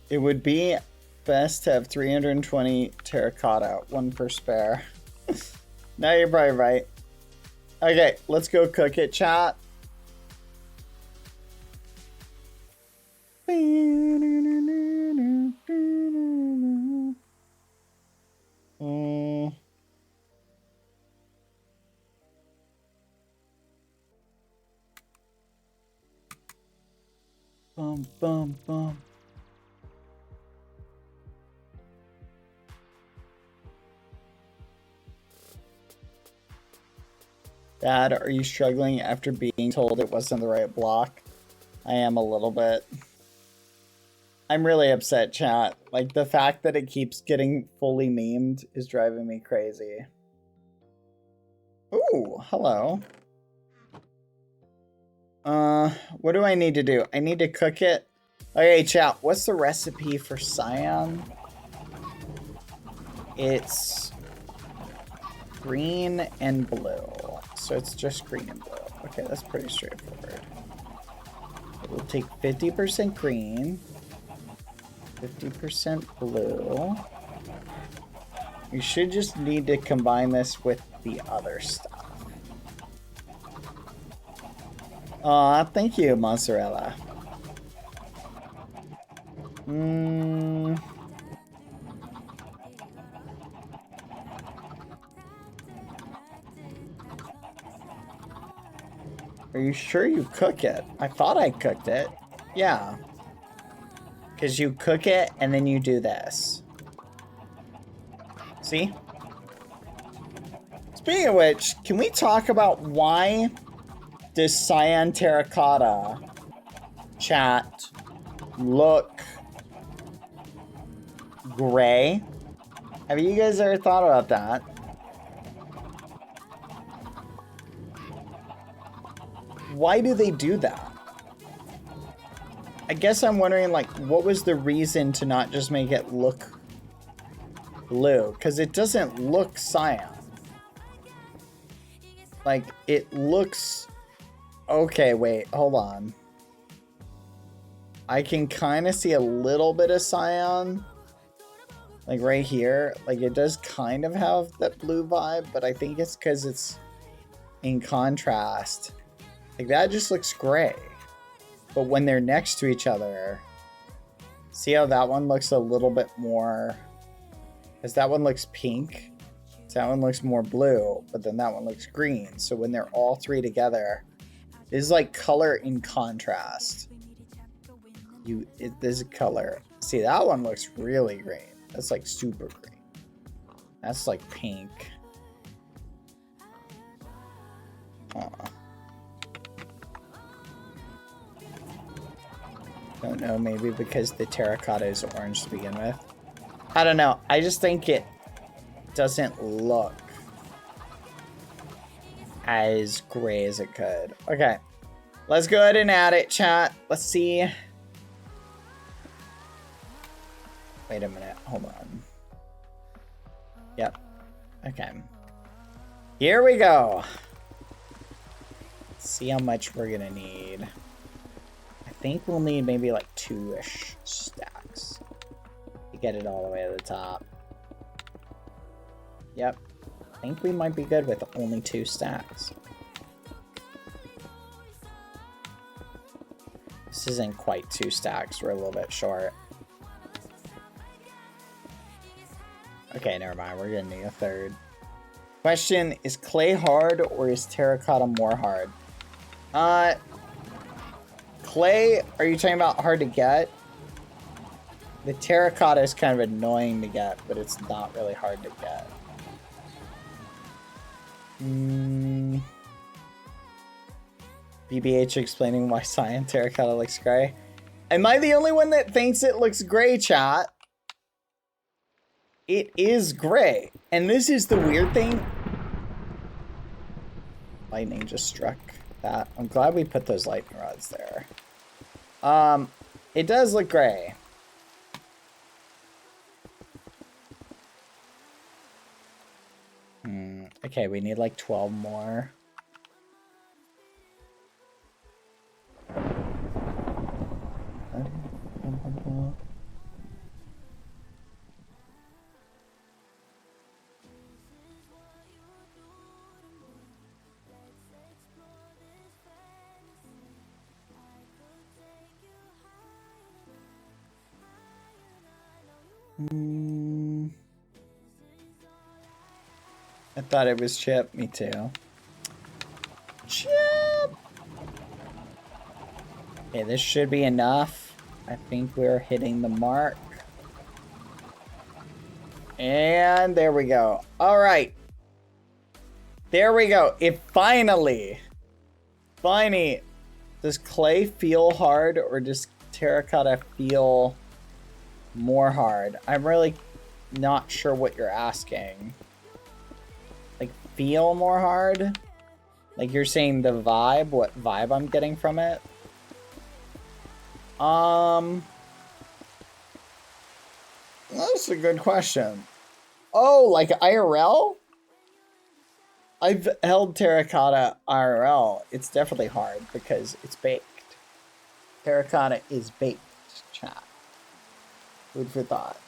It would be best to have 320 terracotta, 1 per spare. Now you're probably right. Okay, let's go cook it, chat. Bum, bum, bum. Dad, are you struggling after being told it wasn't the right block? I am a little bit. I'm really upset, chat. Like, the fact that it keeps getting fully memed is driving me crazy. Ooh, hello. What do I need to do? I need to cook it. Okay, chat, what's the recipe for cyan? It's green and blue. So it's just green and blue. Okay, that's pretty straightforward. We'll take 50% green, 50% blue. You should just need to combine this with the other stuff. Aw, thank you, mozzarella. Are you sure you cook it? I thought I cooked it. Yeah. Because you cook it and then you do this. See? Speaking of which, can we talk about why does cyan terracotta chat look gray? Have you guys ever thought about that? Why do they do that? I guess I'm wondering, like, what was the reason to not just make it look blue? Because it doesn't look cyan. Like, it looks... Okay, wait, hold on. I can kind of see a little bit of cyan. Like, right here. Like, it does kind of have that blue vibe, but I think it's because it's in contrast. Like, that just looks gray. But when they're next to each other, see how that one looks a little bit more... Because that one looks pink. So that one looks more blue, but then that one looks green. So when they're all three together, it's like color in contrast. There's a color. See, that one looks really green. That's like super green. That's like pink. Don't know, maybe because the terracotta is orange to begin with. I don't know. I just think it doesn't look as gray as it could. Okay. Let's go ahead and add it, chat. Let's see. Wait a minute. Hold on. Yep. Okay. Here we go. Let's see how much we're gonna need. I think we'll need maybe like 2-ish stacks to get it all the way to the top. Yep. I think we might be good with only 2 stacks. This isn't quite 2 stacks. We're a little bit short. Okay, never mind. We're gonna need a 3rd. Question, is clay hard or is terracotta more hard? Clay, are you talking about hard to get? The terracotta is kind of annoying to get, but it's not really hard to get. BBH explaining why cyan terracotta looks gray. Am I the only one that thinks it looks gray, chat? It is gray. And this is the weird thing. Lightning just struck that. I'm glad we put those lightning rods there. It does look gray. Okay, we need like 12 more. I thought it was Chip. Me too. Chip! Okay, this should be enough. I think we're hitting the mark. And there we go. All right. There we go. It finally. Does clay feel hard or does terracotta feel more hard? I'm really not sure what you're asking. Like, feel more hard? Like, you're saying the vibe? What vibe I'm getting from it? That's a good question. Oh, like IRL? I've held terracotta IRL. It's definitely hard because it's baked. Terracotta is baked, chat. Food for thought.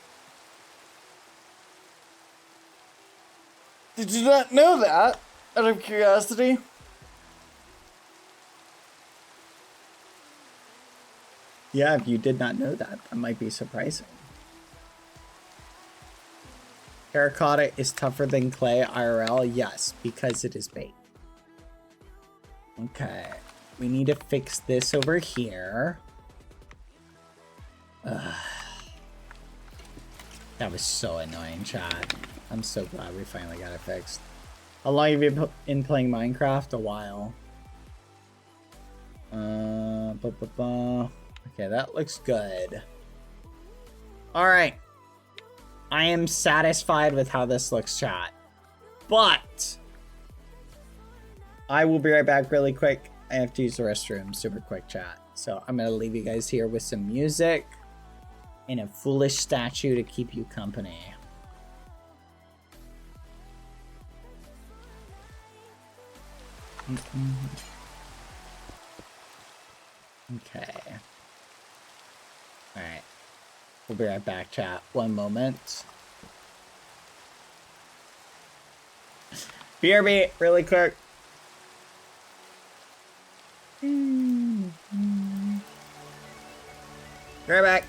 Did you not know that? Out of curiosity? Yeah, if you did not know that, that might be surprising. Terracotta is tougher than clay IRL? Yes, because it is baked. Okay. We need to fix this over here. Ugh. That was so annoying, chat. I'm so glad we finally got it fixed. How long have you been playing Minecraft? A while. Okay, that looks good. Alright. I am satisfied with how this looks, chat. But I will be right back really quick. I have to use the restroom super quick, chat. So I'm going to leave you guys here with some music and a foolish statue to keep you company. Okay. Alright. We'll be right back, chat. One moment. BRB, really quick. Be right back.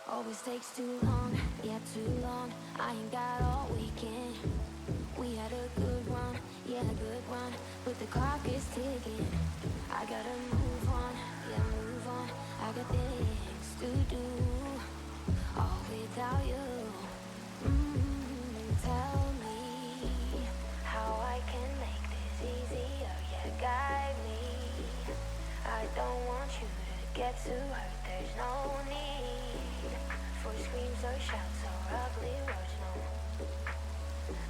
Always takes too long, yeah, too long. I ain't got all weekend. We had a good run, yeah. yeah, good one. But the clock is ticking. I gotta move on, yeah, move on. I got things to do, all without you. Tell me how I can make this easier, yeah, guide me. I don't want you to get too hurt, there's no need for screams or shouts or ugly words, no.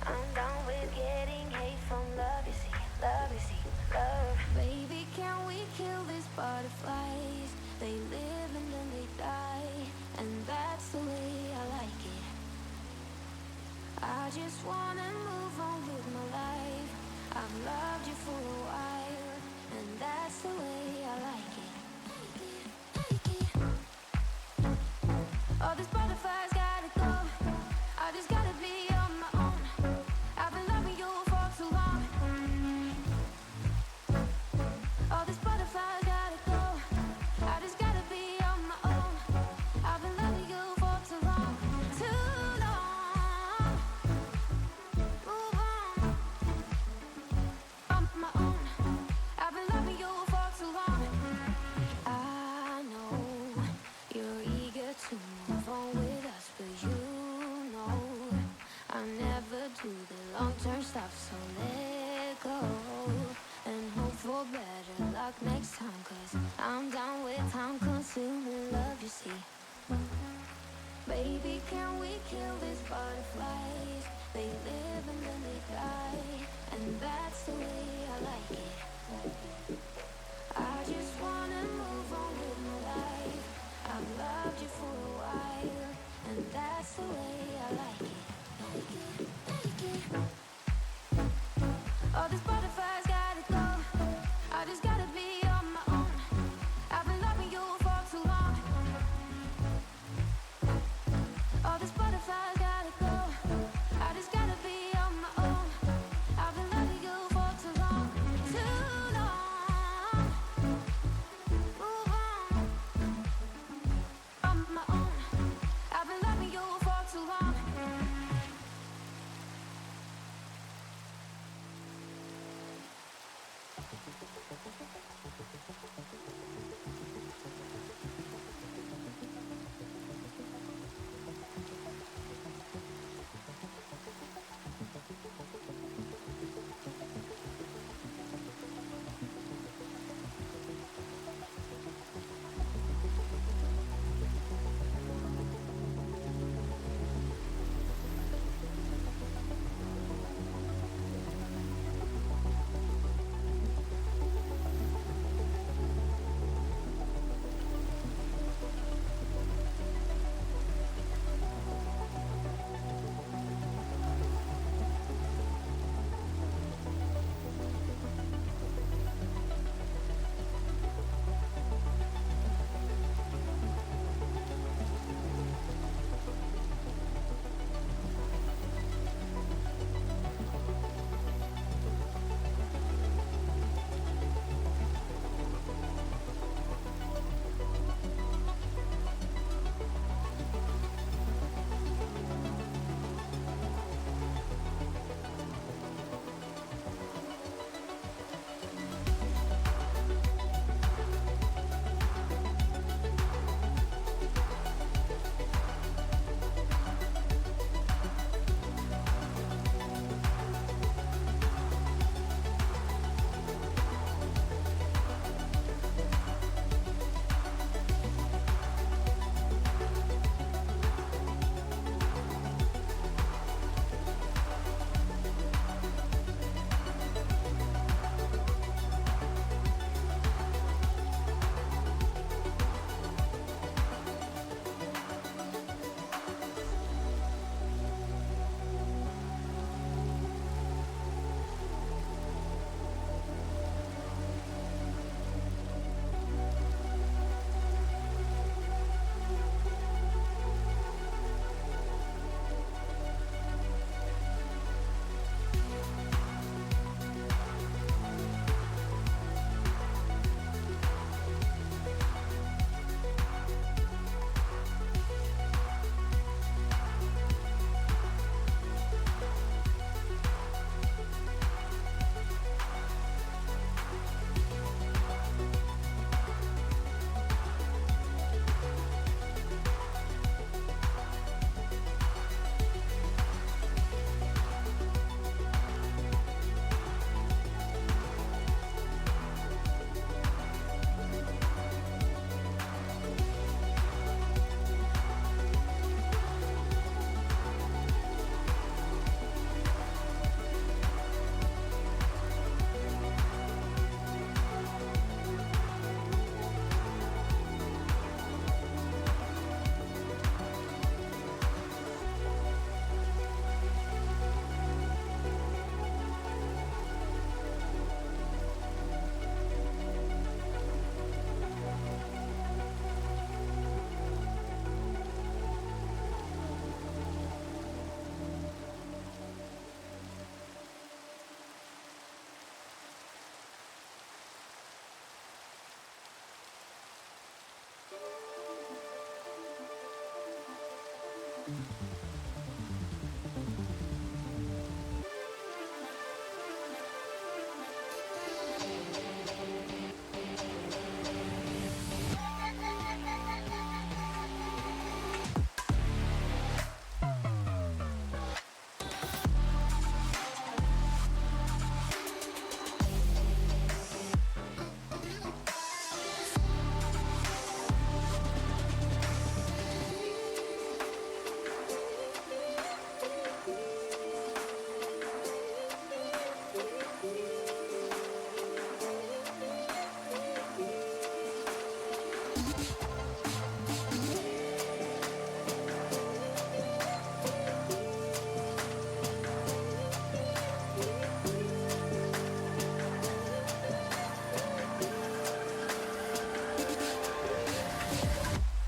I'm done with getting hate from love, you see, love, you see, love. Baby, can we kill these butterflies? They live and then they die, and that's the way I like it. I just wanna move on with my life. I've loved you for a while, and that's the way I like it. All these butterflies gotta go. I just gotta be on my own. I've been loving you for too long. All these butterflies gotta go. I just gotta be on my own. I've been loving you for too long. Too long. Move on my own. I've been loving you for too long. I know you're eager to move on with us, but you know I never do the long-term stuff, so let go and hope for better luck next time, 'cause I'm done with time-consuming love, you see. Baby, can we kill these butterflies? They live and then they die, and that's the way I like it. I just wanna move on with my life. I've loved you for a while, and that's the way I like it. All these butterflies gotta go. I just gotta be on my own. I've been loving you for too long. All these butterflies gotta go. I just gotta be on my own. I've been loving you for too long. Too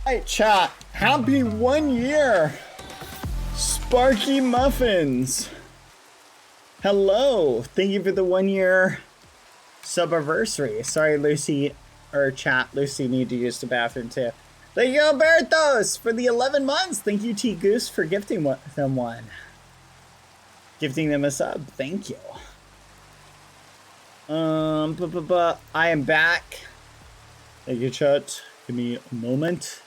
Hey chat, happy 1 year! Sparky Muffins! Hello! Thank you for the 1 year subiversary. Sorry, Lucy, or chat, Lucy need to use the bathroom too. Thank you, Albertos, for the 11 months. Thank you, T Goose, for gifting them one. Gifting them a sub. Thank you. I am back. Thank you, chat. Give me a moment.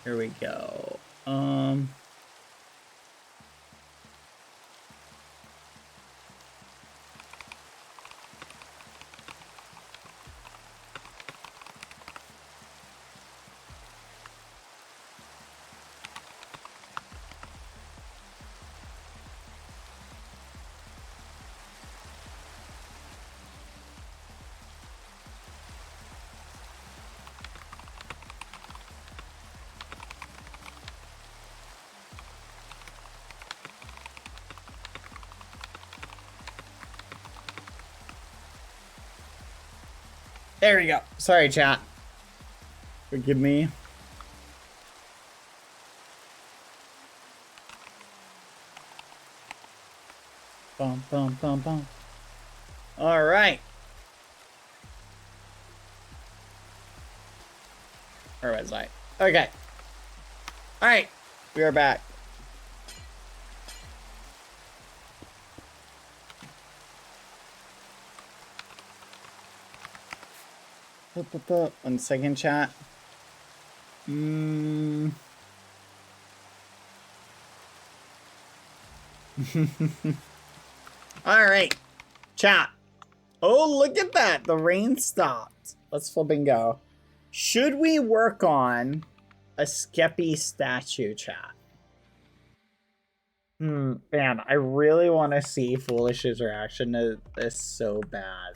Here we go. There we go. Sorry, chat. Forgive me. Bum, bum, bum, bum. All right. Where was I? Okay. All right. We are back. One second, chat. All right, chat. Oh, look at that. The rain stopped. Let's flip and go. Should we work on a Skeppy statue, chat? Man, I really want to see Foolish's reaction to this so bad.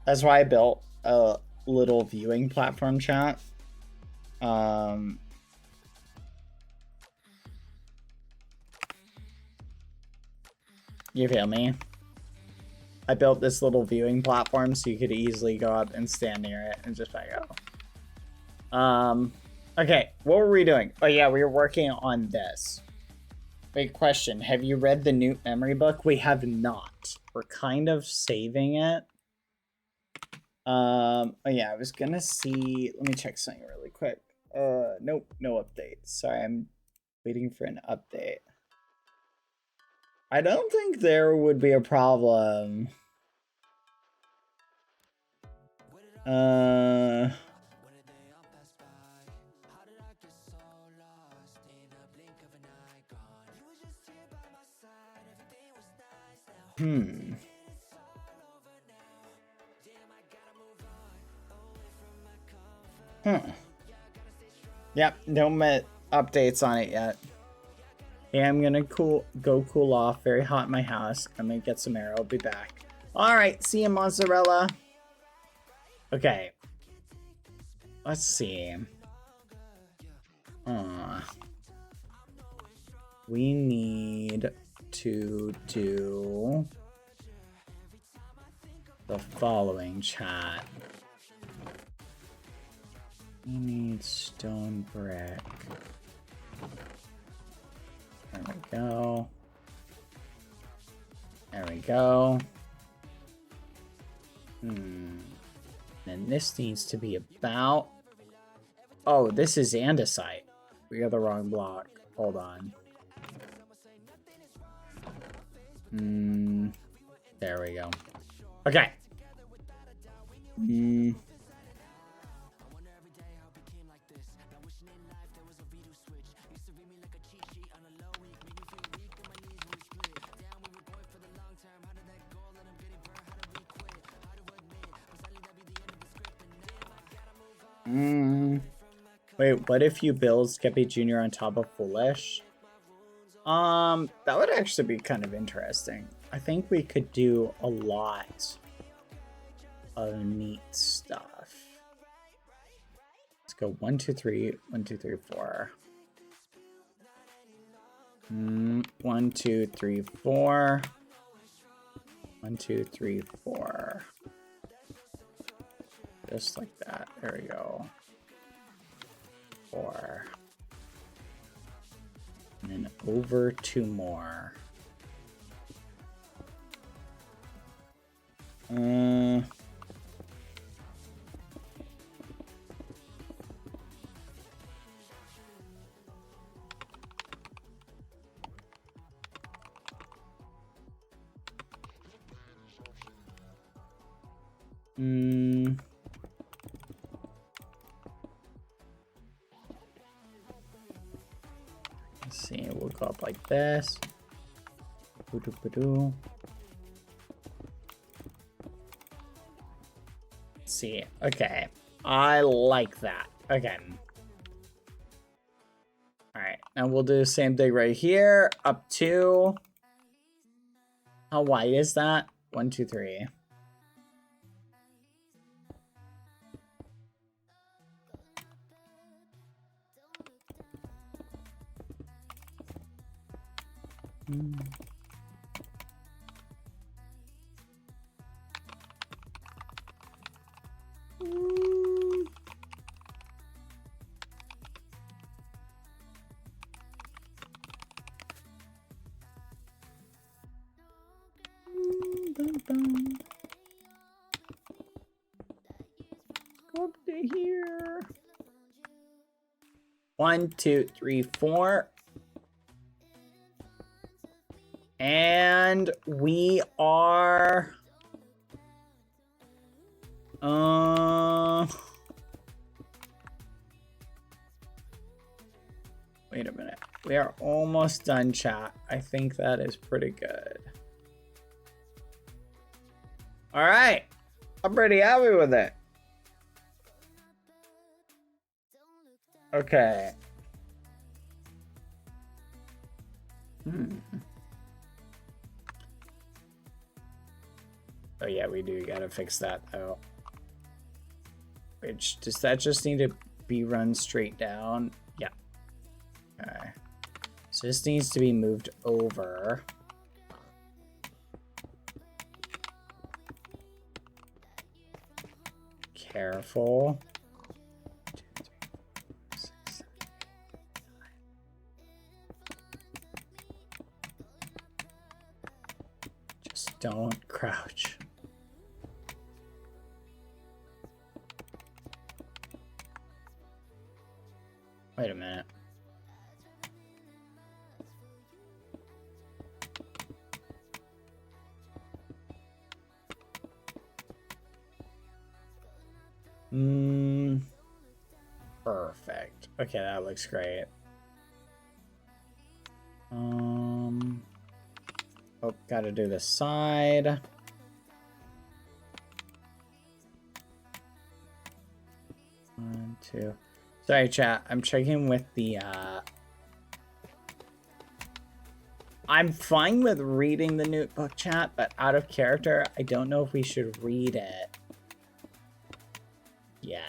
That's why I built a little viewing platform, chat. You feel me? I built this little viewing platform so you could easily go up and stand near it and just back out. Okay, what were we doing? Oh yeah, we were working on this. Wait, question. Have you read the Newt memory book? We have not. We're kind of saving it. Oh yeah, I was gonna see. Let me check something really quick. Nope, no updates. Sorry, I'm waiting for an update. I don't think there would be a problem. Yep, no updates on it yet. Hey, I'm gonna go cool off. Very hot in my house. I'm gonna get some air. I'll be back. Alright, see you, mozzarella. Okay. Let's see. We need to do the following, chat. We need stone brick. There we go. There we go. And this needs to be about... Oh, this is andesite. We got the wrong block. Hold on. There we go. Okay. Wait, what if you build Skeppy Jr. on top of Foolish? That would actually be kind of interesting. I think we could do a lot of neat stuff. Let's go 1, 2, 3, 1, 2, 3, 4. 1, 2, 3, 4. 1, 2, 3, 4. Just like that. There we go. 4. And then over 2 more. Let's see, we'll go up like this. Let's see, okay. I like that. Okay. Alright, now we'll do the same thing right here. Up 2. How wide is that? 1, 2, 3. Go up to here. 1, 2, 3, 4. And we are... Wait a minute. We are almost done, chat. I think that is pretty good. Alright. I'm pretty happy with it. Okay. Oh yeah, we do gotta fix that though. Which, does that just need to be run straight down? Yeah. Okay. So this needs to be moved over. Careful. 2, 3, 4, 6, 7, 8, 9. Just don't crouch. Wait a minute. Perfect. Okay, that looks great. Oh, gotta do the side. One, 2. Sorry, chat. I'm checking with the I'm fine with reading the notebook chat, but out of character, I don't know if we should read it yet.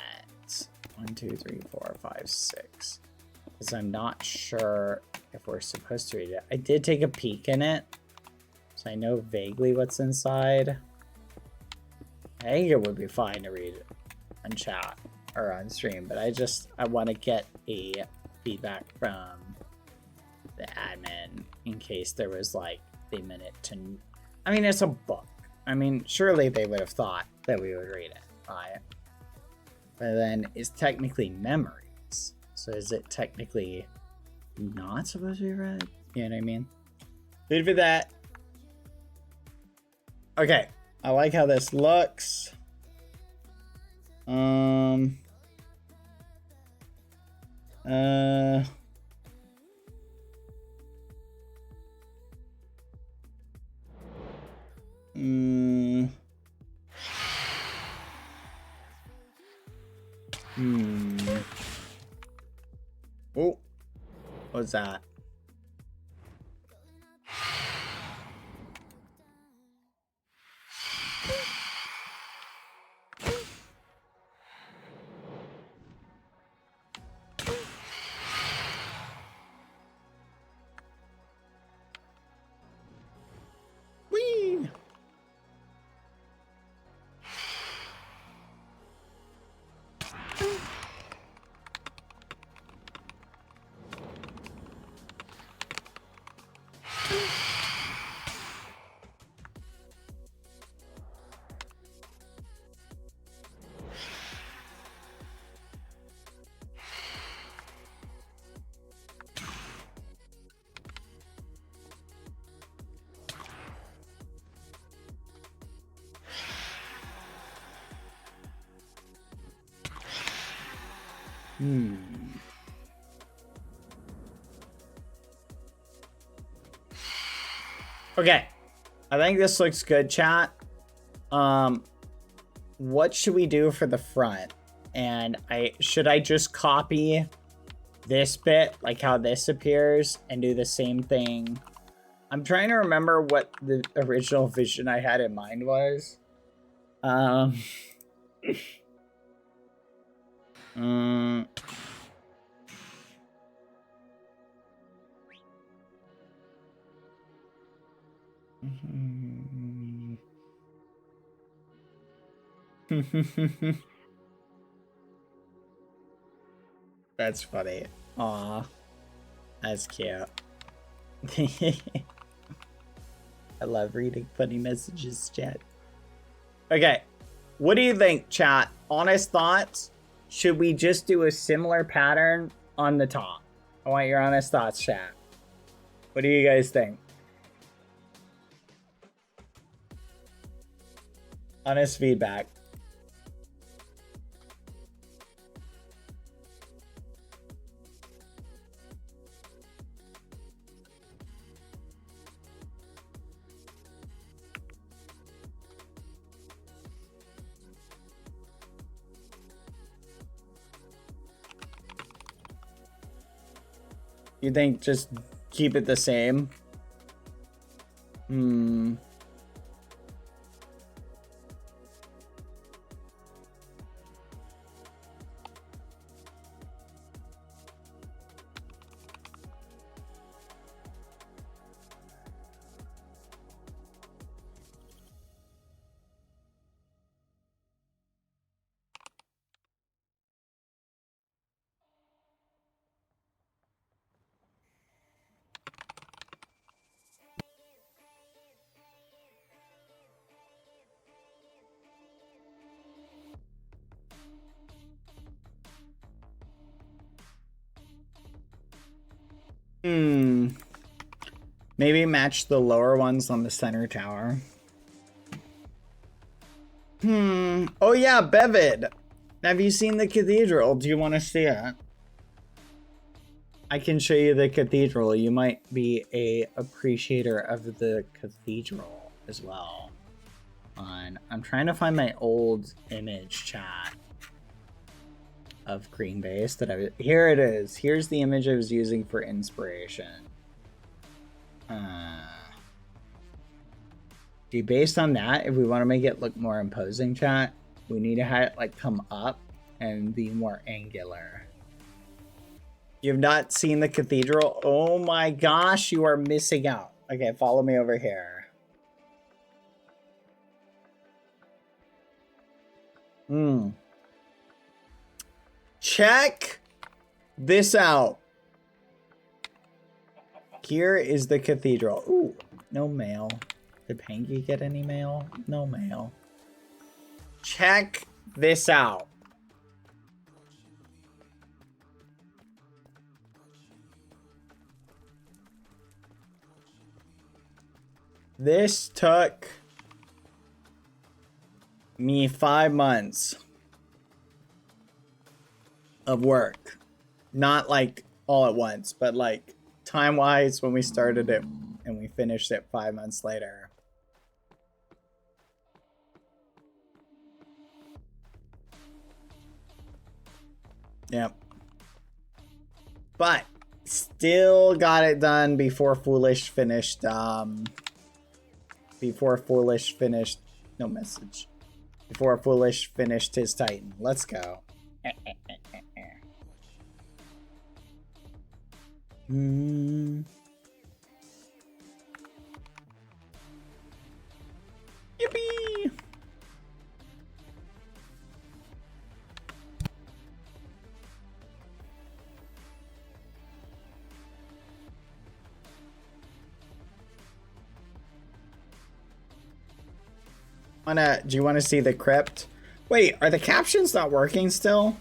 1, 2, 3, 4, 5, 6. Because I'm not sure if we're supposed to read it. I did take a peek in it, so I know vaguely what's inside. I think it would be fine to read it on chat or on stream, but I want to get a feedback from the admin in case there was like they meant it to. I mean, it's a book. I mean, surely they would have thought that we would read it, right? But then it's technically memories, so is it technically not supposed to be read? You know what I mean? Leave it for that. Okay, I like how this looks. Oh, what's that? Whee! Okay, I think this looks good, chat. What should we do for the front? And should I just copy this bit, like how this appears, and do the same thing? I'm trying to remember what the original vision I had in mind was. That's funny. Aw. That's cute. I love reading funny messages, chat. Okay. What do you think, chat? Honest thoughts? Should we just do a similar pattern on the top? I want your honest thoughts, chat. What do you guys think? Honest feedback. You think just keep it the same? Maybe match the lower ones on the center tower. Oh yeah, Bevid. Have you seen the cathedral? Do you want to see it? I can show you the cathedral. You might be a appreciator of the cathedral as well. I'm trying to find my old image, chat, of Green Base that here it is. Here's the image I was using for inspiration. See, based on that, if we want to make it look more imposing, chat, we need to have it like come up and be more angular. You've not seen the cathedral? Oh my gosh, you are missing out. Okay, follow me over here. Check this out. Here is the cathedral. Ooh, no mail. Did Pangy get any mail? No mail. Check this out. This took me 5 months of work. Not like all at once, but like time-wise when we started it and we finished it 5 months later. Yep. But still got it done before Foolish finished before Foolish finished his Titan. Let's go. Yippee! Do you want to see the crypt? Wait, are the captions not working still?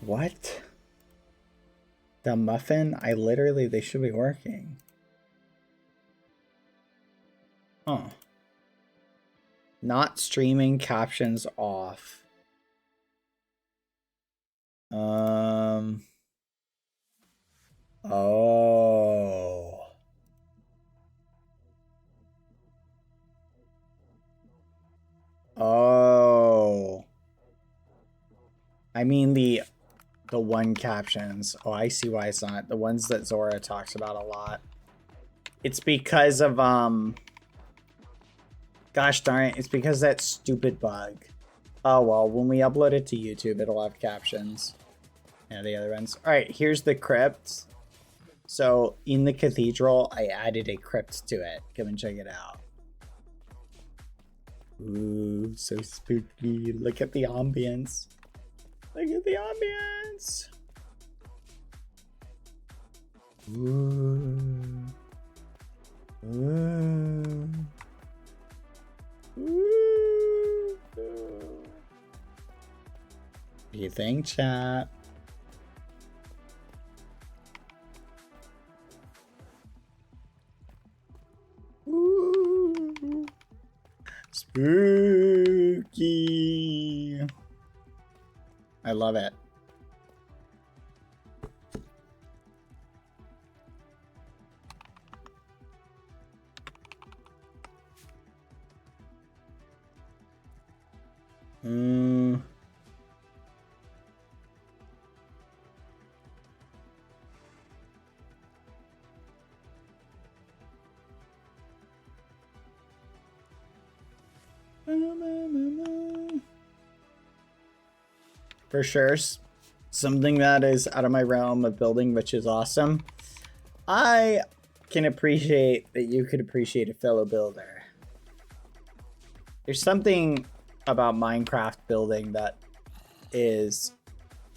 What? The muffin? They should be working. Huh. Not streaming, captions off. Oh. Oh. I mean the one captions. Oh, I see why it's not. The ones that Zora talks about a lot. It's because of gosh darn it, it's because of that stupid bug. Oh well, when we upload it to YouTube, it'll have captions. Yeah, the other ones. Alright, here's the crypt. So in the cathedral, I added a crypt to it. Come and check it out. Ooh, so spooky. Look at the ambience. Look at the ambience. Ooh. Ooh. Ooh. What do you think, chat? Ooh. Spooky. I love it. For sure, something that is out of my realm of building, which is awesome. I can appreciate that you could appreciate a fellow builder. There's something about Minecraft building that is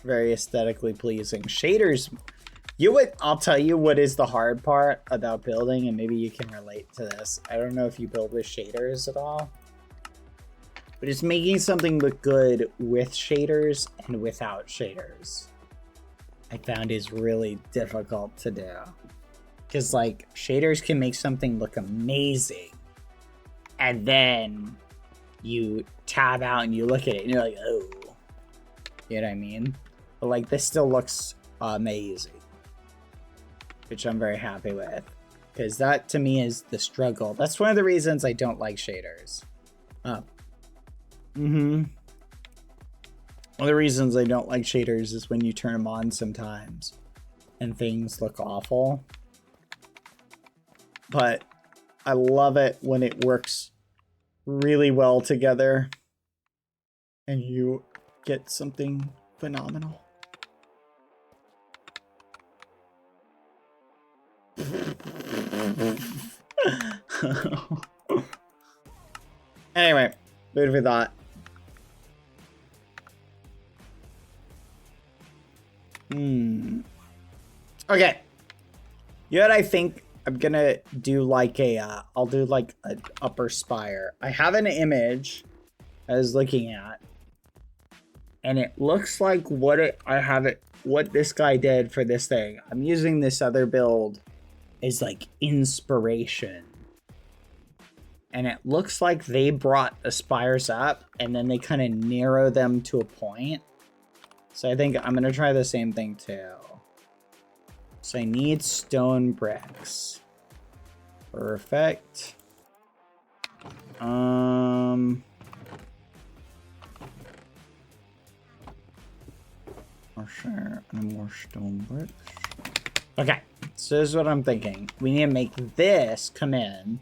very aesthetically pleasing. Shaders, I'll tell you what is the hard part about building, and maybe you can relate to this. I don't know if you build with shaders at all. But it's making something look good with shaders and without shaders. I found is really difficult to do. Because like shaders can make something look amazing. And then you tab out and you look at it and you're like, oh. You know what I mean? But like this still looks amazing. Which I'm very happy with. Because that to me is the struggle. That's one of the reasons I don't like shaders. One of the reasons I don't like shaders is when you turn them on sometimes and things look awful. but I love it when it works really well together and you get something phenomenal. Anyway, food for thought. Okay. You know what I think? I'm gonna do like a, I'll do like an upper spire. I have an image I was looking at, and it looks like what this guy did for this thing. I'm using this other build as like inspiration. And it looks like they brought the spires up and then they kind of narrow them to a point. So I think I'm gonna try the same thing too. So I need stone bricks. Perfect. More sure, and more stone bricks. Okay, so this is what I'm thinking. We need to make this come in,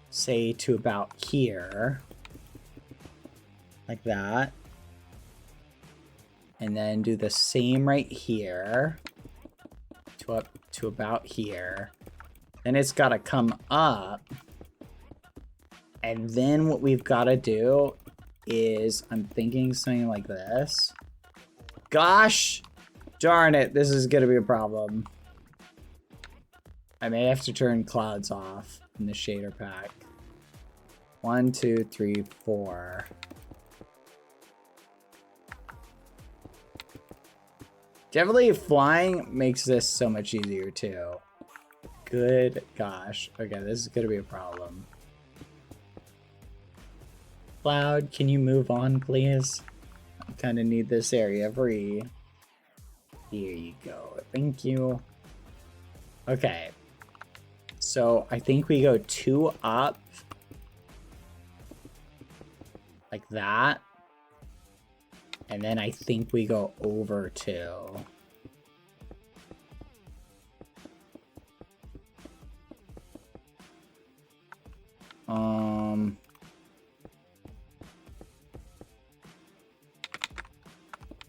say to about here, like that. And then do the same right here to up to about here. Then it's got to come up. And then what we've got to do is, I'm thinking something like this. Gosh darn it, this is going to be a problem. I may have to turn clouds off in the shader pack. 1, 2, 3, 4. Definitely flying makes this so much easier too. Good gosh. Okay, this is gonna be a problem. Cloud, can you move on, please? I kind of need this area free. Here you go. Thank you. Okay. So I think we go 2 up. Like that. And then I think we go over 2.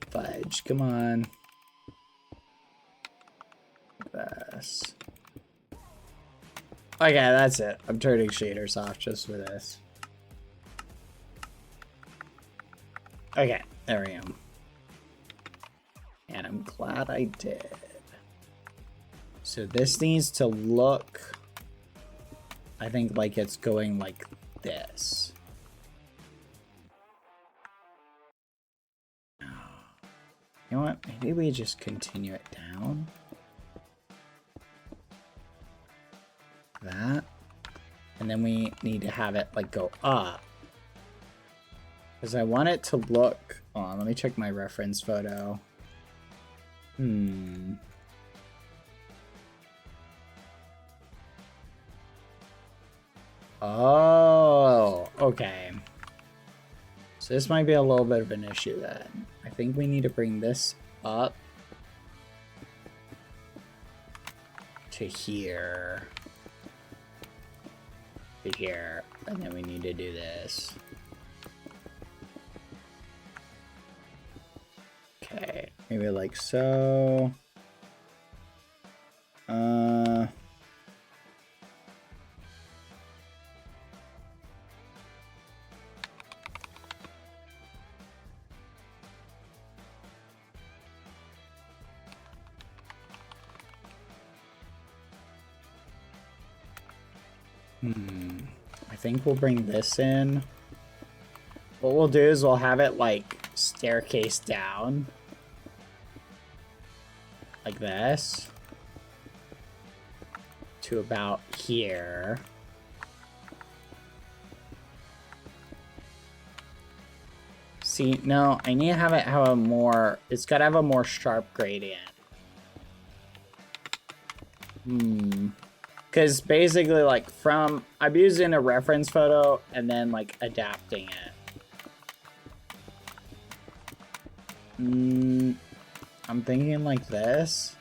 Fudge, come on. This. Okay, that's it. I'm turning shaders off just for this. Okay, there I am. And I'm glad I did. So this needs to look, I think, like it's going like this. You know what? Maybe we just continue it down. That. And then we need to have it like go up. Because I want it to look... Hold on, let me check my reference photo. Oh, okay. So this might be a little bit of an issue then. I think we need to bring this up to here. To here. And then we need to do this. Okay, maybe like so. I think we'll bring this in. What we'll do is we'll have it like staircase down. Like this. To about here. See, no, I need to have it have a more, it's gotta have a more sharp gradient. Because basically, like, from, I'm using a reference photo and then, like, adapting it. I'm thinking like this.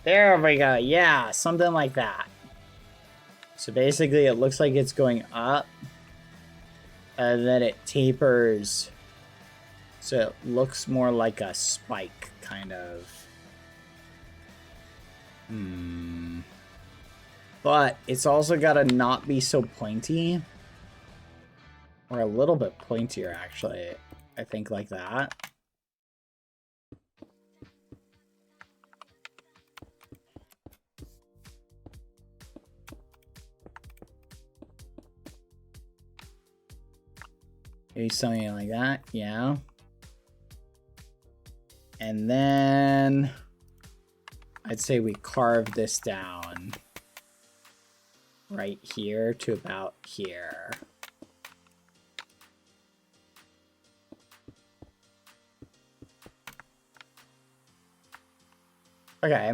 There we go. Yeah, something like that. So basically it looks like it's going up and then it tapers. So it looks more like a spike, kind of. But it's also got to not be so pointy. Or a little bit pointier, actually. I think like that. Maybe something like that, yeah. And then I'd say we carve this down right here to about here. Okay,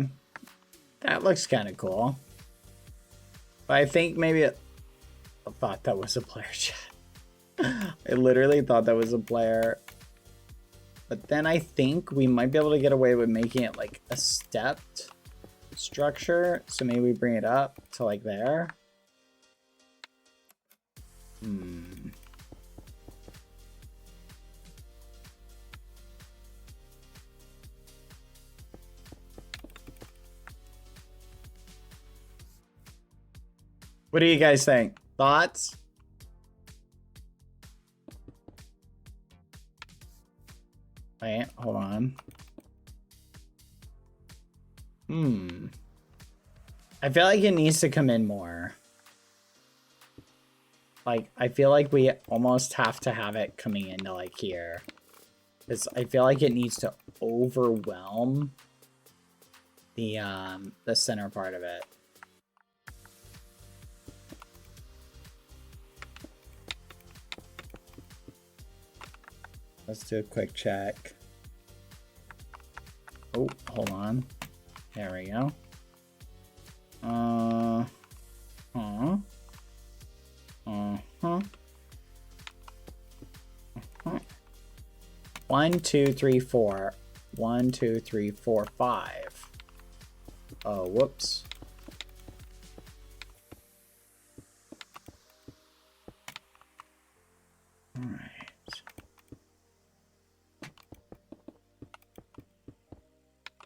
that looks kind of cool. But I think maybe I thought that was a player chat. I literally thought that was a player. But then I think we might be able to get away with making it like a stepped structure. So maybe we bring it up to like there. What do you guys think? Thoughts? Wait, hold on. I feel like it needs to come in more. Like, I feel like we almost have to have it coming into like here. Because I feel like it needs to overwhelm the center part of it. Let's do a quick check. Oh, hold on. There we go. 1, 2, 3, 4. 1, 2, 3, 4, 5. Oh, whoops. All right.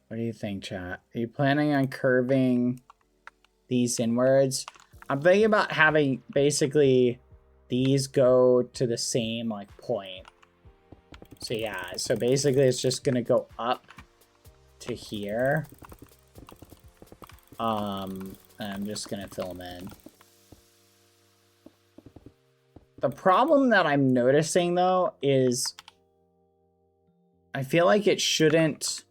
What do you think, chat? Are you planning on curving these inwards? I'm thinking about having basically these go to the same like point. So yeah, so basically it's just gonna go up to here. And I'm just gonna fill them in. The problem that I'm noticing though is I feel like it shouldn't.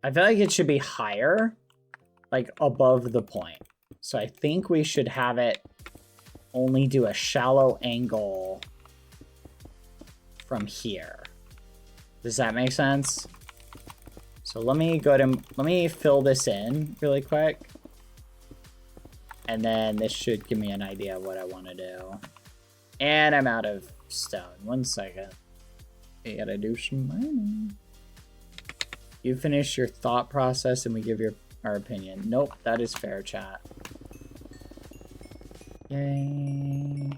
I feel like it should be higher, like above the point. So I think we should have it only do a shallow angle from here. Does that make sense? So let me fill this in really quick. And then this should give me an idea of what I want to do. And I'm out of stone. 1 second. I gotta do some mining. You finish your thought process and we give our opinion. Nope, that is fair, chat. Yay.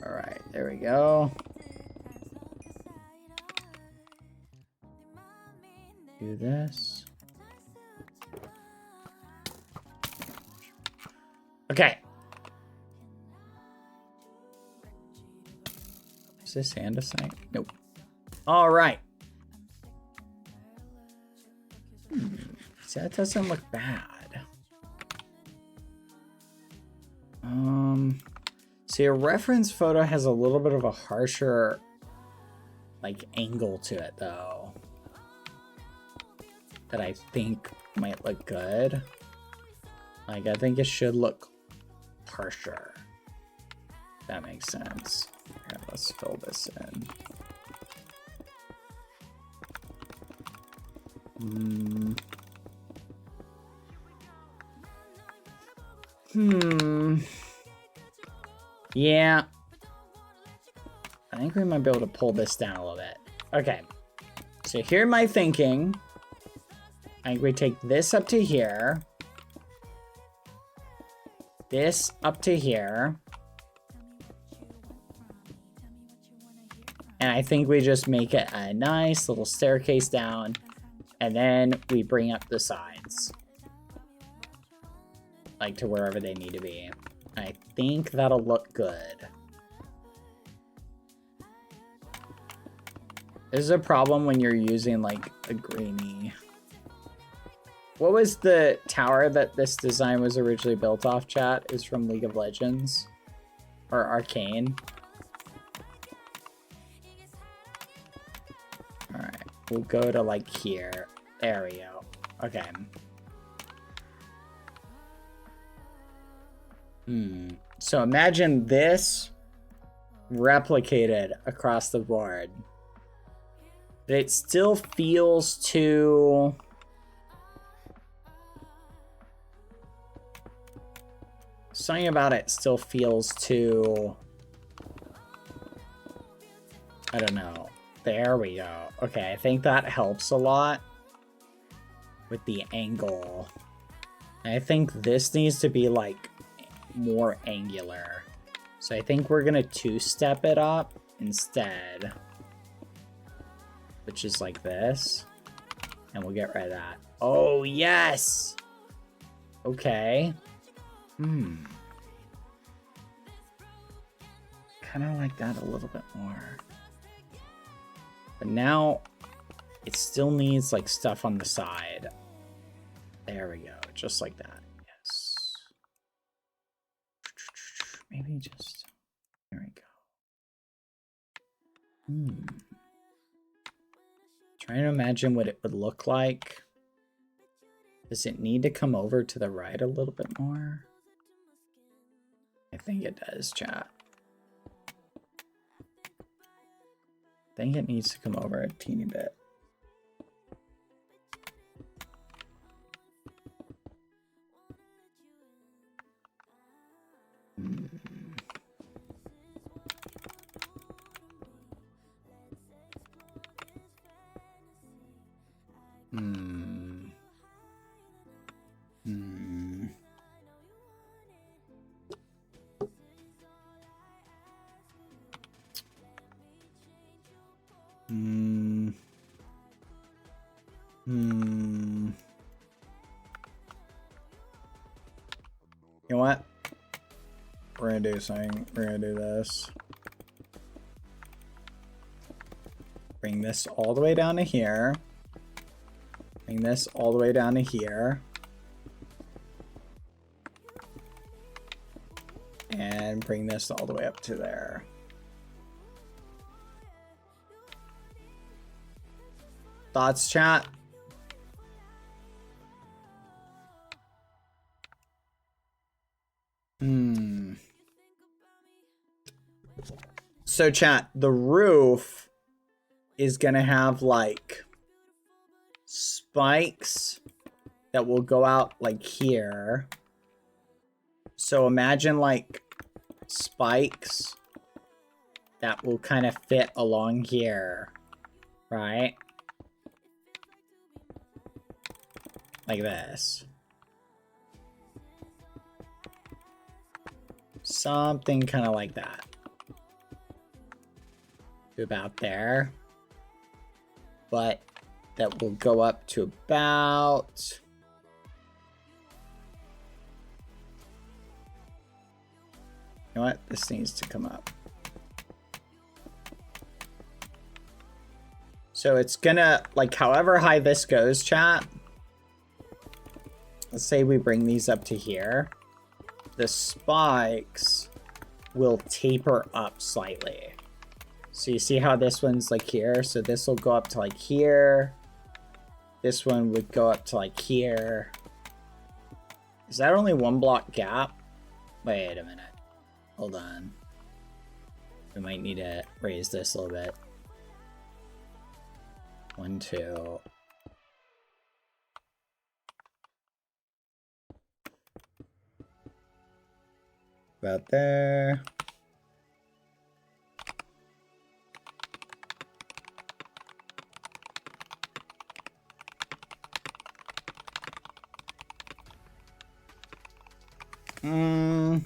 Alright, there we go. Do this. Okay. Is this andesite? Nope. All right. See, that doesn't look bad. See, a reference photo has a little bit of a harsher, like, angle to it, though. That I think might look good. Like, I think it should look harsher. If that makes sense. Okay, let's fill this in. Yeah. I think we might be able to pull this down a little bit. Okay. So here's my thinking I think we take this up to here. This up to here. And I think we just make it a nice little staircase down. And then we bring up the sides. Like to wherever they need to be. I think that'll look good. This is a problem when you're using like a greeny. What was the tower that this design was originally built off, chat? Is from League of Legends? Or Arcane? Alright, we'll go to like here. There we go. Okay. So imagine this replicated across the board. But it still feels too... Something about it still feels too... I don't know. There we go. Okay, I think that helps a lot with the angle. And I think this needs to be like more angular. So I think we're gonna two-step it up instead. Which is like this. And we'll get rid of that. Oh, yes! Okay. Kind of like that a little bit more. But now, it still needs like stuff on the side. There we go. Just like that. Yes. Maybe just... There we go. Trying to imagine what it would look like. Does it need to come over to the right a little bit more? I think it does, chat. I think it needs to come over a teeny bit. You know what? We're gonna do something. We're gonna do this. Bring this all the way down to here. Bring this all the way down to here. And bring this all the way up to there. Thoughts, chat? So chat, the roof is gonna have like spikes that will go out like here. So imagine like spikes that will kind of fit along here, right? Like this. Something kind of like that. To about there. But that will go up to about... You know what? This needs to come up. So it's gonna, like, however high this goes, chat. Let's say we bring these up to here. The spikes will taper up slightly. So you see how this one's like here? So this will go up to like here. This one would go up to like here. Is that only one block gap? Wait a minute. Hold on. We might need to raise this a little bit. 1, 2. About there. Hold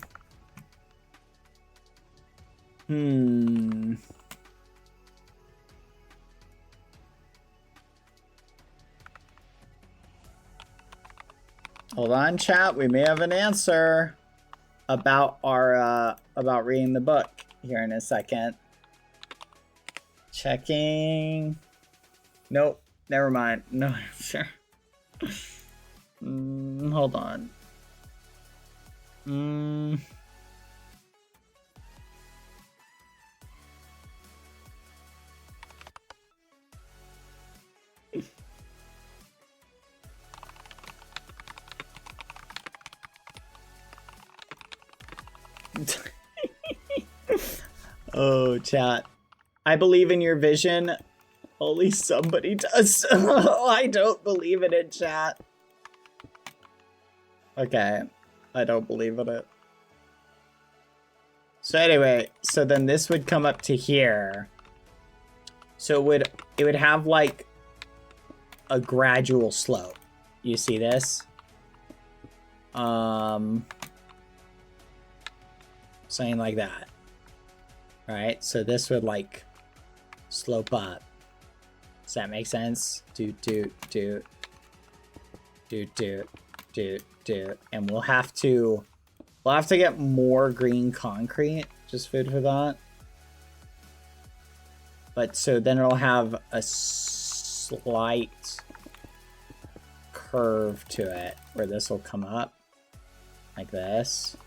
on, chat. We may have an answer about our about reading the book here in a second. Checking. Nope. Never mind. No answer. Hold on. Oh, chat. I believe in your vision. Only somebody does. I don't believe in it, chat. Okay. I don't believe in it. So anyway, so then this would come up to here. So it would have like a gradual slope. You see this? Something like that. Right? So this would like slope up. Does that make sense? Do. And we'll have to get more green concrete. Just food for thought. But so then it'll have a slight curve to it where this will come up like this.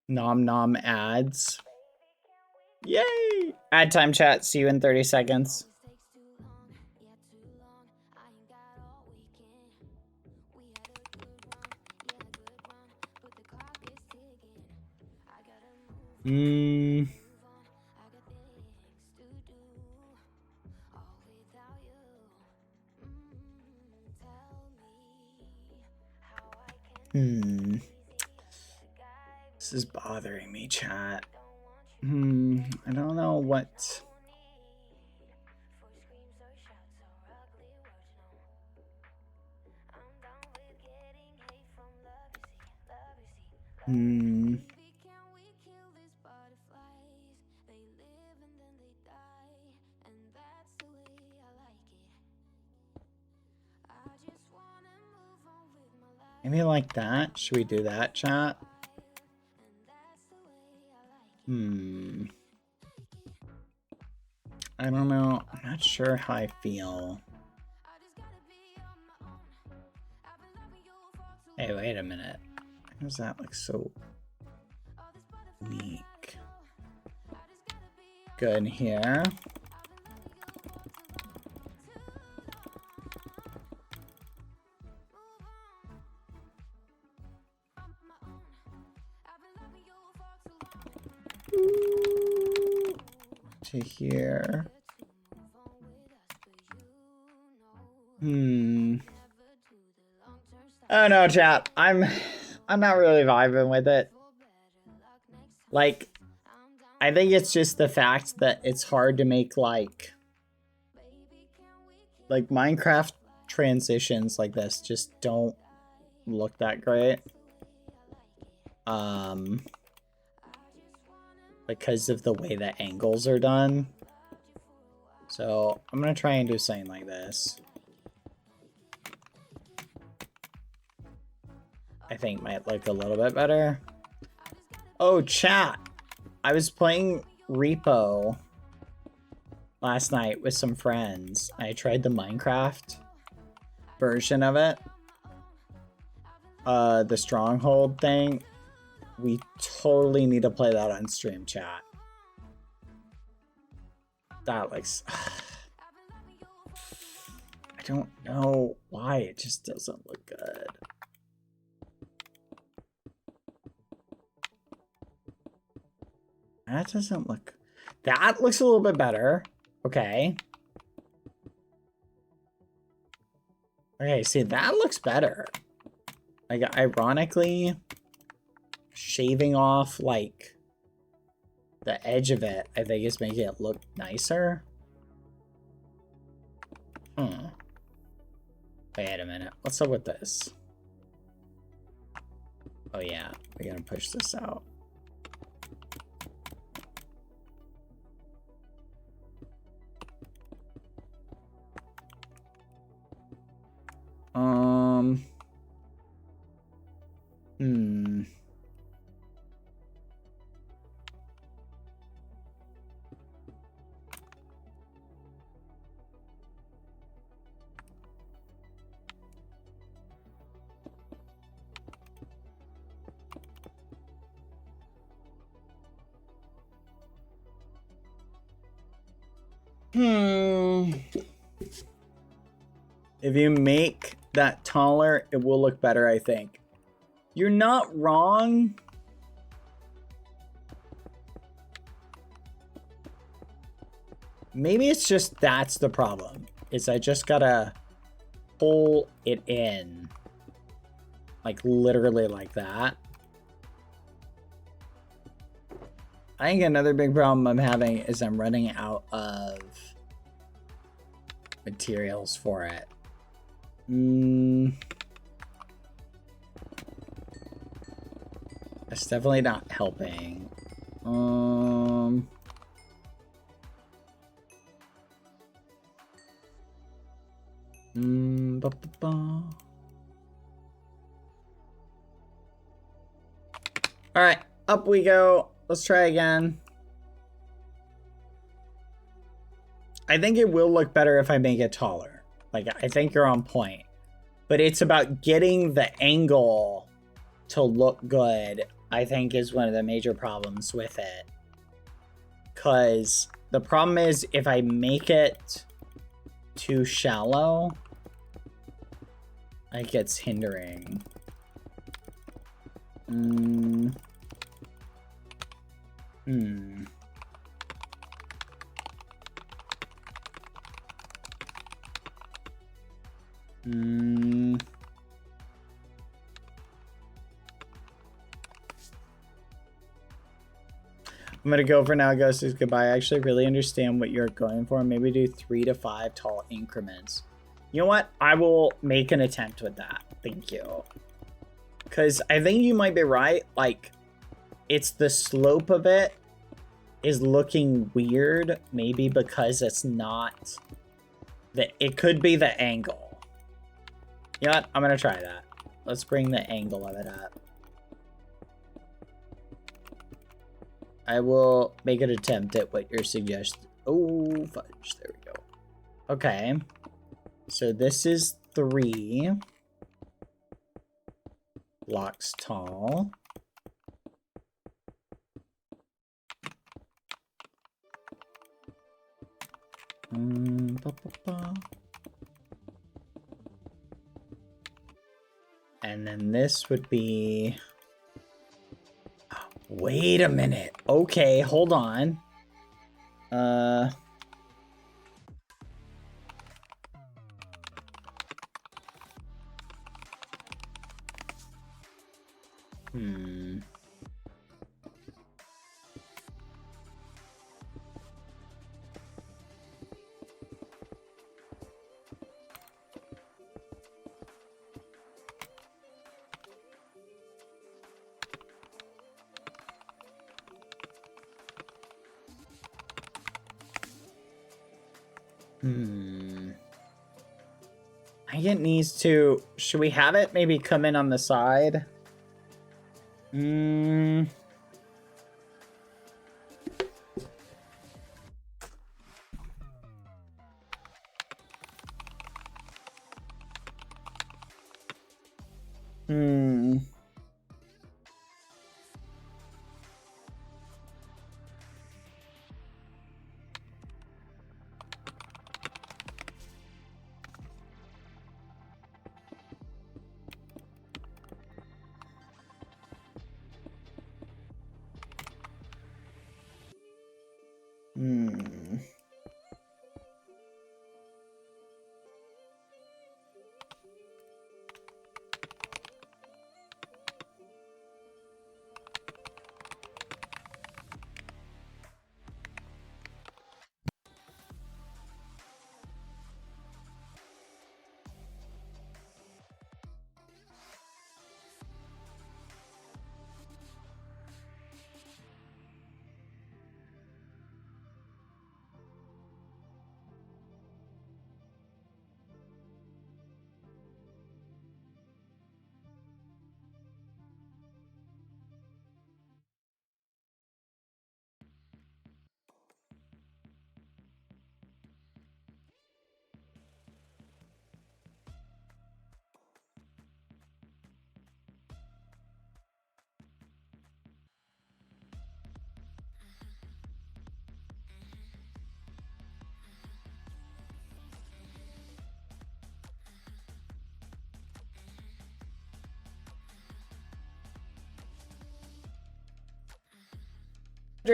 Nom nom ads. Yay! Ad time, chat. See you in 30 seconds. This is bothering me, chat. I don't know what... Maybe like that? Should we do that, chat? I don't know. I'm not sure how I feel. Hey, wait a minute. Why does that look so unique? Good here. To here. Oh no, chat. I'm not really vibing with it. Like, I think it's just the fact that it's hard to make like Minecraft transitions like this just don't look that great. Because of the way that angles are done. So I'm gonna try and do something like this. I think might look a little bit better. Oh, chat. I was playing Repo last night with some friends. I tried the Minecraft version of it. The stronghold thing. We totally need to play that on stream, chat. That looks... I don't know why it just doesn't look good. That doesn't look... That looks a little bit better. Okay. Okay, see, that looks better. Like, ironically, shaving off, like, the edge of it, I think is making it look nicer. Wait a minute. What's up with this? Oh, yeah. We're gonna push this out. If you make that taller, it will look better, I think. You're not wrong. Maybe it's just that's the problem. Is I just gotta pull it in. Like literally like that. I think another big problem I'm having is I'm running out of materials for it. That's definitely not helping. All right, up we go. Let's try again. I think it will look better if I make it taller. Like, I think you're on point. But it's about getting the angle to look good, I think, is one of the major problems with it. Because the problem is, if I make it too shallow, it gets hindering. I'm gonna go for now. Ghosties, goodbye. I actually really understand what you're going for. Maybe do 3 to 5 tall increments. You know what? I will make an attempt with that. Thank you. Because I think you might be right. Like, it's the slope of it is looking weird. Maybe because it's not... It could be the angle. You know what? I'm gonna try that. Let's bring the angle of it up. I will make an attempt at what you're suggesting. Oh, fudge. There we go. Okay. So this is 3 blocks tall. And then this would be... Wait a minute. Okay, hold on. I think it needs to... Should we have it maybe come in on the side?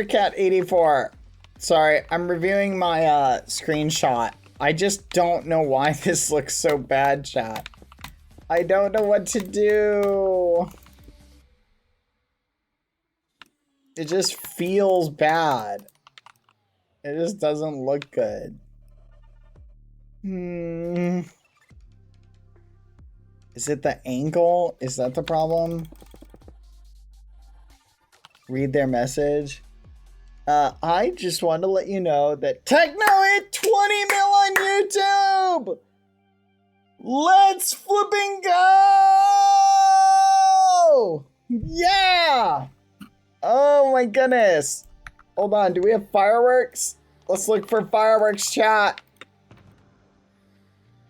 Cat 84. Sorry, I'm reviewing my screenshot. I just don't know why this looks so bad, chat. I don't know what to do. It just feels bad. It just doesn't look good. Is it the angle? Is that the problem? Read their message. I just want to let you know that Techno hit 20 mil on YouTube! Let's flipping go! Yeah! Oh my goodness. Hold on, do we have fireworks? Let's look for fireworks, chat.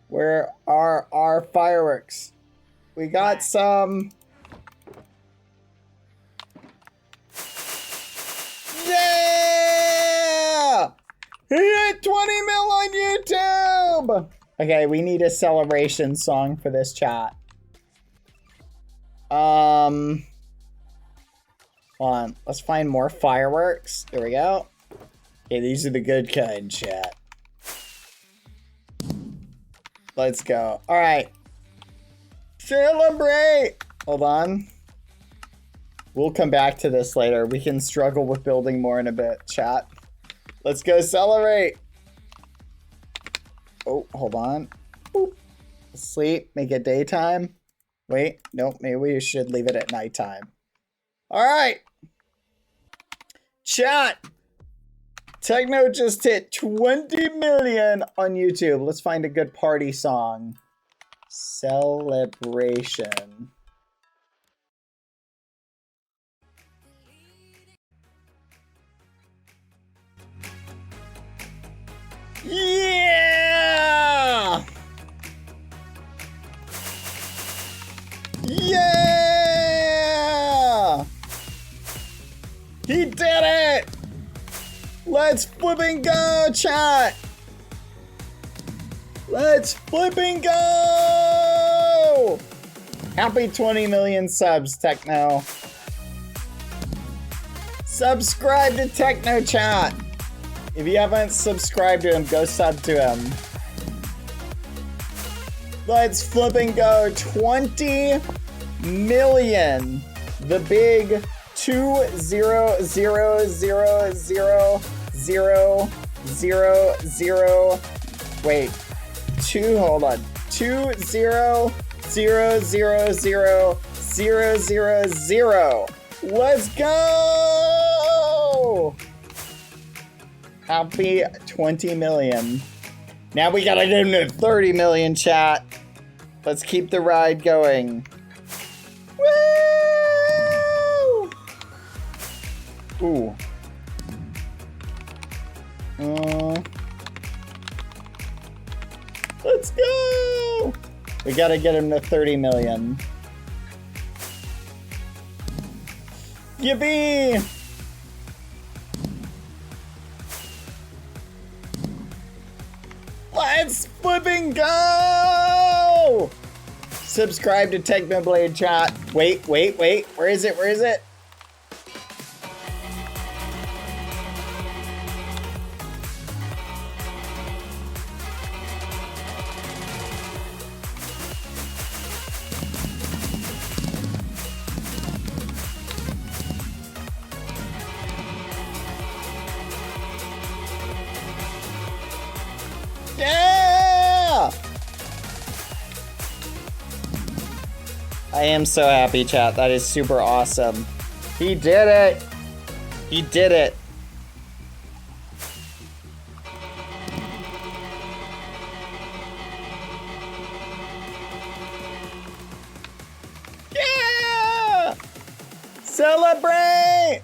Where are our fireworks? We got some. Yeah! He hit 20 mil on YouTube! Okay, we need a celebration song for this chat. Hold on, let's find more fireworks. There we go. Okay, these are the good kind, chat. Let's go. All right. Celebrate! Hold on. We'll come back to this later. We can struggle with building more in a bit, chat. Let's go celebrate. Oh, hold on. Boop. Sleep, make it daytime. Wait, nope, maybe we should leave it at nighttime. All right. Chat. Techno just hit 20 million on YouTube. Let's find a good party song. Celebration. Yeah! Yeah! He did it! Let's flipping go, chat! Let's flipping go! Happy 20 million subs, Techno. Subscribe to Techno, chat. If you haven't subscribed to him, go sub to him. Let's flipping go 20 million. The big 2000000. Wait. Hold on. 2000000. Let's go! Happy 20 million. Now we gotta get him to 30 million, chat. Let's keep the ride going. Woo! Ooh. Let's go! We gotta get him to 30 million. Yippee! Let's flipping go! Subscribe to Technoblade, chat. Wait. Where is it? Yeah! I am so happy, chat. That is super awesome. He did it! He did it! Yeah! Celebrate!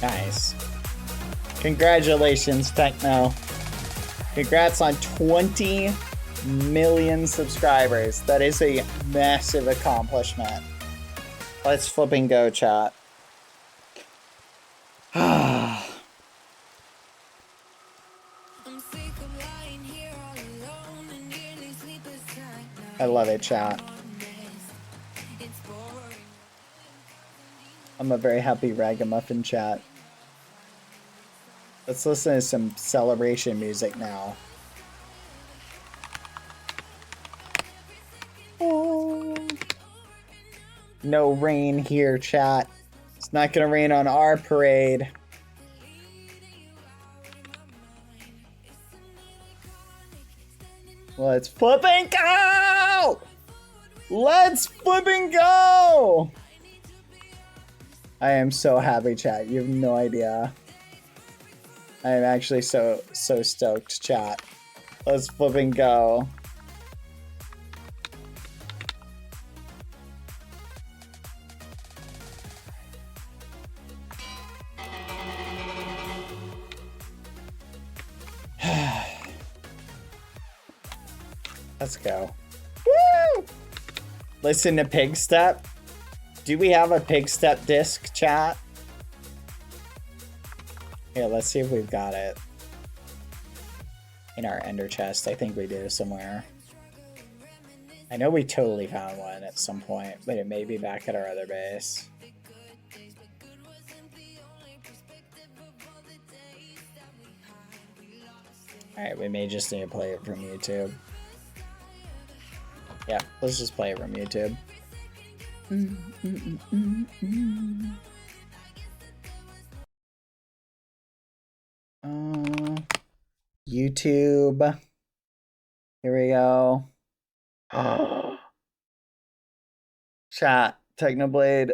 Nice. Congratulations, Techno. Congrats on 20 million subscribers. That is a massive accomplishment. Let's flipping go, chat. I love it, chat. I'm a very happy ragamuffin, chat. Let's listen to some celebration music now. Oh. No rain here, chat. It's not gonna rain on our parade. Let's flip and go! Let's flip and go! I am so happy, chat. You have no idea. I am actually so stoked, chat. Let's flip and go. Let's go. Woo! Listen to Pig Step. Do we have a Pig Step disc, chat? Yeah, let's see if we've got it. In our ender chest, I think we do somewhere. I know we totally found one at some point, but it may be back at our other base. Alright, we may just need to play it from YouTube. Yeah, let's just play it from YouTube. YouTube. Here we go. Chat, Technoblade,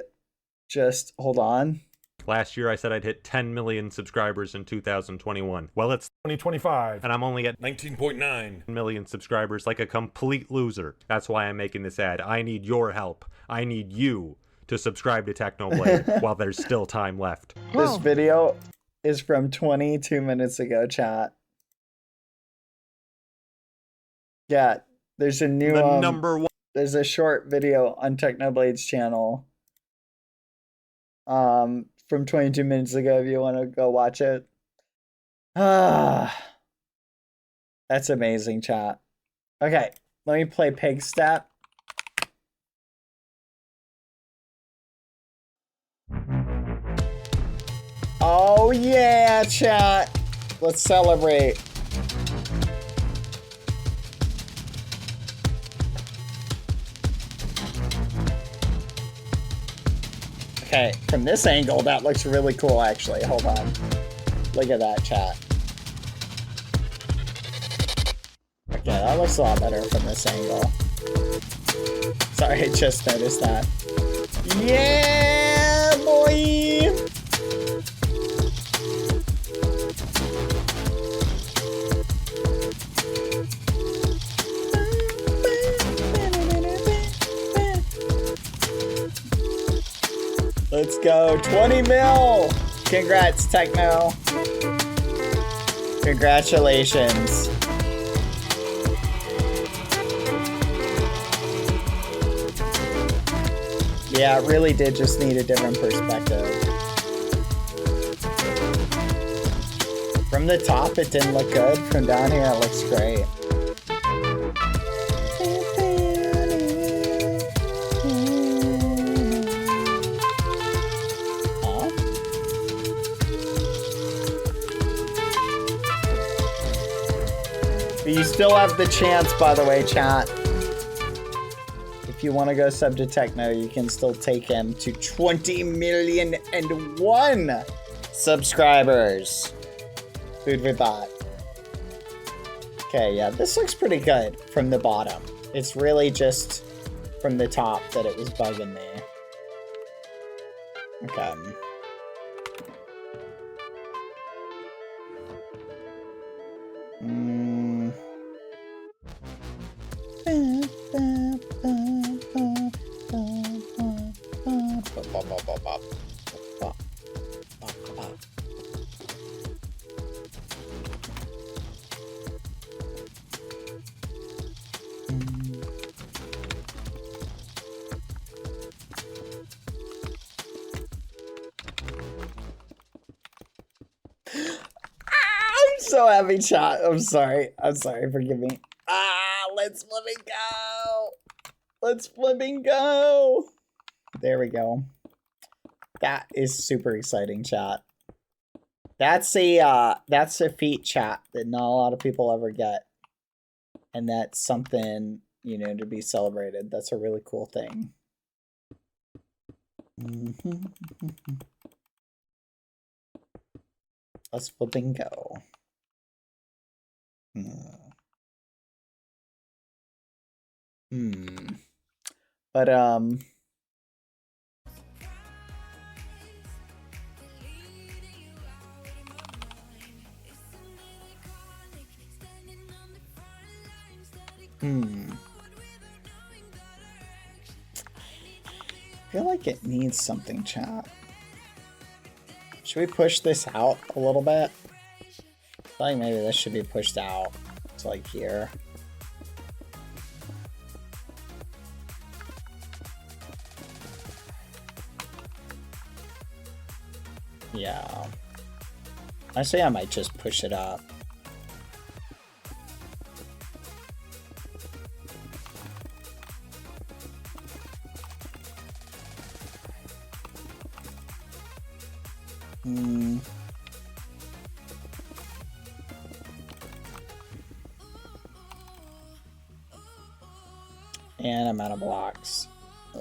just hold on. Last year I said I'd hit 10 million subscribers in 2021. Well, it's 2025, and I'm only at 19.9 million subscribers, like a complete loser. That's why I'm making this ad. I need your help. I need you to subscribe to Technoblade while there's still time left. This video is from 22 minutes ago, chat. Yeah, there's a new number one. There's a short video on Technoblade's channel. From 22 minutes ago if you want to go watch it. That's amazing, chat. Okay, let me play Pig Step. Oh yeah, chat. Let's celebrate. Okay, from this angle, that looks really cool, actually. Hold on. Look at that, chat. Okay, that looks a lot better from this angle. Sorry, I just noticed that. Yeah, boy! Let's go, 20 mil! Congrats, Techno. Congratulations. Yeah, it really did just need a different perspective. From the top, it didn't look good. From down here, it looks great. You still have the chance, by the way, chat. If you want to go sub to Techno, you can still take him to 20,000,001 subscribers. Food for thought. Okay, yeah, this looks pretty good from the bottom. It's really just from the top that it was bugging me. Okay. so happy, chat. I'm sorry. I'm sorry. Forgive me. Ah, let's flip and go. Let's flip and go. There we go. That is super exciting, chat. That's a feat, chat, that not a lot of people ever get. And that's something, you know, to be celebrated. That's a really cool thing. Let's flip and go. But I feel like it needs something, chat. Should we push this out a little bit? I feel like maybe this should be pushed out to like here. Yeah. I say I might just push it up. And I'm out of blocks. I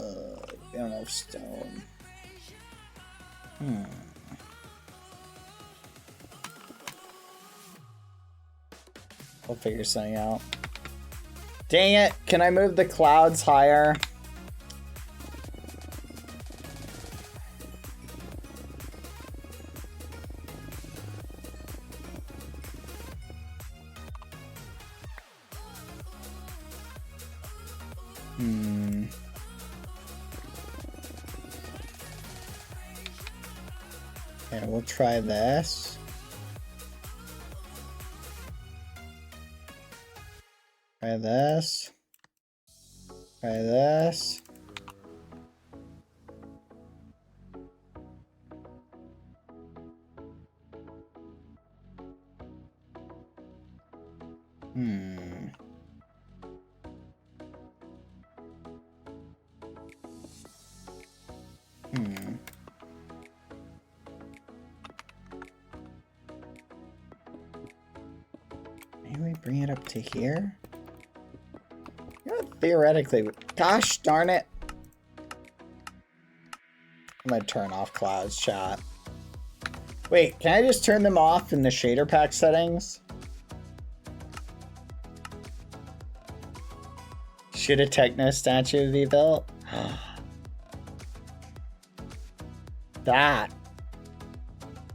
don't have stone. We'll figure something out. Dang it! Can I move the clouds higher? Okay, we'll try this. Try this. Try this. Maybe we bring it up to here? You know, theoretically, gosh darn it. I'm gonna turn off clouds, chat. Wait, can I just turn them off in the shader pack settings? Should a techno statue be built? That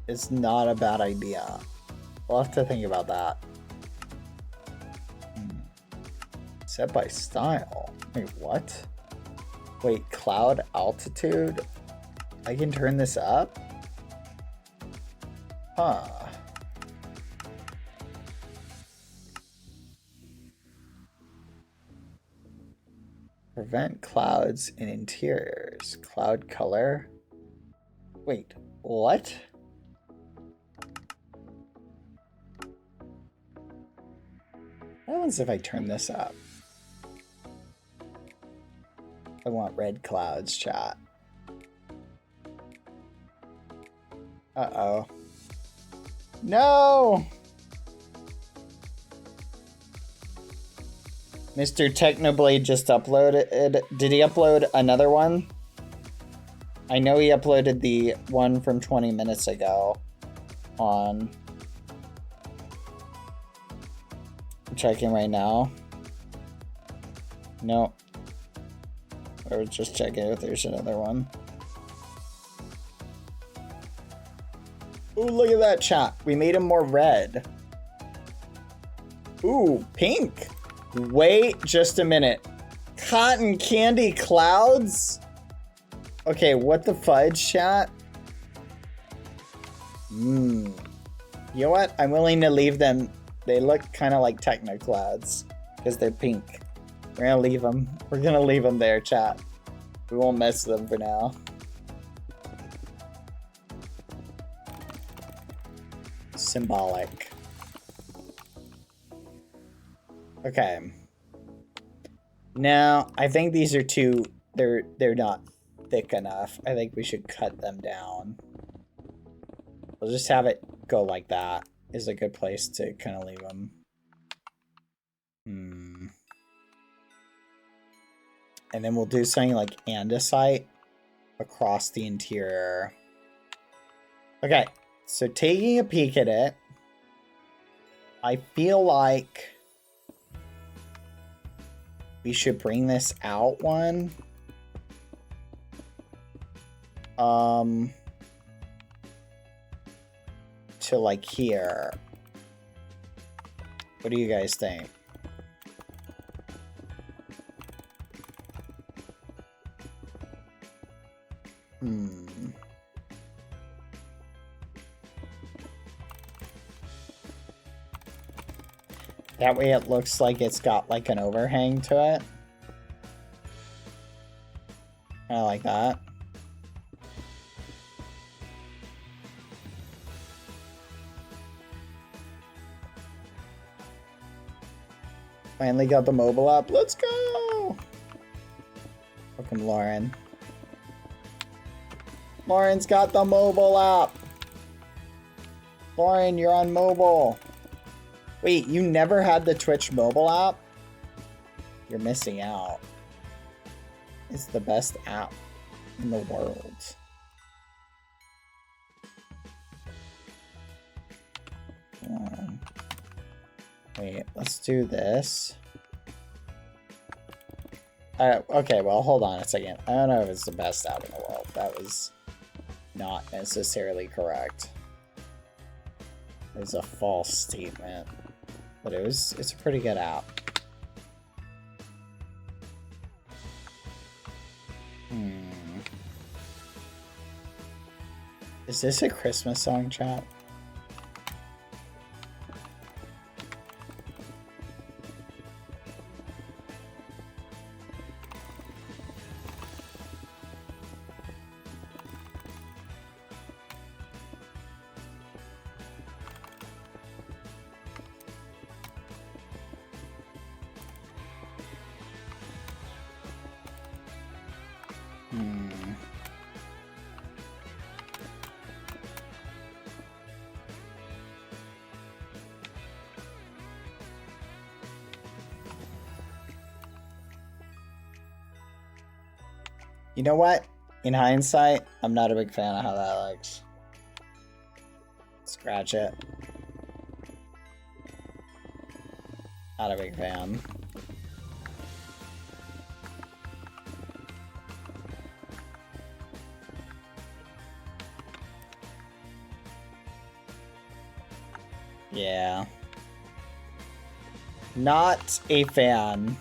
is not a bad idea. We'll have to think about that. Set by style. Wait, what? Wait, cloud altitude? I can turn this up? Huh. Prevent clouds in interiors. Cloud color. Wait, what? What happens if I turn this up? I want red clouds, chat. Uh-oh. No! Mr. Technoblade just uploaded. Did he upload another one? I know he uploaded the one from 20 minutes ago on... I'm checking right now. No. I was just checking if there's another one. Ooh, look at that, chat. We made him more red. Ooh, pink. Wait just a minute. Cotton candy clouds? Okay, what the fudge, chat? You know what? I'm willing to leave them. They look kind of like techno clouds because they're pink. We're gonna leave them. We're gonna leave them there, chat. We won't mess with them for now. Symbolic. Okay. Now, I think these are too... They're not thick enough. I think we should cut them down. We'll just have it go like that. Is a good place to kind of leave them. And then we'll do something like andesite across the interior. Okay, so taking a peek at it, I feel like we should bring this out one. To like here. What do you guys think? That way it looks like it's got like an overhang to it. I like that. Finally got the mobile up. Let's go! Welcome, Lauren. Lauren's got the mobile app. Lauren, you're on mobile. Wait, you never had the Twitch mobile app? You're missing out. It's the best app in the world. Wait, let's do this. Okay, well, hold on a second. I don't know if it's the best app in the world. That was not necessarily correct. It was a false statement. But it's a pretty good app. Is this a Christmas song, chat? You know what? In hindsight, I'm not a big fan of how that looks. Scratch it. Not a big fan. Yeah. Not a fan.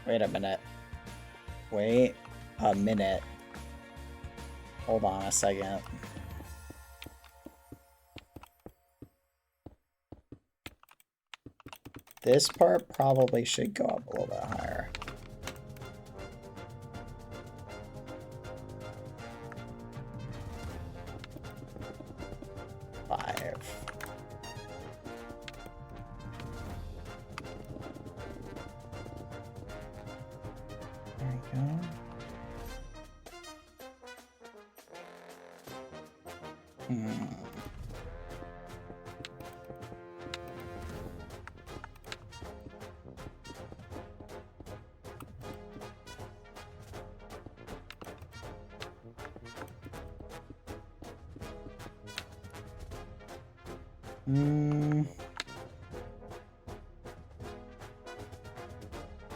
Wait a minute. Wait a minute. Hold on a second. This part probably should go up a little bit higher.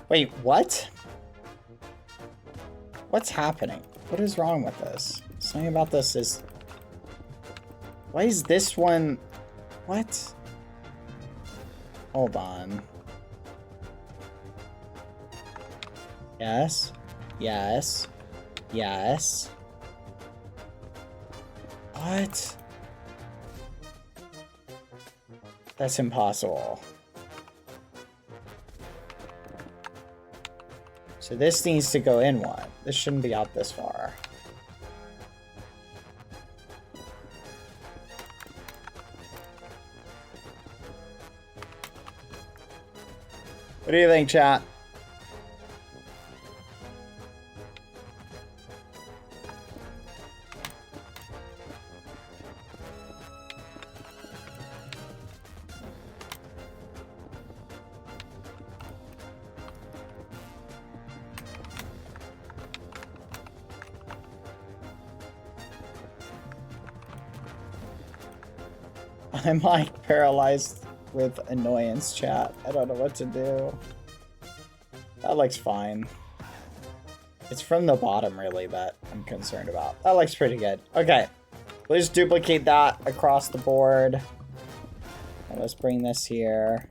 Wait, what? What's happening? What is wrong with this? Something about this is... Why is this one... What? Hold on. Yes. Yes. Yes. What? That's impossible. So this needs to go in one. This shouldn't be out this far. What do you think, chat? I'm like paralyzed with annoyance, chat. I don't know what to do. That looks fine. It's from the bottom, really, that I'm concerned about. That looks pretty good. Okay. Let's duplicate that across the board. And let's bring this here.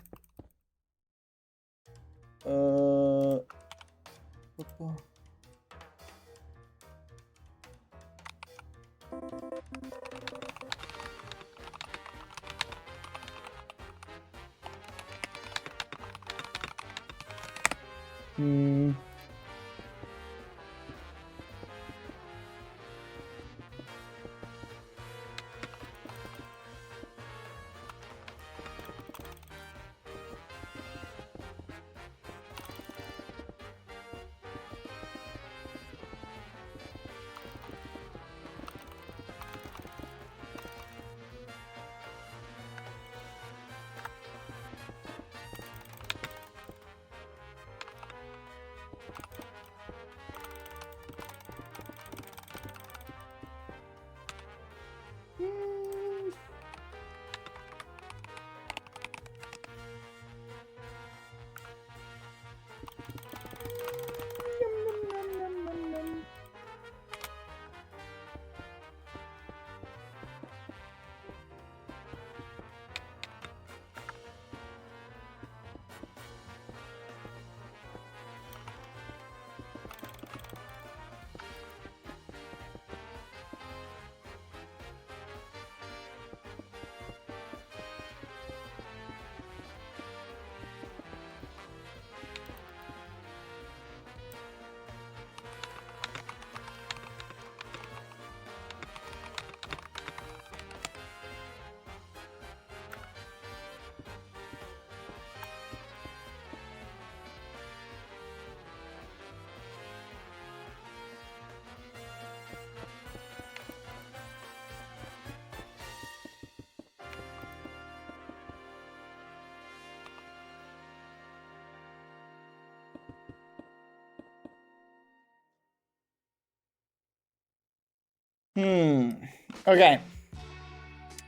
Okay.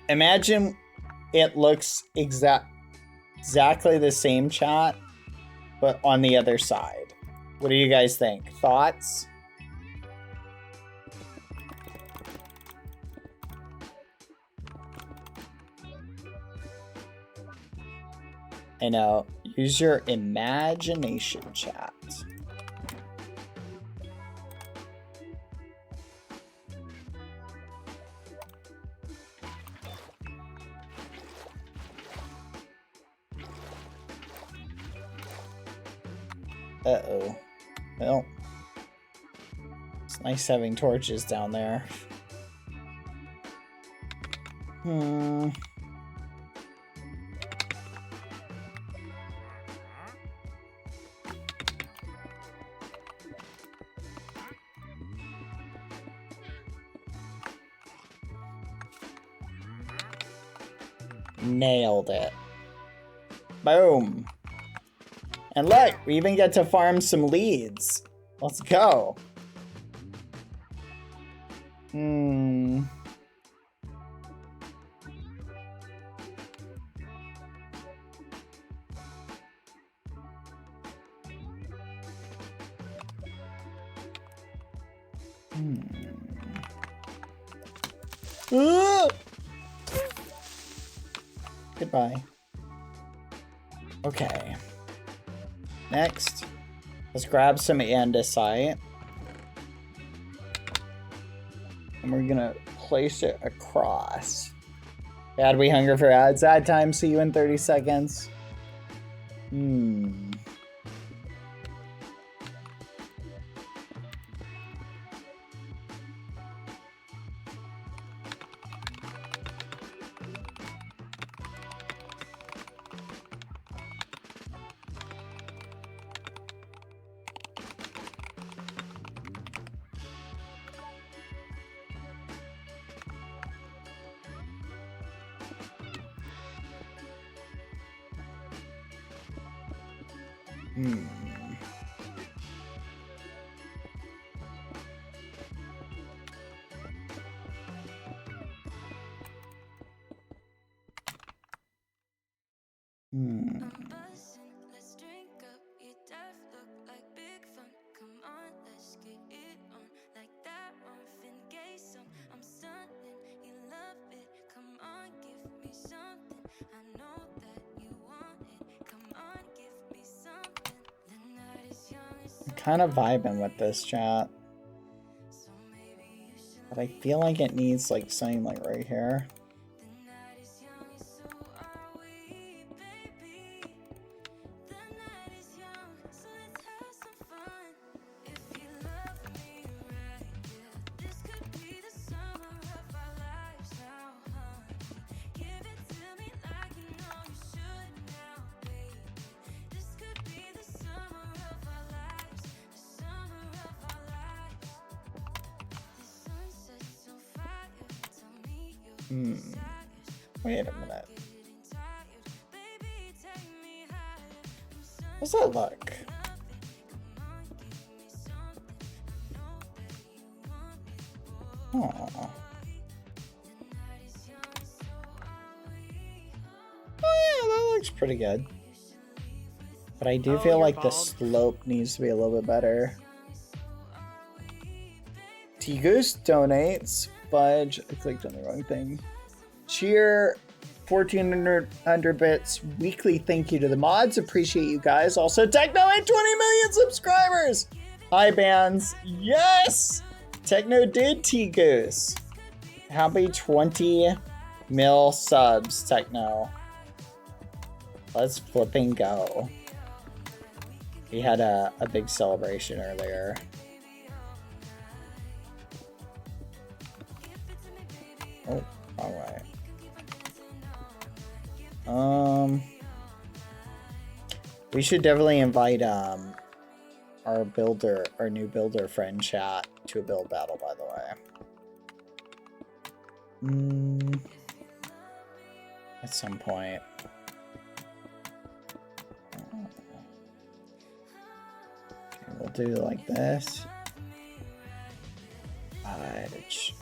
Imagine it looks exactly the same, chat, but on the other side. What do you guys think? Thoughts? I know. Use your imagination, chat. Uh-oh. Well, it's nice having torches down there. Nailed it. Boom. And look, we even get to farm some leads. Let's go. Goodbye. Okay. Next, let's grab some andesite. And we're gonna place it across. Bad, we hunger for ads. Ad time, see you in 30 seconds. Hmm. Hmm. Let's drink up, you deaf look like big fun. Come on, let's get it on. Like that Marvin Gaye song. I'm stunning, you love it. Come on, give me something. I know that you want it. Come on, give me something. The night is young and so Kind of vibing with this chat. maybe you should. But I feel like it needs like something like right here. The night is young and so are we, baby. The night is young, so let's have some fun. If you love me right, yeah, this could be the summer of our lives now, honey. Give it to me like you know you should now, baby. This could be the summer of our lives, the summer of our lives. The sun sets on fire, tell me your desires. Wait a minute. Getting tired, baby, take me higher. I'm How's that look? Aww. Oh yeah, that looks pretty good. But I do feel like the slope needs to be a little bit better. T-Goose donates. Fudge, I clicked on the wrong thing. Cheer, 1400 bits. Weekly thank you to the mods. Appreciate you guys. Also, Techno at 20 million subscribers. Hi, bands. Yes! Techno did T-Goose. Happy 20 mil subs, Techno. Let's flipping go. We had a big celebration earlier. Oh, alright. We should definitely invite our new builder friend chat to a build battle, by the way. At some point. We'll do like this. Fudge.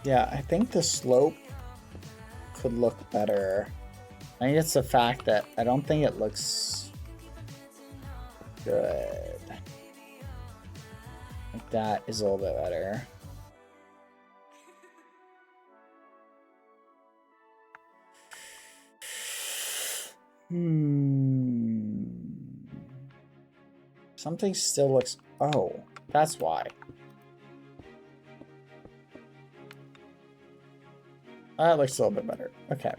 Yeah, I think the slope could look better. I think it's the fact that I don't think it looks good. Like that is a little bit better. Something still looks... Oh, that's why. That looks a little bit better. Okay.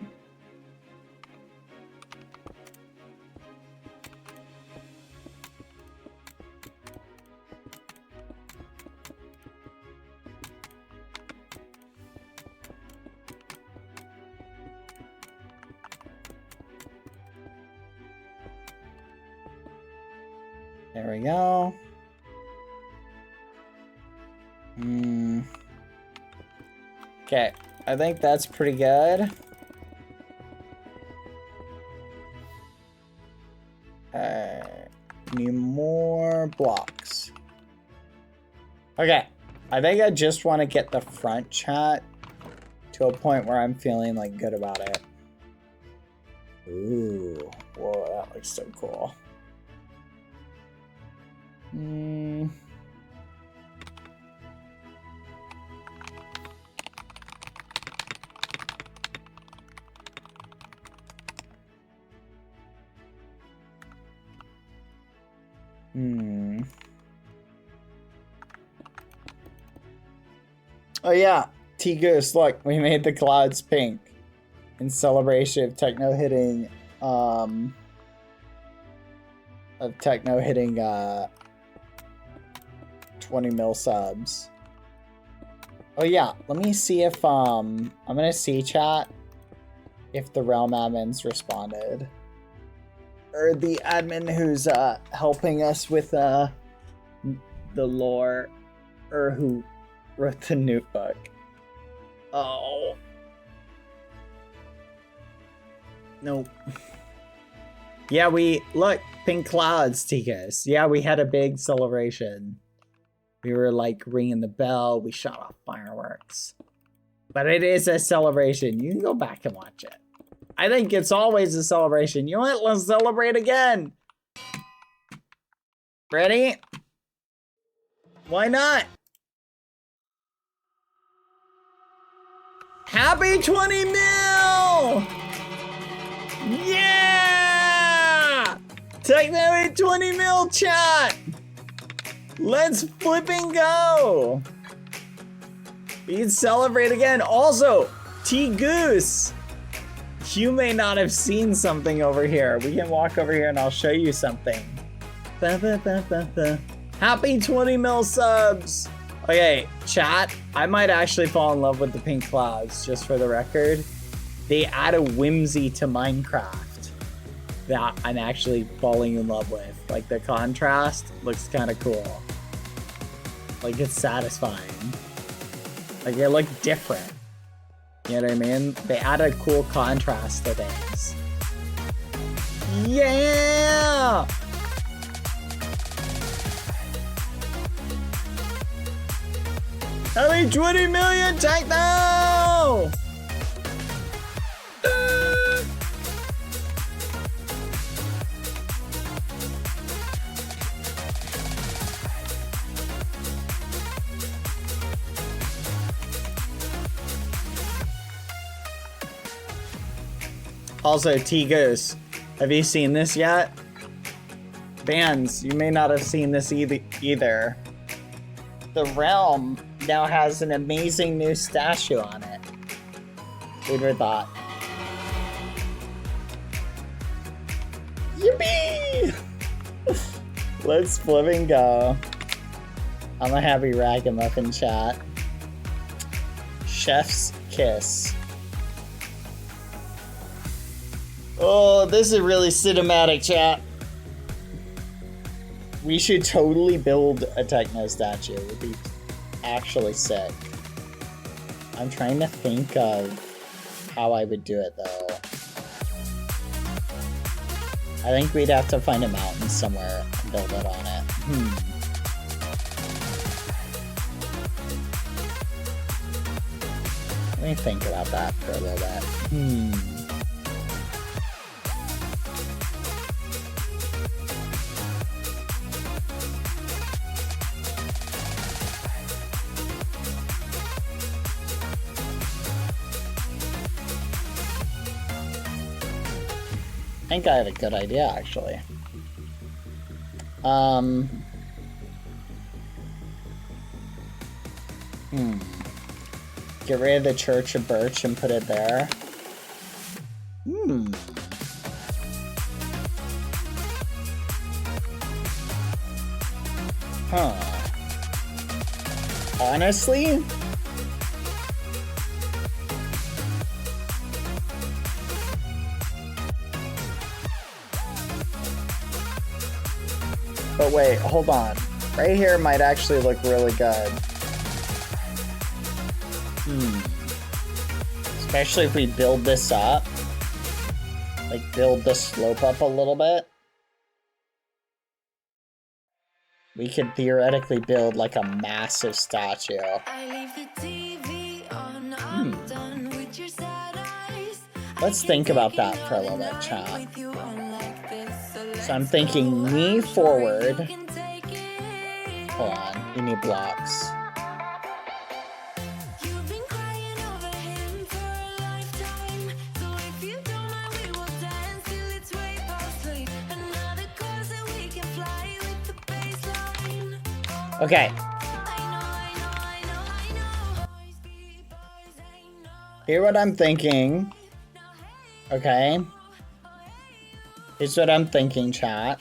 There we go. Okay, I think that's pretty good. Need more blocks. Okay, I think I just want to get the front chat to a point where I'm feeling like good about it. Ooh, whoa, that looks so cool. Oh yeah, T-Goose, look, we made the clouds pink in celebration of Techno hitting 20 mil subs. Oh yeah, let me see if I'm gonna see chat if the Realm admins responded. or the admin who's helping us with the lore, or who wrote the notebook. Oh. Nope. Yeah, look, pink clouds, Tikas. Yeah, we had a big celebration. We were like ringing the bell, we shot off fireworks. But it is a celebration. You can go back and watch it. I think it's always a celebration. You know what? Let's celebrate again. Ready? Why not? Happy 20 mil! Yeah! Technically 20 mil chat! Let's flipping go! We can celebrate again. Also, T-Goose! You may not have seen something over here. We can walk over here and I'll show you something. Happy 20 mil subs! Okay, chat, I might actually fall in love with the pink clouds, just for the record. They add a whimsy to Minecraft that I'm actually falling in love with. Like, the contrast looks kind of cool. Like, it's satisfying. Like, they look different. You know what I mean? They add a cool contrast to things. Yeah! Happy 20 million Techno! Also, T-Goose, have you seen this yet? Fans, you may not have seen this either. The Realm now has an amazing new statue on it. Who'd have thought? Yippee! Let's flipping go. I'm a happy ragamuffin chat. Chef's kiss. Oh, this is really cinematic, chat. We should totally build a techno statue. It would be actually sick. I'm trying to think of how I would do it, though. I think we'd have to find a mountain somewhere and build it on it. Let me think about that for a little bit. I think I have a good idea, actually. Get rid of the Church of Birch and put it there. Huh. Honestly? But wait, hold on. Right here might actually look really good. Especially if we build this up. Like, build the slope up a little bit. We could theoretically build, like, a massive statue. Let's think about that for a little bit, chat. So I'm thinking me forward. Hold on, we need blocks. Okay. Here's what I'm thinking. Okay. Here's what I'm thinking, chat.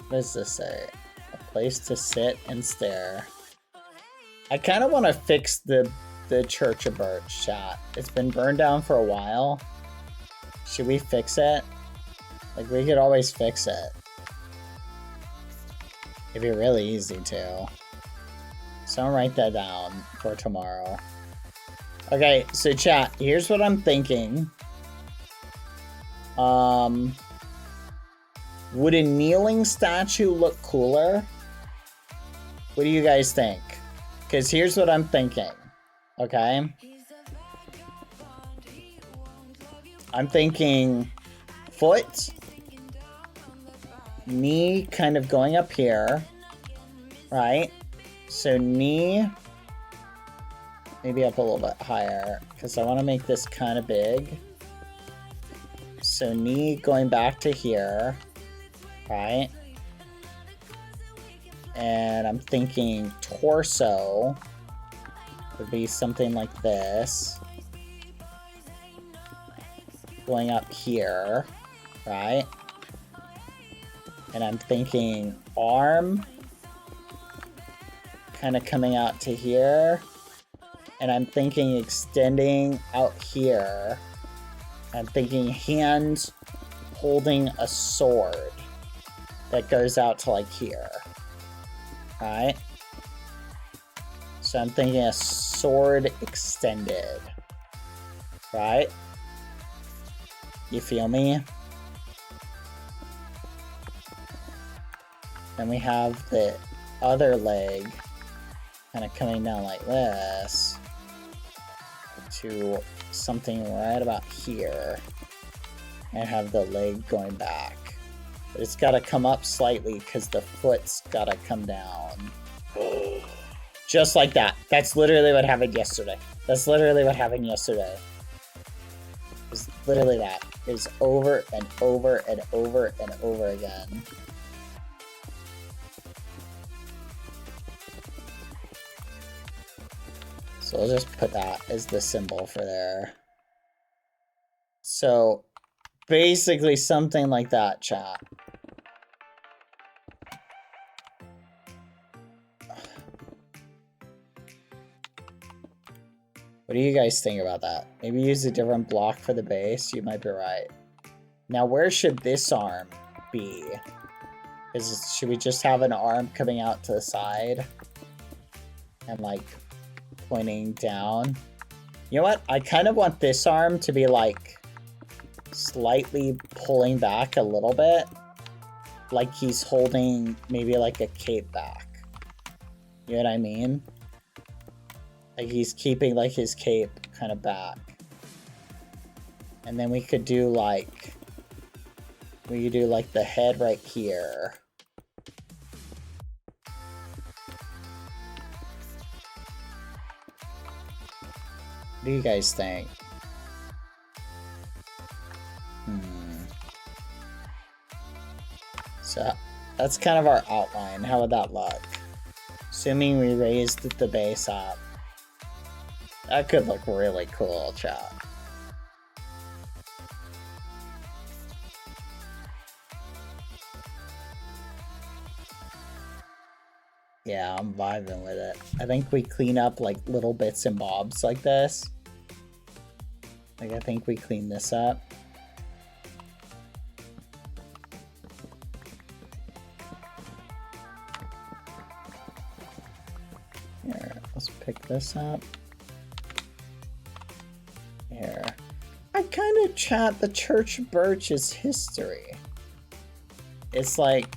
What does this say? A place to sit and stare. I kind of want to fix the Church of Birch, chat. It's been burned down for a while. Should we fix it? Like, we could always fix it. It'd be really easy to. So I'll write that down for tomorrow. Okay, so chat, here's what I'm thinking. Would a kneeling statue look cooler? What do you guys think? Because here's what I'm thinking. Okay? I'm thinking foot, knee kind of going up here, right? So knee, maybe up a little bit higher, because I want to make this kind of big. So knee going back to here, right? And I'm thinking torso would be something like this. Going up here, right? And I'm thinking arm kind of coming out to here. And I'm thinking extending out here. I'm thinking hand holding a sword that goes out to like here. Right? So I'm thinking a sword extended. Right? You feel me? Then we have the other leg kind of coming down like this to something right about here and have the leg going back. But it's got to come up slightly because the foot's got to come down. Just like that. That's literally what happened yesterday. That's literally what happened yesterday. It's literally that. It's over and over and over and over again. So I'll just put that as the symbol for there. So basically something like that, chat. What do you guys think about that? Maybe use a different block for the base. You might be right. Now, where should this arm be? Should we just have an arm coming out to the side? And like pointing down? You know what? I kind of want this arm to be like slightly pulling back a little bit. Like he's holding maybe like a cape back. You know what I mean? Like he's keeping like his cape kind of back. And then we could do like the head right here. What do you guys think? So that's kind of our outline. How would that look? Assuming we raised the base up. That could look really cool, chat. Yeah, I'm vibing with it. I think we clean up like little bits and bobs like this. Like I think we clean this up. Here, let's pick this up. Here. I kind of chat the church birch is history. It's like,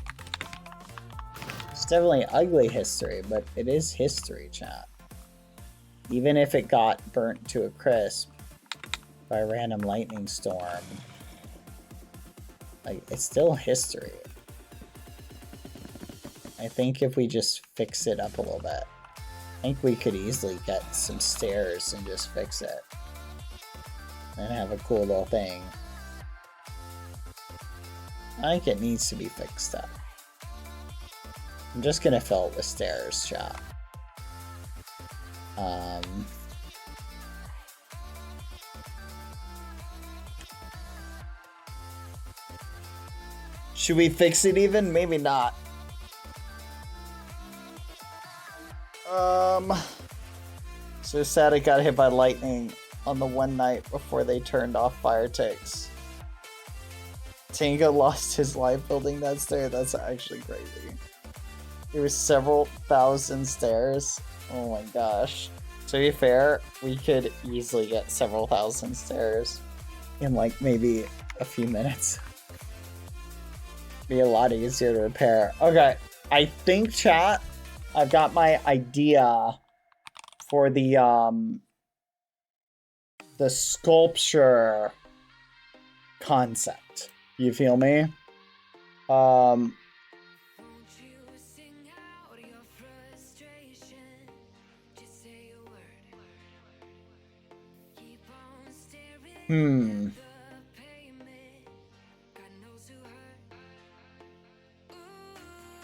it's definitely ugly history, but it is history, chat. Even if it got burnt to a crisp by a random lightning storm, like, it's still history. I think if we just fix it up a little bit, I think we could easily get some stairs and just fix it. And have a cool little thing. I think it needs to be fixed up. I'm just gonna fill it with stairs, chat. Should we fix it even? Maybe not. So sad it got hit by lightning on the one night before they turned off fire ticks. Tango lost his life building that stair. That's actually crazy. It was several thousand stairs. Oh my gosh. To be fair, we could easily get several thousand stairs in like maybe a few minutes. Be a lot easier to repair. Okay, I think chat, I've got my idea for the sculpture concept. You feel me?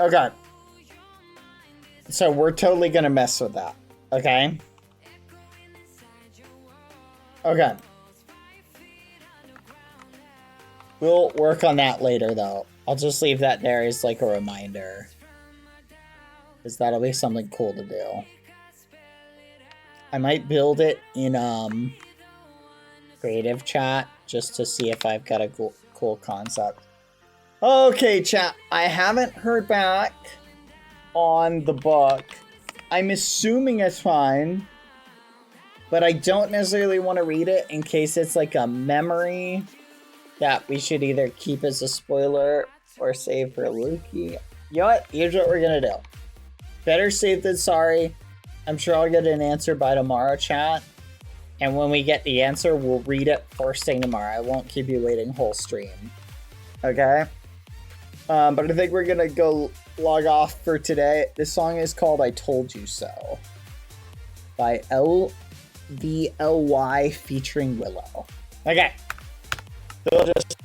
Okay. So we're totally gonna mess with that. Okay? Okay. We'll work on that later, though. I'll just leave that there as like a reminder. Because that'll be something cool to do. I might build it in creative chat just to see if I've got a cool concept. Okay, chat. I haven't heard back on the book. I'm assuming it's fine. But I don't necessarily want to read it in case it's like a memory that we should either keep as a spoiler or save for Luki. You know what? Here's what we're gonna do. Better safe than sorry. I'm sure I'll get an answer by tomorrow, chat. And when we get the answer, we'll read it first thing tomorrow. I won't keep you waiting whole stream. Okay? But I think we're gonna go log off for today. This song is called I Told You So by LVLY featuring Willow. Okay. So we'll just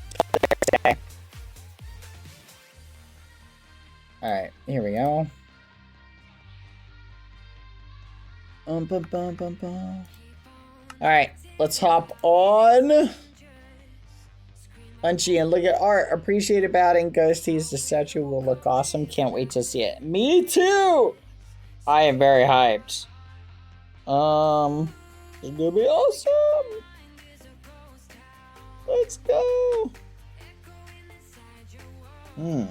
today. Alright, here we go. Alright, let's hop on. Unchy and look at art. Appreciate about it, Ghosties. The statue will look awesome. Can't wait to see it. Me too! I am very hyped. It's gonna be awesome! Let's go! Hold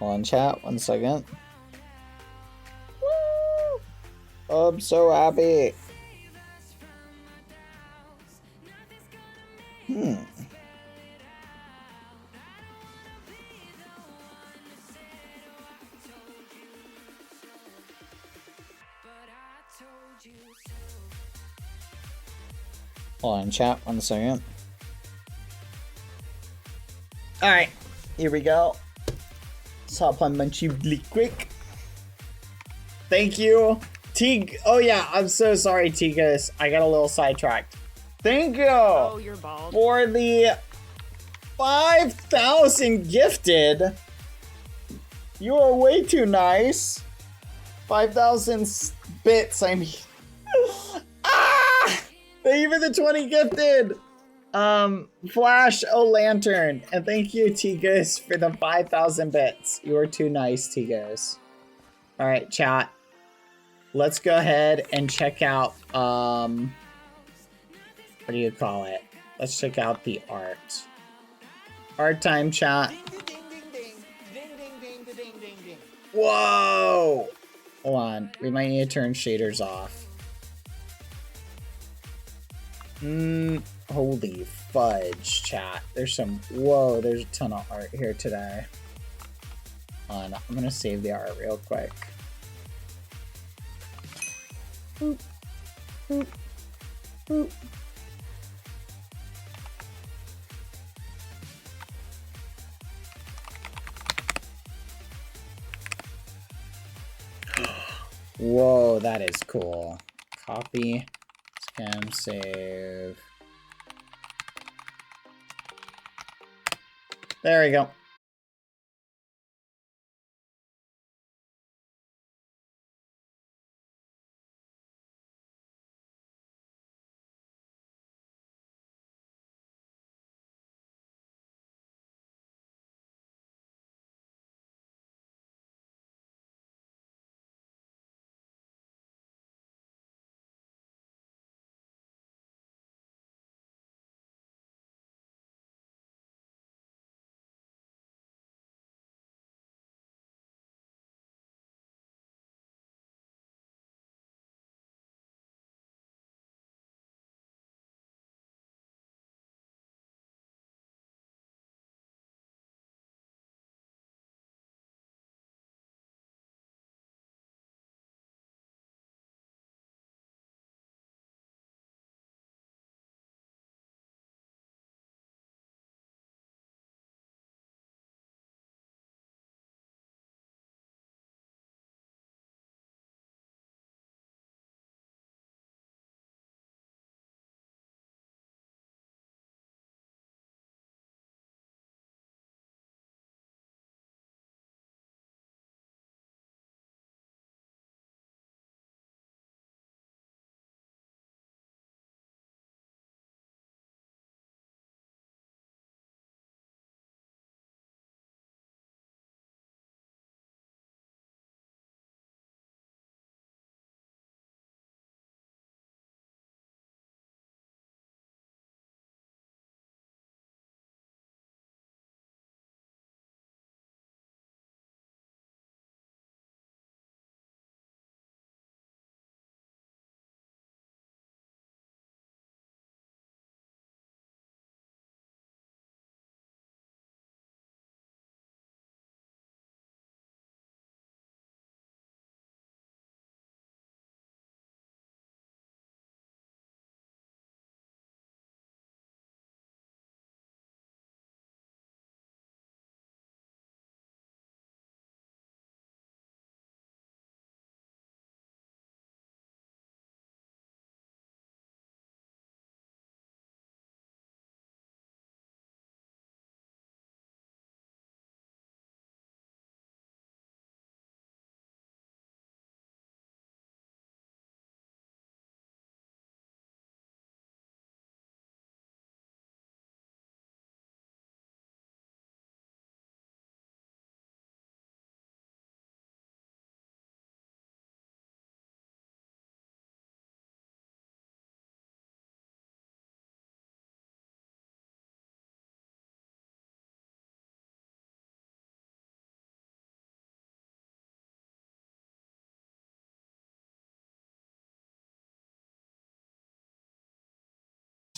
on, chat. 1 second. Woo! I'm so happy. Hold on, chat. 1 second. Alright, here we go. Let's hop on Munchie really quick. Thank you. Oh yeah, I'm so sorry, Tigas. I got a little sidetracked. Thank you for the 5,000 gifted. You are way too nice. 5,000 bits, I mean. Ah! Thank you for the 20 gifted. Flash Lantern. And thank you, Tigos, for the 5,000 bits. You are too nice, Tigos. Alright, chat. Let's go ahead and check out, what do you call it? Let's check out the art. Art time, chat. Whoa! Hold on. We might need to turn shaders off. Holy fudge, chat. There's a ton of art here today. Hold on, I'm gonna save the art real quick. Boop, boop, boop. Whoa, that is cool. Copy, scan, save. There we go.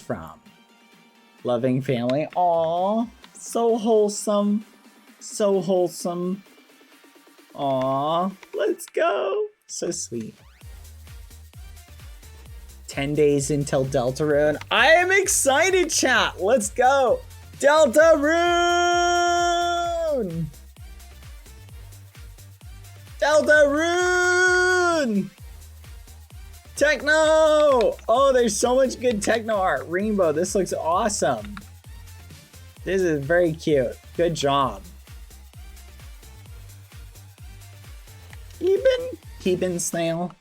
from? Loving family. Aww. So wholesome. So wholesome. Aww. Let's go. So sweet. 10 days until Deltarune. I am excited, chat. Let's go. Deltarune! Deltarune! Techno! Oh, there's so much good techno art. Rainbow, this looks awesome. This is very cute. Good job. Keepin Snail.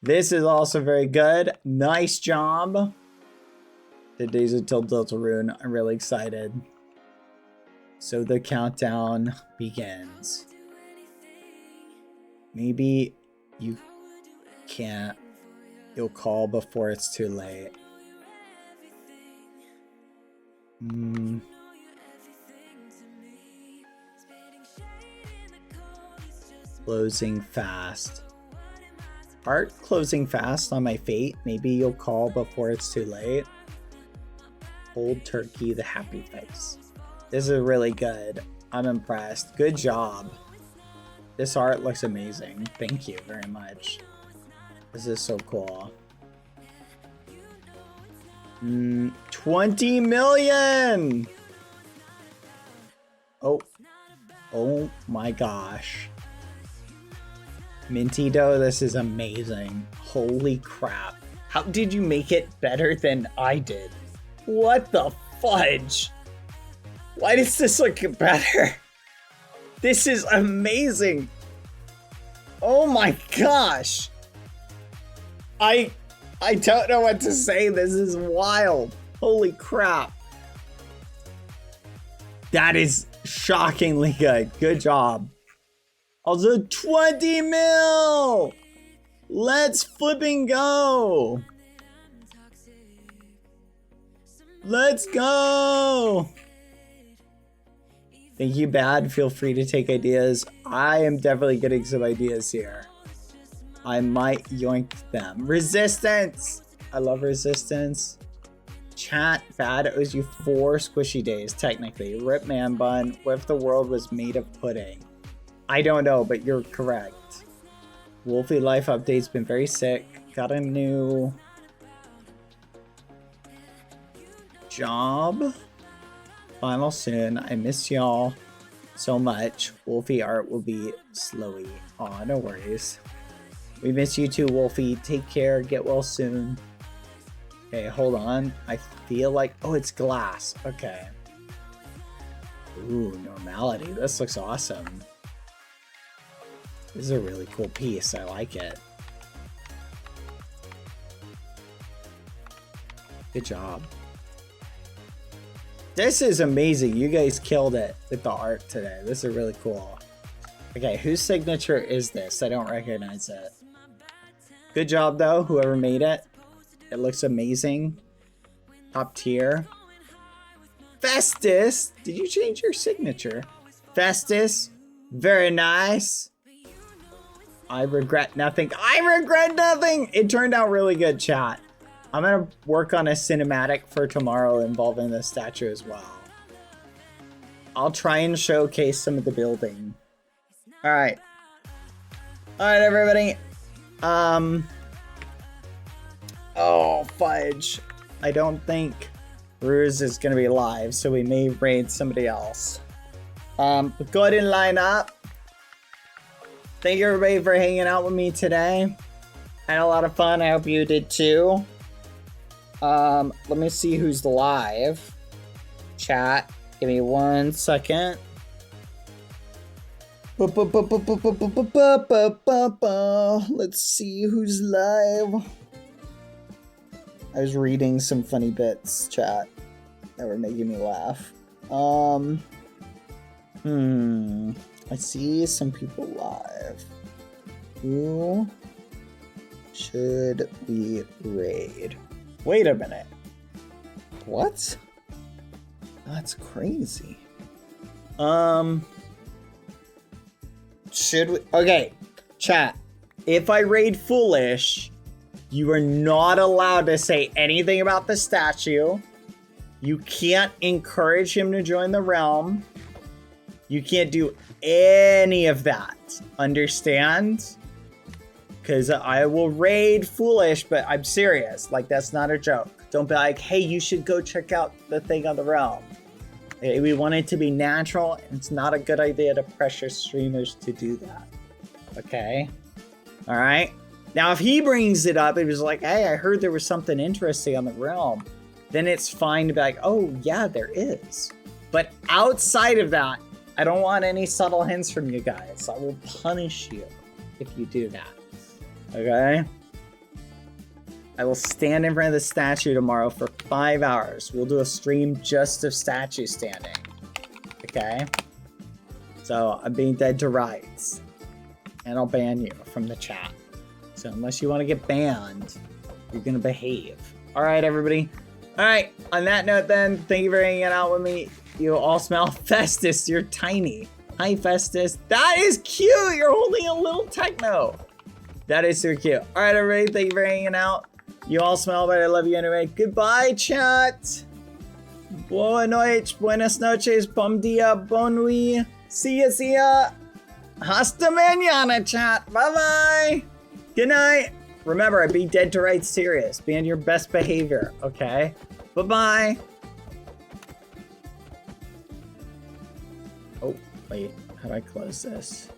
This is also very good. Nice job. The days until Deltarune. I'm really excited. So the countdown begins. Maybe you can't. You'll call before it's too late. Closing fast. Art closing fast on my fate. Maybe you'll call before it's too late. Old Turkey, the happy face. This is really good. I'm impressed. Good job. This art looks amazing. Thank you very much. This is so cool. 20 million! Oh my gosh. Minty dough, this is amazing. Holy crap. How did you make it better than I did? What the fudge? Why does this look better? This is amazing. Oh my gosh. I don't know what to say. This is wild. Holy crap. That is shockingly good. Good job. Also 20 mil. Let's flipping go. Let's go. Thank you, Bad. Feel free to take ideas. I am definitely getting some ideas here. I might yoink them. Resistance! I love resistance. Chat, Bad owes you 4 squishy days, technically. Rip man bun. What if the world was made of pudding? I don't know, but you're correct. Wolfie life update's been very sick. Got a new job. Final soon. I miss y'all so much. Wolfie art will be slowy. Aw, no worries. We miss you too, Wolfie. Take care. Get well soon. Okay, hold on. I feel like... Oh, it's glass. Okay. Ooh, normality. This looks awesome. This is a really cool piece. I like it. Good job. This is amazing. You guys killed it with the art today. This is really cool. Okay, whose signature is this? I don't recognize it. Good job, though, whoever made it. It looks amazing. Top tier. Festus! Did you change your signature? Festus. Very nice. I regret nothing. I regret nothing! It turned out really good, chat. I'm gonna work on a cinematic for tomorrow involving the statue as well. I'll try and showcase some of the building. Alright. Alright, everybody. Oh, fudge. I don't think Ruse is gonna be live, so we may raid somebody else. But go ahead and line up. Thank you, everybody, for hanging out with me today. I had a lot of fun. I hope you did too. Let me see who's live. Chat. Give me 1 second. Let's see who's live. I was reading some funny bits, chat, that were making me laugh. I see some people live. Who should we raid? Wait a minute. What? That's crazy. Should we? Okay, chat. If I raid Foolish, You are not allowed to say anything about the statue. You can't encourage him to join the realm. You can't do any of that. Understand? Because I will raid foolish, but I'm serious. Like, that's not a joke. Don't be like, hey, you should go check out the thing on the realm. We want it to be natural. And it's not a good idea to pressure streamers to do that. Okay? All right? Now, if he brings it up, it was like, hey, I heard there was something interesting on the realm. Then it's fine to be like, oh, yeah, there is. But outside of that, I don't want any subtle hints from you guys. I will punish you if you do that. Okay? I will stand in front of the statue tomorrow for 5 hours. We'll do a stream just of statue standing. Okay? So I'm being dead to rights. And I'll ban you from the chat. So unless you want to get banned, you're going to behave. All right, everybody. All right. On that note, then, thank you for hanging out with me. You all smell Festus. You're tiny. Hi, Festus. That is cute. You're holding a little techno. That is so cute. All right, everybody. Thank you for hanging out. You all smell, but I love you anyway. Goodbye, chat. Boa noite, buenas noches, bom dia, bon nuit. See ya, see ya. Hasta mañana, chat. Bye-bye. Good night. Remember, I be dead to rights serious. Be on your best behavior, okay? Bye-bye. Oh, wait. How do I close this?